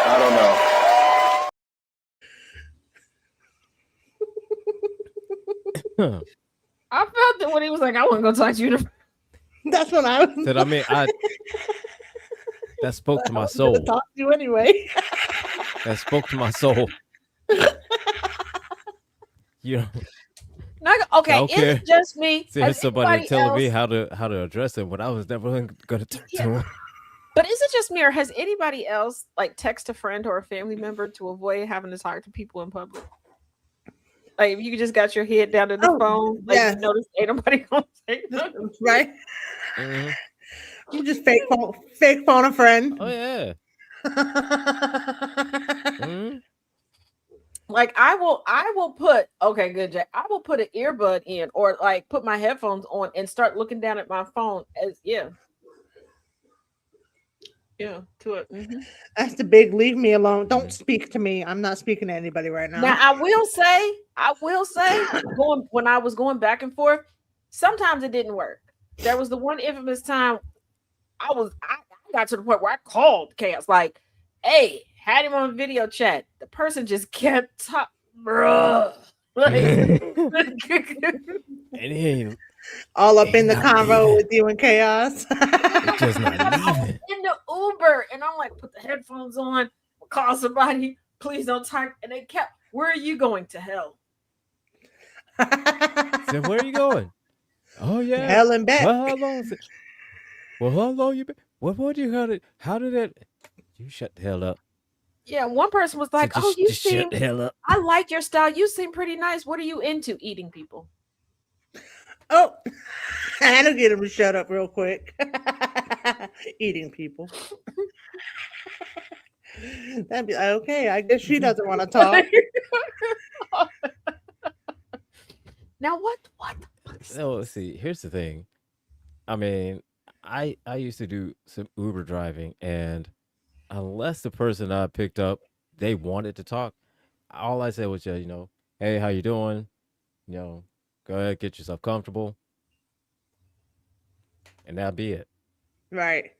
I don't know. I felt that when he was like, I wasn't gonna talk to you. That's what I was. That I mean, that spoke to my soul. Talk to you anyway. That spoke to my soul. You know. Okay, is it just me? There's somebody Has telling anybody me else- how to address him when I was never going to talk to him. But is it just me, or has anybody else like text a friend or a family member to avoid having to talk to people in public? Like if you just got your head down to the phone, like you notice ain't nobody gonna say nothing, right? Mm-hmm. You just fake phone a friend. Oh yeah. Mm-hmm. Like I will put okay, good Jay. I will put an earbud in or like put my headphones on and start looking down at my phone as to it. Mm-hmm. That's the big leave me alone. Don't speak to me. I'm not speaking to anybody right now. Now I will say when I was going back and forth, sometimes it didn't work. There was the one infamous time I got to the point where I called Chaos like, hey, had him on video chat. The person just kept talking, bruh. Like, And he ain't all up in the convo with you and Chaos. it's just not leaving. in the Uber, and I'm like, put the headphones on, call somebody, please don't type. And they kept, where are you going? To hell? So where are you going? Oh yeah, hell and back. Well, how long is it? Well, how long you been? What you got it? How did that? You shut the hell up. Yeah, one person was like, Just- oh, you just shut seem, the hell up. I like your style. You seem pretty nice. What are you into? Eating people. Oh, I had to get him to shut up real quick. Eating people. That'd be okay. I guess she doesn't want to talk. Now what? No, let's see. Here's the thing. I mean, I used to do some Uber driving, and unless the person I picked up, they wanted to talk, all I said was just, hey, how you doing? Go ahead, get yourself comfortable, and that'd be it. Right.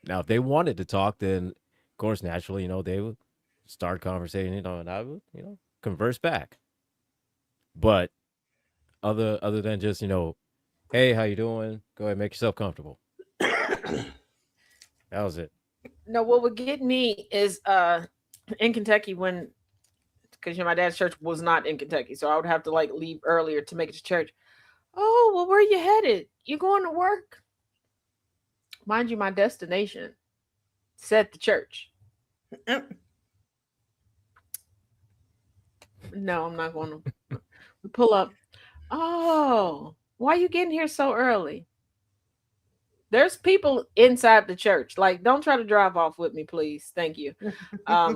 Now, if they wanted to talk, then of course, naturally, they would start conversating, and I would, converse back. But other than just, hey, how you doing? Go ahead, make yourself comfortable. That was it. No, what would get me is in Kentucky because my dad's church was not in Kentucky, so I would have to like leave earlier to make it to church. Oh, well, where are you headed? You going to work? Mind you, my destination said the church. No, I'm not going to pull up. Oh, why are you getting here so early? There's people inside the church. Like, don't try to drive off with me, please. Thank you. My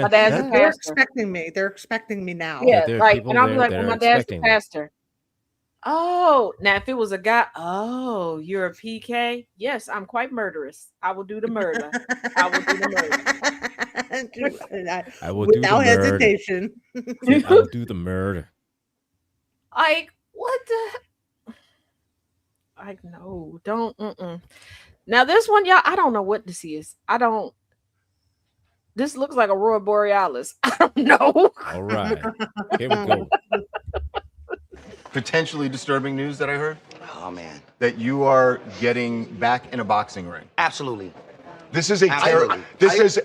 dad's a pastor. They're expecting me. They're expecting me now. Yeah, like, and I'm like, well, my dad's a pastor. Oh, now if it was a guy, oh, you're a PK? Yes, I'm quite murderous. I will do the murder. I will do the murder. I will do without the murder. hesitation. Yeah, I will do the murder. Like, what the? Like, no, don't. Now this one, y'all, I don't know what this is. This looks like Aurora Borealis. I don't know. All right. Here we go. Potentially disturbing news that I heard. Oh man. That you are getting back in a boxing ring. Absolutely. This is a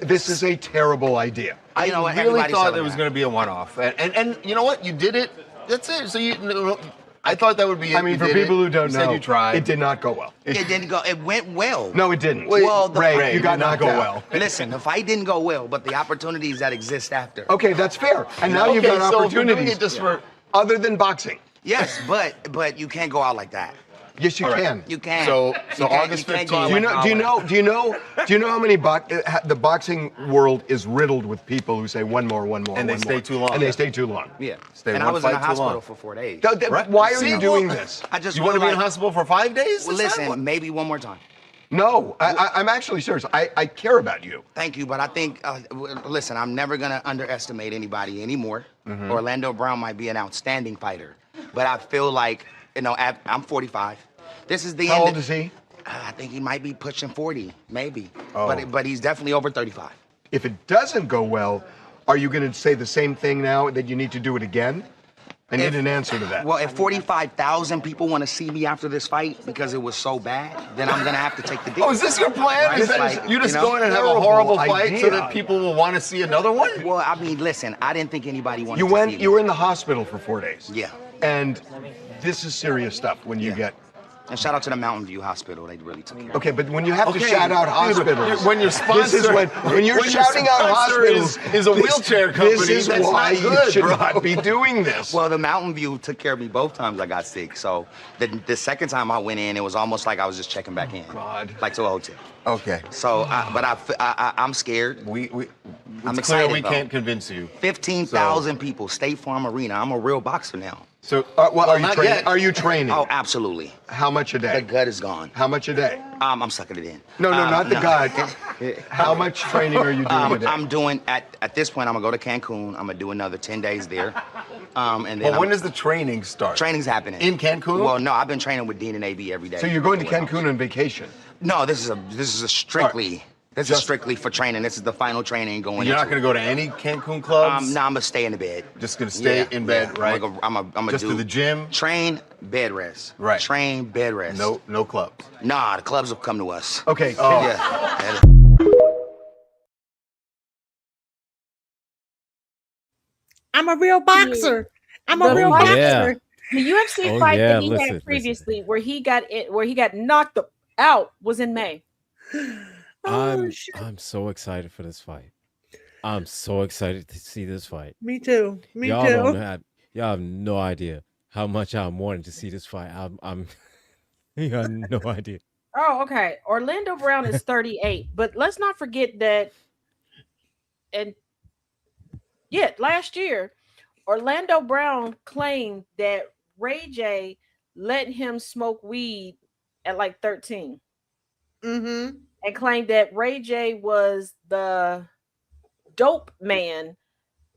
this is a terrible idea. I You know what, really everybody's thought telling it me was that. going to be a one-off, and you know what? You did it. That's it. So I thought that would be. I mean, for people who don't know, you tried. it did not go well. It didn't go. It went well. No, it didn't. Well, Ray, you got did not knocked go out. well. Listen, the fight didn't go well, but the opportunities that exist after. Okay, that's fair. And now you've Okay, got so if you're doing opportunities it just for- other than boxing. Yes, but you can't go out like that. Yes, you All right. can. You can. So You can't- August you can't go 15th. out Do you like know? Do you that. know? Do you know? Do you know how many the boxing world is riddled with people who say one more, And they one stay more. too long. And they stay too long. Yeah. Stay and one I was in the fight too hospital long. for 4 days. Right. Why are See, you doing well, this? I just You want to be in like, hospital for 5 days? Well, Is that listen, what- maybe one more time. No, I'm actually serious. I care about you. Thank you, but I think, listen, I'm never going to underestimate anybody anymore. Mm-hmm. Orlando Brown might be an outstanding fighter, but I feel like, I'm 45. This is the How end. old is he? I think he might be pushing 40, maybe. Oh. But he's definitely over 35. If it doesn't go well, are you going to say the same thing now that you need to do it again? I need an answer to that. Well, if 45,000 people want to see me after this fight because it was so bad, then I'm going to have to take the deal. Oh, is this your plan? Right? Is that, Like, you just you know, go in and have a terrible horrible fight so idea. that people will want to see another one? Well, I mean, listen, I didn't think anybody wanted You to went. see me. You were in the hospital for 4 days. Yeah. And this is serious stuff when you get. And shout out to the Mountain View Hospital. They really took care of me. Okay, but when you have to Okay, shout out dude, hospitals, when your sponsor, this is when you're when your shouting out sponsor hospitals is a wheelchair company. This is that's why not good, you should bro. not be doing this. Well, the Mountain View took care of me both times I got sick. So the second time I went in, it was almost like I was just checking back in. God. Like to a hotel. Okay. So, I'm scared. It's I'm clear excited, we though. can't convince you. 15,000 people, State Farm Arena. I'm a real boxer now. So, are you not training? yet. Are you training? Oh, absolutely. How much a The day? gut is gone. How much a day? I'm sucking it in. No, not the no. gut. How much training are you doing a day? I'm doing at this point. I'm gonna go to Cancun. I'm gonna do another 10 days there. And then Well, when does the training start? training's happening In Cancun? Well, no, I've been training with Dean and AB every day. So you're going to Cancun on vacation? No, this is a strictly. This is strictly for training. This is the final training going. You're not into going to go to any Cancun clubs? No, I'm gonna stay in the bed. Just going to stay in bed, right? I'm gonna Just do to the gym? Train, bed rest. Right. Train, bed rest. No clubs. Nah, the clubs will come to us. Okay. Oh. Yeah. I'm a real boxer. I'm a The real fight- boxer. yeah. The UFC Oh, fight yeah, that he listen. had previously, where he got knocked out, was in May. I'm so excited for this fight. I'm so excited to see this fight. Me too. Me y'all too. y'all have no idea how much I'm wanting to see this fight. I'm you have no idea. Oh, okay. Orlando Brown is 38, but let's not forget that. And last year, Orlando Brown claimed that Ray J let him smoke weed at like 13. Mm-hmm. And claimed that Ray J was the dope man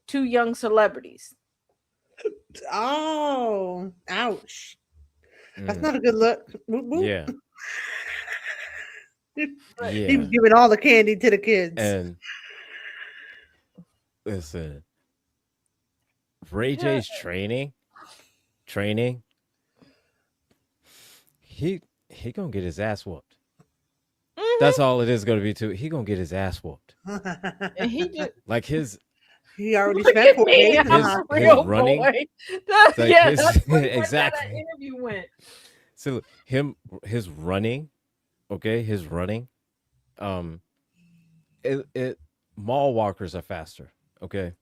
to young celebrities. Oh, ouch. That's not a good look. Whoop, whoop. Yeah. He was giving all the candy to the kids. And listen, Ray J's training. He gonna get his ass whooped. That's all it is gonna be too. He gonna get his ass whooped. And he just Like his he already look spent at 4 me, days. I'm his a real running- boy. like Yeah, his- that's what exactly. that interview went. So his running, okay, his running, mall walkers are faster, okay.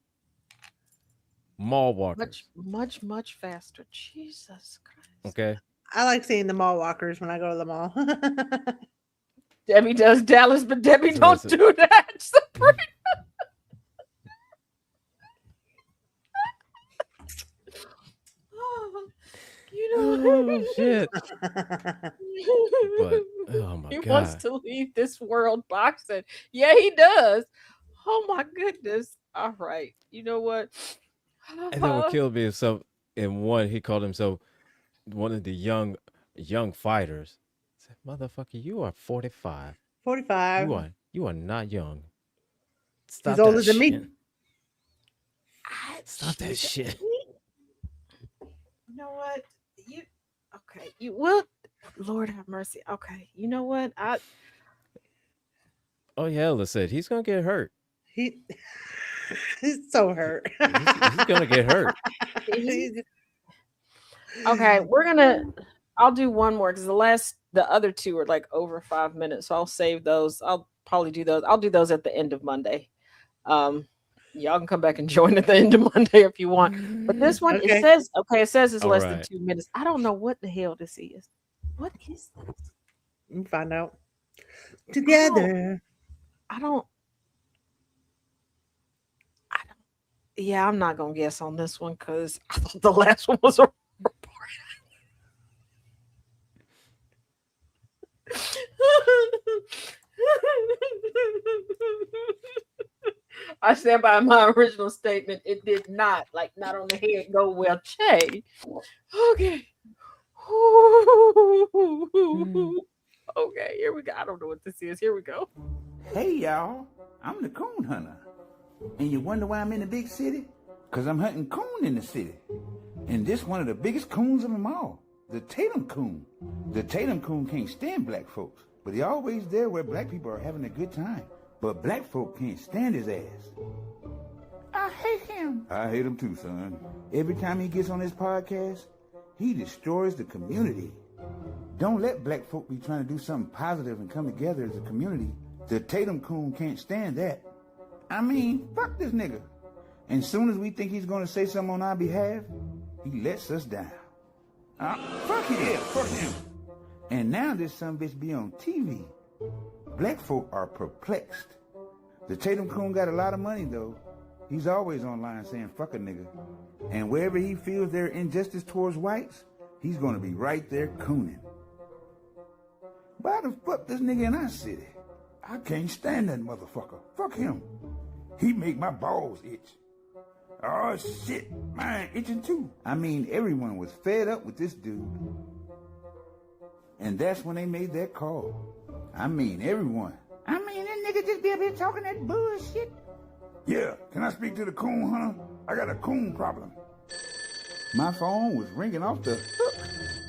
Mall walkers, Much faster. Jesus Christ. okay. I like seeing the mall walkers when I go to the mall. Debbie does Dallas, but Debbie don't Listen. do that. Sabrina. You know, Oh shit! But oh my he god, wants to leave this world boxing. Yeah, he does. Oh my goodness. All right. You know what? and then what killed me is he called himself one of the young fighters. Motherfucker, you are 45. 45. You are not young. He's Stop older that than shit. me. Stop that shit. You know what? You will. Lord have mercy. Okay, you know what? Oh yeah, listen, he's gonna get hurt. He's so hurt. He's gonna get hurt. Okay, I'll do one more because the other two are like over 5 minutes, so I'll save those. I'll probably do those. I'll do those at the end of Monday. Y'all can come back and join at the end of Monday if you want. But this one, Okay. it says it's All less right. than 2 minutes. I don't know what the hell this is. What is this? We'll find out together. I don't. Yeah, I'm not gonna guess on this one because I thought the last one was a report. I stand by my original statement. It did not, not on the head, go well. Che. Okay. Okay, here we go. I don't know what this is. Here we go. Hey y'all, I'm the coon hunter. And you wonder why I'm in the big city? Cause I'm hunting coon in the city. And this one of the biggest coons of them all, the Tatum coon. The Tatum coon can't stand black folks, but he always there where black people are having a good time. But black folk can't stand his ass. I hate him. I hate him too, son. Every time he gets on his podcast, he destroys the community. Don't let black folk be trying to do something positive and come together as a community. The Tatum coon can't stand that. I mean, fuck this nigga. And soon as we think he's gonna say something on our behalf, he lets us down. Fuck him, fuck him. And now this sumbitch be on TV. Black folk are perplexed. The Tatum coon got a lot of money though. He's always online saying fuck a nigga. And wherever he feels there injustice towards whites, he's gonna be right there cooning. Why the fuck this nigga in our city? I can't stand that motherfucker. Fuck him. He make my balls itch. Oh shit, mine itching too. I mean, everyone was fed up with this dude. And that's when they made that call. I mean, everyone. I mean, that nigga just be up here talking that bullshit. Yeah, can I speak to the coon hunter? I got a coon problem. My phone was ringing off the hook,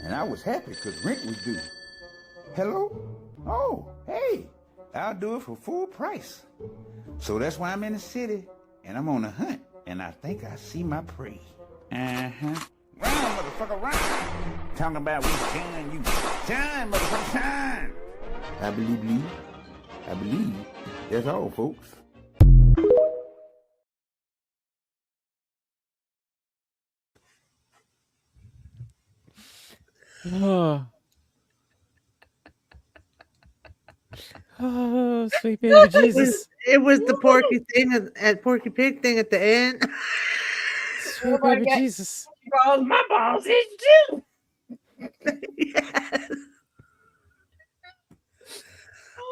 and I was happy because rent was due. Hello? Oh, hey, I'll do it for full price. So that's why I'm in the city, and I'm on a hunt, and I think I see my prey. Uh-huh. Run, motherfucker, run! Talking about we shine you. Shine, motherfucker, shine! I believe. That's all, folks. Oh, sweet baby Jesus. It was the Porky thing at Porky Pig thing at the end. Sweet baby Jesus. My balls is too. Yes.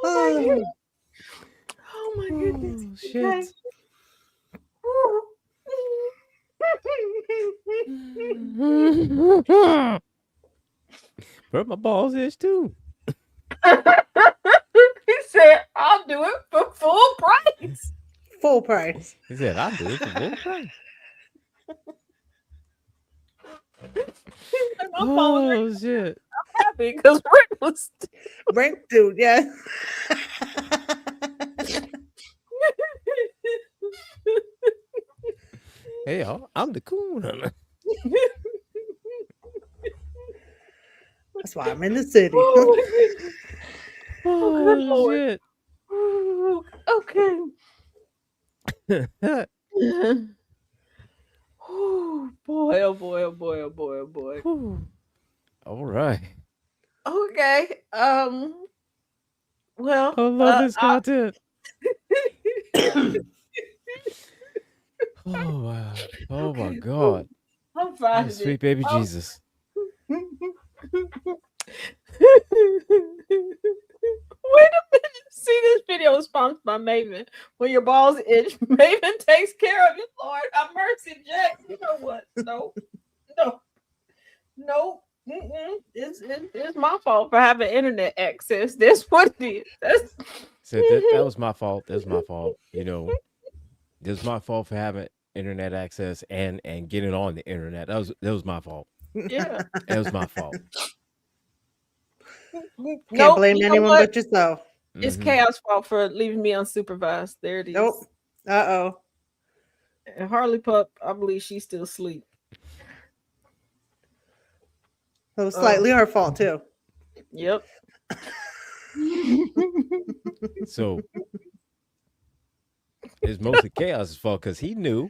Oh my goodness. Oh, shit. But my balls is too. He said, I'll do it for full price. Full price. He said, I'll do it for full price. Oh, shit. I'm happy because Rent dude, yeah. Hey, y'all, I'm the coon hunter. That's why I'm in the city. Oh, good Lord. Shit. Ooh, okay. Oh boy, oh boy, oh boy, oh boy, oh boy. All right. Okay. Well, I love this content. Oh wow. Oh my God. I'm fine. Oh, sweet baby Jesus. Wait a minute. See, this video is sponsored by Maven. When your balls itch, Maven takes care of it. Lord have mercy, Jack. You know what? No. It's my fault for having internet access. That's what it is. So that was my fault. That's my fault. You know, this was my fault for having internet access and getting on the internet. That was my fault. Yeah. That was my fault. Can't blame anyone but yourself. It's Chaos' fault for leaving me unsupervised. There it is. Nope. Uh-oh. And Harley Pup, I believe she's still asleep. It was slightly her fault too. Yep. So it's mostly Chaos' fault because he knew.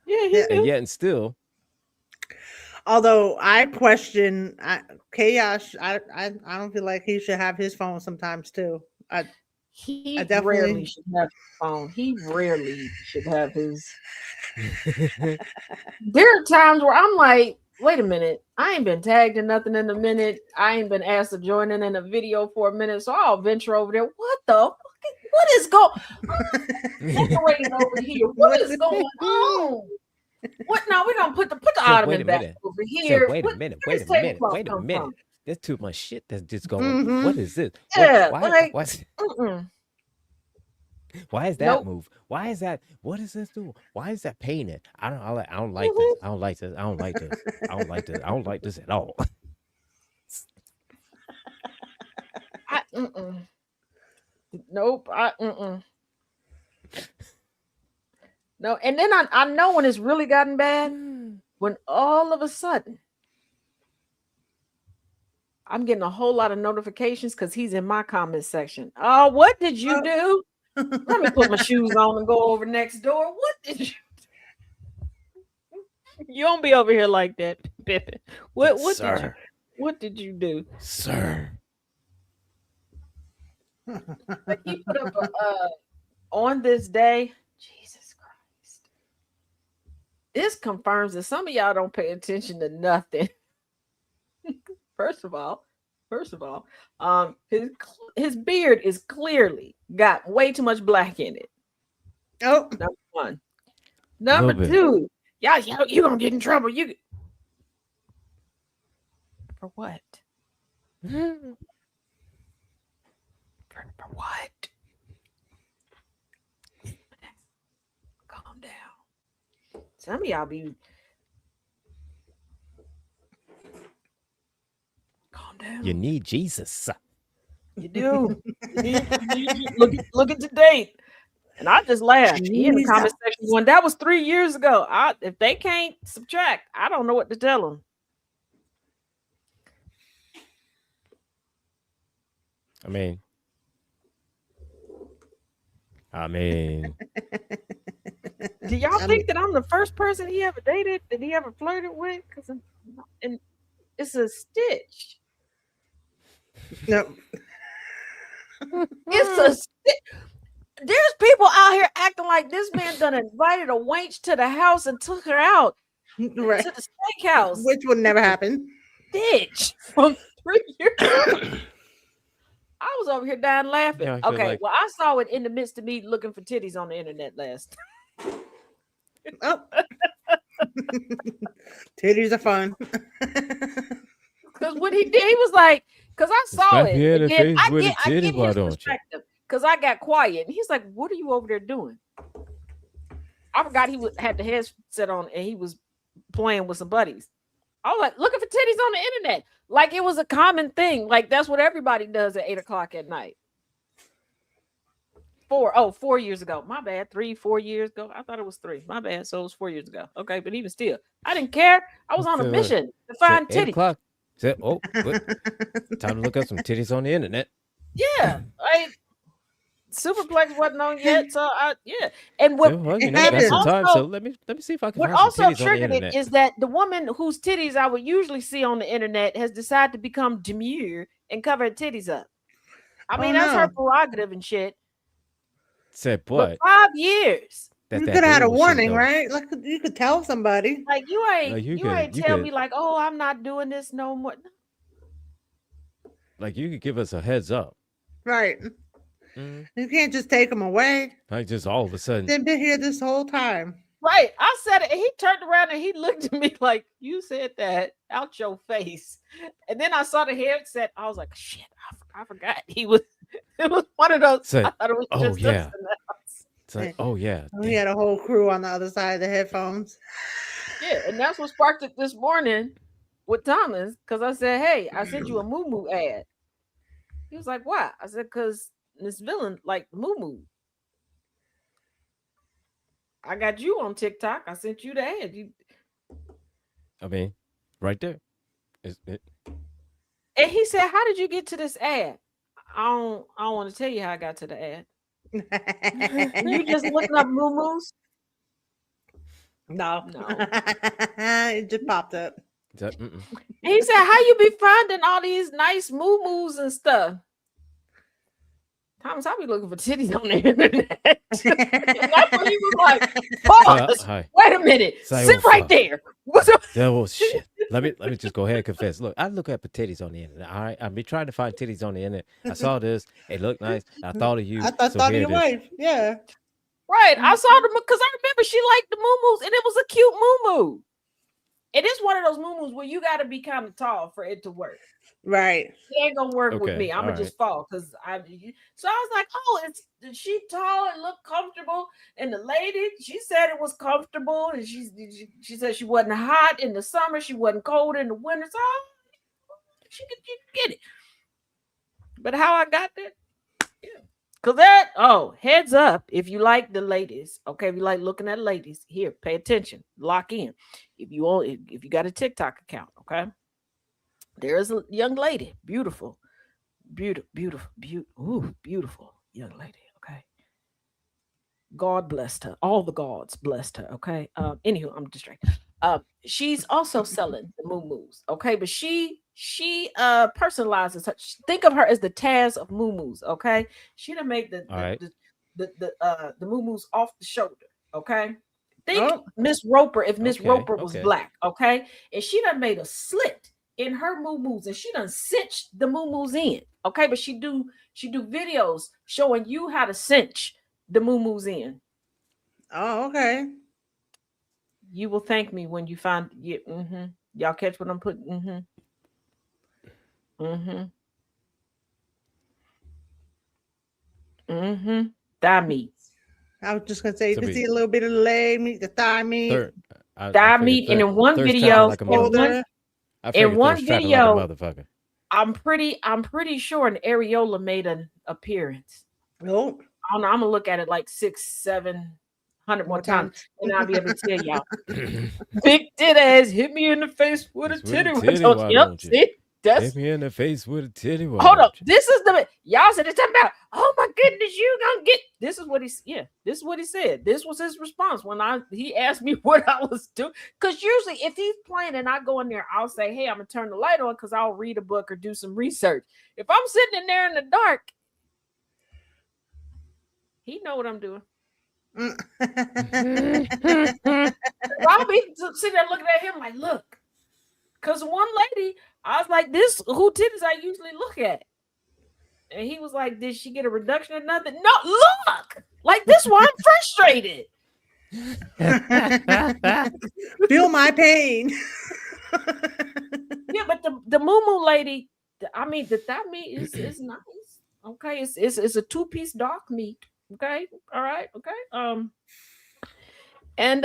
Yeah, he knew. And yet and still. Although I question Chaos, I don't feel like he should have his phone sometimes too. He I definitely rarely should have his phone. He rarely should have his. There are times where I'm like, wait a minute, I ain't been tagged in nothing in a minute. I ain't been asked to join in a video for a minute, so I'll venture over there. What the fuck? What is decorating over here? What is going on? What now? We're gonna put the ottoman back over here. So wait a minute. There's too much shit that's just going. Mhm. What is this? Yeah, why is that move? Why is that? What is this do? Why is that painted? I don't like this. I don't like this. I don't like this. I don't like this. I don't like this at all. Nope. No, and then I know when it's really gotten bad when all of a sudden I'm getting a whole lot of notifications because he's in my comment section. Oh, what did you do? Let me put my shoes on and go over next door. What did you do? You don't be over here like that, Pippin. What did you do? Sir. But he put up on this day. Jesus Christ. This confirms that some of y'all don't pay attention to nothing. First of all, his beard is clearly got way too much black in it. Oh, number one. Number two, y'all, you gonna get in trouble. You for what? For what? Calm down. Some of y'all be. Calm down. You need Jesus. You do. Look at the date. And I just laughed. He in the comment section going, that was 3 years ago. If they can't subtract, I don't know what to tell them. I mean, do y'all think that I'm the first person he ever dated that he ever flirted with? Because it's a stitch. No. It's a stitch. There's people out here acting like this man done invited a wench to the house and took her out to the steakhouse. Which would never happen. Stitch from 3 years ago. I was over here dying laughing. Yeah, well, I saw it in the midst of me looking for titties on the internet last. Oh. Titties are fun. Because what he did, he was like, because I saw it. Here, And I with get a titty, his why don't you? perspective. Because I got quiet. And he's like, what are you over there doing? I forgot he had the headset on and he was playing with some buddies. I was like, looking for titties on the internet. Like it was a common thing. Like that's what everybody does at 8 o'clock at night. 4 years ago. My bad. 3-4 years ago. I thought it was 3. My bad. So it was 4 years ago. Okay, but even still, I didn't care. I was on a mission to find titties. 8 o'clock. Time to look up some titties on the internet. Yeah, Superplex wasn't on yet, so And what got some time, so let me see if I can what find some also titties on the triggered it internet. is that the woman whose titties I would usually see on the internet has decided to become demure and cover her titties up. I mean, that's her prerogative and shit. Said But 5 years. You could have had a warning, right? Like you could tell somebody. Like you ain't tell me like, oh, I'm not doing this no more. Like you could give us a heads up. Right. You can't just take them away. Like just all of a sudden. They've been here this whole time. Right. I said it, and he turned around and he looked at me like, "You said that out your face." And then I saw the headset. I was like, "Shit, I forgot." He was. It was one of those. Say, I thought it was oh just yeah. us in the house. It's like, oh yeah. We had a whole crew on the other side of the headphones. Yeah, and that's what sparked it this morning with Thomas, because I said, "Hey, I sent you a Moo Moo ad." He was like, "Why?" I said, "Because Miss Villain like Moo Moo. I got you on TikTok. I sent you the ad." I mean, right there. And he said, "How did you get to this ad?" I don't want to tell you how I got to the ad. You just looking up Moo Moos? No. It just popped up. And he said, "How you be finding all these nice Moo Moos and stuff?" Thomas, I be looking for titties on the internet. And that's when he was like, "Pause. Wait a minute. Sit right there." What's up? Oh shit. Let me just go ahead and confess. Look, I look at titties on the internet. All right. I've been trying to find titties on the internet. I saw this. It looked nice. I thought of you. I thought of your wife. Yeah. Right. I saw them because I remember she liked the Moo Moos, and it was a cute Moo Moo. It is one of those Moo Moos where you got to be kind of tall for it to work. Right. It ain't gonna work with Okay, me. I'm gonna all just fall because So I was like, "Oh, she tall and look comfortable?" And the lady, she said it was comfortable, and she said she wasn't hot in the summer, she wasn't cold in the winter. So she could get it. But how I got that? Because heads up, if you like the ladies, okay, if you like looking at ladies, here, pay attention, lock in. If you got a TikTok account, okay, there is a young lady, beautiful young lady, okay. God blessed her. All the gods blessed her, okay. Anywho, I'm distracted. She's also selling the Moo Moos, okay, but she personalizes her. Think of her as the Taz of Moo Moos, okay. She done made the Moo Moos off the shoulder, okay. Think Miss Roper if Miss Roper was black, okay, and she done made a slit in her Moo Moos, and she done cinched the Moo Moos in, okay, but she do videos showing you how to cinch the Moo Moos in. Oh, okay. You will thank me when you find y'all catch what I'm putting. Thigh meat. I was just gonna say you can see a little bit of the leg meat, the thigh meat. Thigh meat, and in one video, motherfucker. I'm pretty sure an areola made an appearance. Oh, I don't know. I'm gonna look at it like 600-700 more times, and I'll be able to tell y'all. Big tit ass hit me in the face with a titty. Yep, see? Hit me in the face with a titty. Hold up. This is the y'all said it's talking about. Oh my goodness, you gonna get this is what he This is what he said. This was his response when he asked me what I was doing. Because usually if he's playing and I go in there, I'll say, "Hey, I'm gonna turn the light on," because I'll read a book or do some research. If I'm sitting in there in the dark, he know what I'm doing. I'll be sitting there looking at him like, "Look," because one lady, I was like, "This who titties I usually look at," and he was like, "Did she get a reduction or nothing?" No, look, like this one, I'm frustrated. Feel my pain. Yeah, but the Moo Moo lady, the thigh meat is nice. Okay, it's a 2-piece dark meat. Okay, all right, okay. And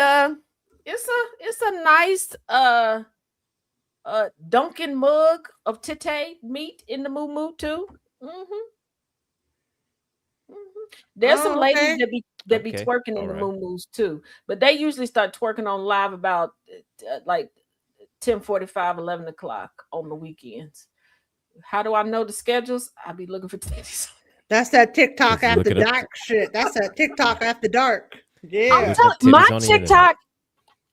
it's a nice Dunkin' mug of TTE meat in the Moo Moo too. There's some ladies that be twerking in the Moo Moos too, but they usually start twerking on live about like 10:45, 11 o'clock on the weekends. How do I know the schedules? I be looking for titties. That's that TikTok after dark shit. That's that TikTok after dark. Yeah. I'm telling my TikTok,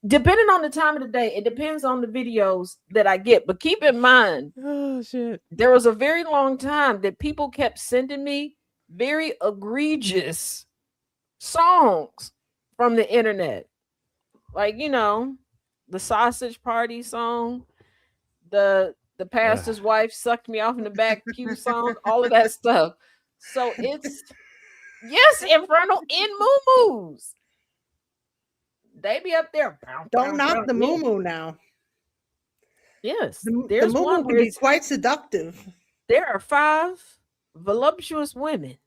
depending on the time of the day, it depends on the videos that I get. But keep in mind, there was a very long time that people kept sending me very egregious songs from the internet. Like, the sausage party song, the pastor's wife sucked me off in the back cute song, all of that stuff. So it's Infernal in Moo Moos. They be up there. Don't knock the moo now. Yes, The there's moo one can where be quite seductive. there are 5 voluptuous women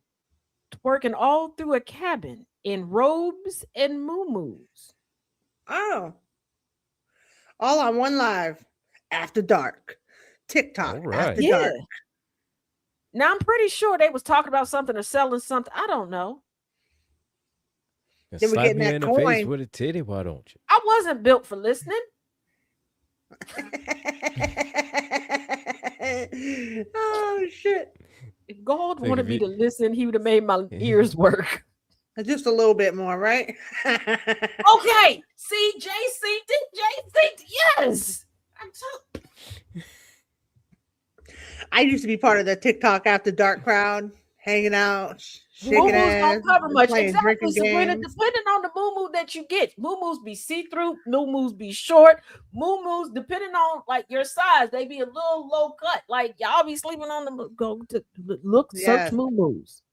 twerking all through a cabin in robes and moo-moos. Oh, all on one live after dark. TikTok All right. after Yeah. dark. Now I'm pretty sure they was talking about something or selling something. I don't know. And They were slap getting me that in the face coin. with a titty, why don't you? I wasn't built for listening. Oh shit! If God Think wanted if me you- to listen, he would have made my ears work. Just a little bit more, right? Okay. See, JC, yes. I used to be part of the TikTok after dark crowd, hanging out, shaking Moo-moos ass, don't cover much. playing Exactly, drinking Sabrina. games. Depending on the moo-moo that you get. Moo-moos be see-through, moo-moos be short. Moo-moos, depending on like your size, they be a little low cut. Like y'all be sleeping on them. Go to look, Yes. search moo-moos.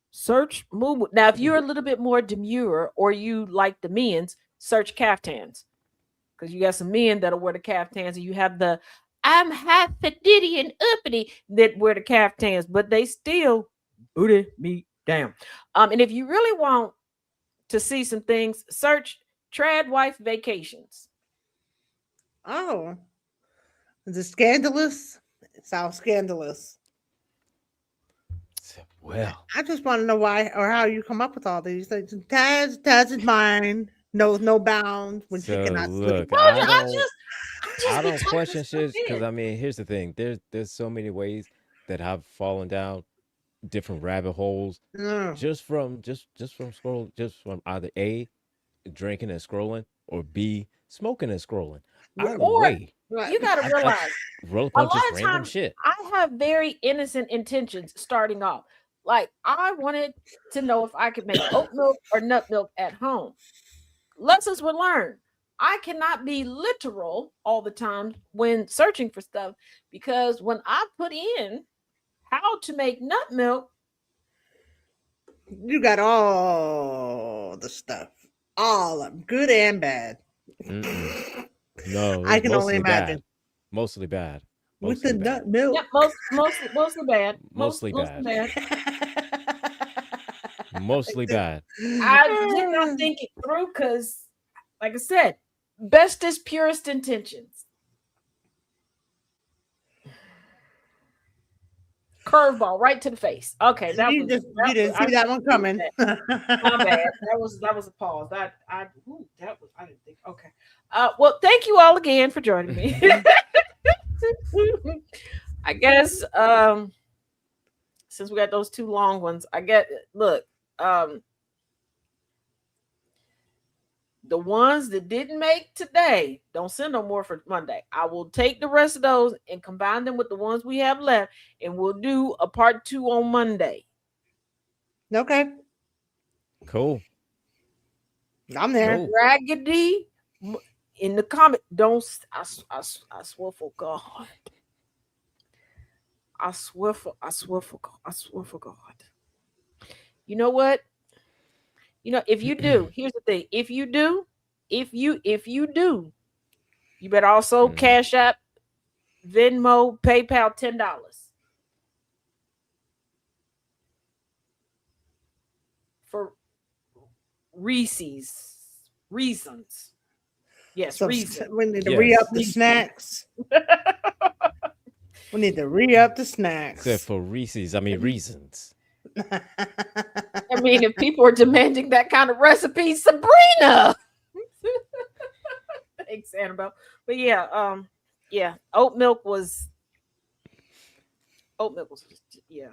Search moo-moo. Now, if you're a little bit more demure or you like the men's, search caftans. Because you got some men that'll wear the caftans, and you have the I'm half fiddy and uppity that wear the caftans, but they still booty me down. And if you really want to see some things, search trad wife vacations. Oh, is it scandalous? It sounds scandalous. Well, I just want to know why or how you come up with all these things. Taz is mine. Knows no bounds when she so cannot sleep. look, I don't question shit because I mean, here's the thing: there's so many ways that I've fallen down different rabbit holes just from scroll, just from either A, drinking and scrolling, or B, smoking and scrolling. Either Or way, you got to realize roll a up lot just of random times shit. I have very innocent intentions starting off. Like I wanted to know if I could make oat milk or nut milk at home. Lessons were learned. I cannot be literal all the time when searching for stuff because when I put in how to make nut milk, You got all the stuff, all of them, good and bad. No, I it's can only mostly bad. imagine. Mostly bad. With the Mostly bad. nut milk. yeah, mostly bad. Mostly Mostly bad. bad. Mostly bad. I did not think it through because, like I said, bestest, purest intentions. Curveball right to the face. Okay, that You was you didn't see that one coming. My bad. That was a pause. I didn't think. Okay. Well, thank you all again for joining me. I guess since we got those 2 long ones, the ones that didn't make today, don't send no more for Monday. I will take the rest of those and combine them with the ones we have left, and we'll do a part 2 on Monday. Okay. Cool. I'm there. Cool. Raggedy in the comment. Don't I swear for God. I swear for God. You know what? You know, if you do, here's the thing. If you do, you better also Cash App, Venmo, PayPal $10. For reasons. Yes, So reason. we need to Yes. re-up the snacks. We need to re-up the snacks. Except for Reese's, I mean reasons. I mean, if people are demanding that kind of recipe, Sabrina. Thanks, Annabelle. But yeah, oat milk was yeah.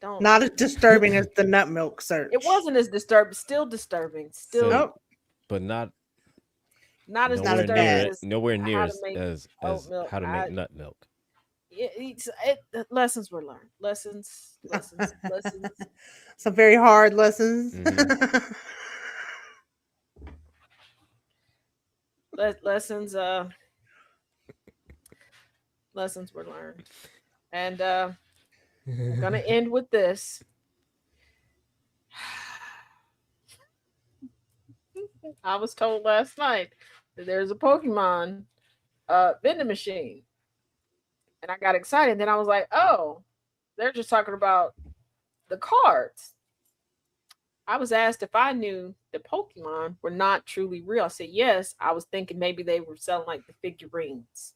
Don't Not as disturbing as the nut milk search. It wasn't as disturbing, still disturbing. Still So, but not as nowhere disturbing near as nowhere near how to as make as oat milk. how to make nut milk. Lessons were learned. Lessons. Some very hard lessons. Lessons were learned. And I'm gonna end with this. I was told last night that there's a Pokemon vending machine. And I got excited. Then I was like, oh, they're just talking about the cards. I was asked if I knew that Pokemon were not truly real. I said, yes. I was thinking maybe they were selling like the figurines.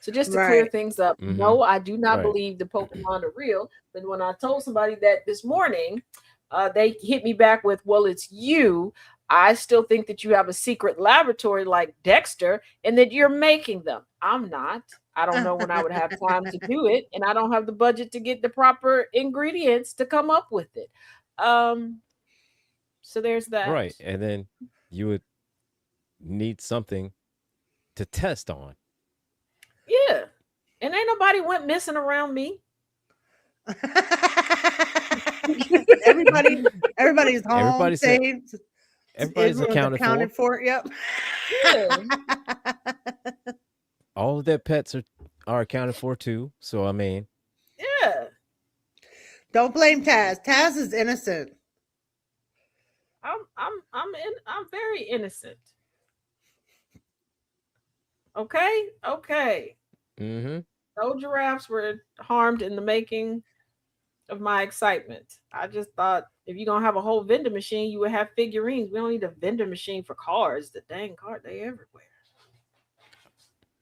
So just to clear things up, no, I do not believe the Pokemon are real. But when I told somebody that this morning, they hit me back with, well, it's you. I still think that you have a secret laboratory like Dexter and that you're making them. I'm not. I don't know when I would have time to do it. And I don't have the budget to get the proper ingredients to come up with it. So there's that. Right. And then you would need something to test on. Yeah. And ain't nobody went missing around me. Everybody's home. Everybody's accounted for. Yep. Yeah. All of their pets are accounted for too. So I mean, yeah. Don't blame Taz. Taz is innocent. I'm very innocent. Okay. No giraffes were harmed in the making of my excitement. I just thought if you're gonna have a whole vending machine, you would have figurines. We don't need a vending machine for cars. The dang card, they everywhere.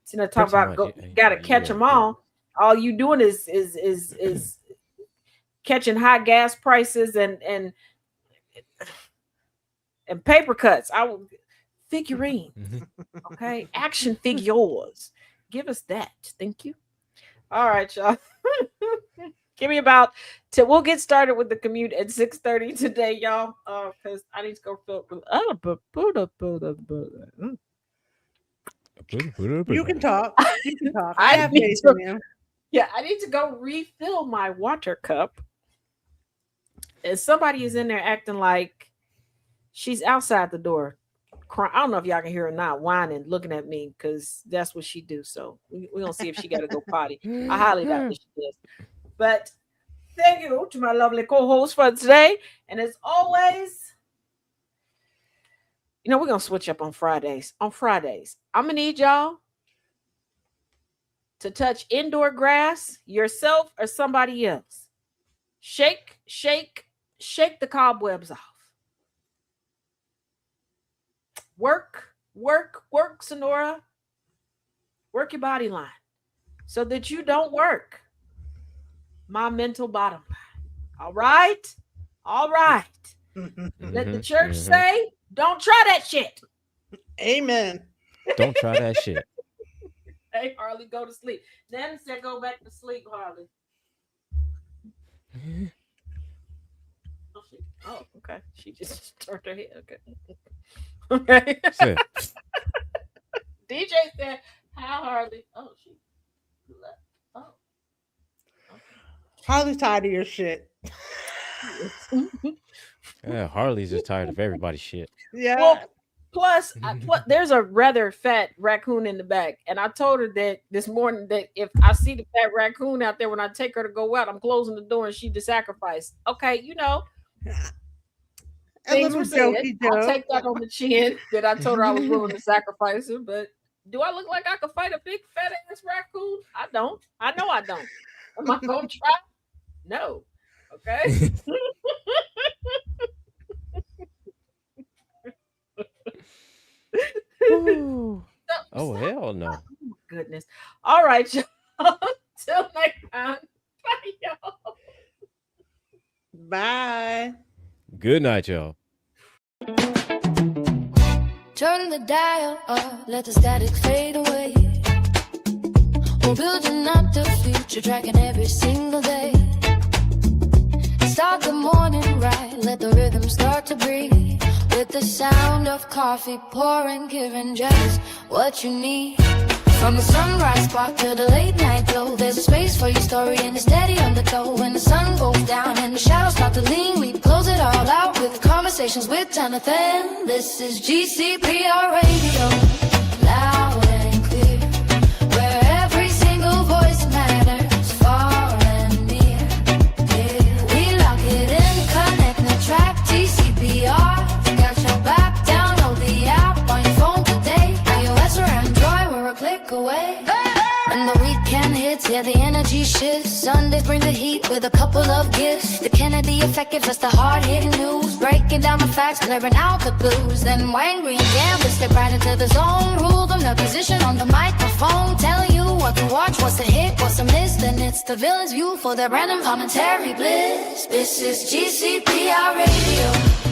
So you know, talk about gotta catch them all. All you doing is catching high gas prices and paper cuts. I will figurine. Okay, action figures. Give us that. Thank you. All right, y'all. Give me about we'll get started with the commute at 6:30 today, y'all. Because I need to go fill. You can talk. You can talk. I need to go refill my water cup. And somebody is in there acting like she's outside the door. Crying. I don't know if y'all can hear her not whining, looking at me, because that's what she do. So we're gonna see if she got to go potty. I highly doubt that she does. But thank you to my lovely co-host for today. And as always, you know, we're gonna switch up on Fridays. On Fridays, I'm gonna need y'all to touch indoor grass yourself or somebody else. Shake the cobwebs off. Work, Sonora. Work your body line so that you don't work my mental bottom line. All right? Let the church say, don't try that shit. Amen. Don't try that shit. Hey, Harley, go to sleep. Nanny said go back to sleep, Harley. Oh, okay. She just turned her head. Okay. DJ said, hi, Harley. Oh, she left. Oh. Okay. Harley's tired of your shit. Yeah, Harley's just tired of everybody's shit. Yeah. Well, plus, there's a rather fat raccoon in the back. And I told her that this morning that if I see the fat raccoon out there when I take her to go out, I'm closing the door and she the sacrifice. Okay, you know. Things were said. I'll take that on the chin that I told her I was willing to sacrifice her. But do I look like I could fight a big fat ass raccoon? I don't. I know I don't. Am I gonna try? No. Okay. Oh, hell no. Oh, goodness. All right, y'all. Till next time. Bye, y'all. Bye. Good night, y'all. Turn the dial up, let the static fade away. We're building up the future, tracking every single day. Start the morning right, let the rhythm start to breathe. With the sound of coffee pouring, giving just what you need. From the sunrise spark to the late night glow, there's a space for your story and it's steady on the go. When the sun goes down and the shadows start to lean, we close it all out with conversations with Jonathan. This is GCPR Radio, loud and clear, where every single voice matters, far and near. Yeah, we lock it in, connect the track, GCPR, got your back down. with a couple of gifts. The Kennedy effect gives us the hard-hitting news, breaking down the facts, clearing out the blues. Then Angry and Gambit step right into the zone, rule them the position on the microphone, tell you what to watch, what's a hit, what's a miss. Then it's the villain's view for their random commentary bliss. This is GCPR Radio.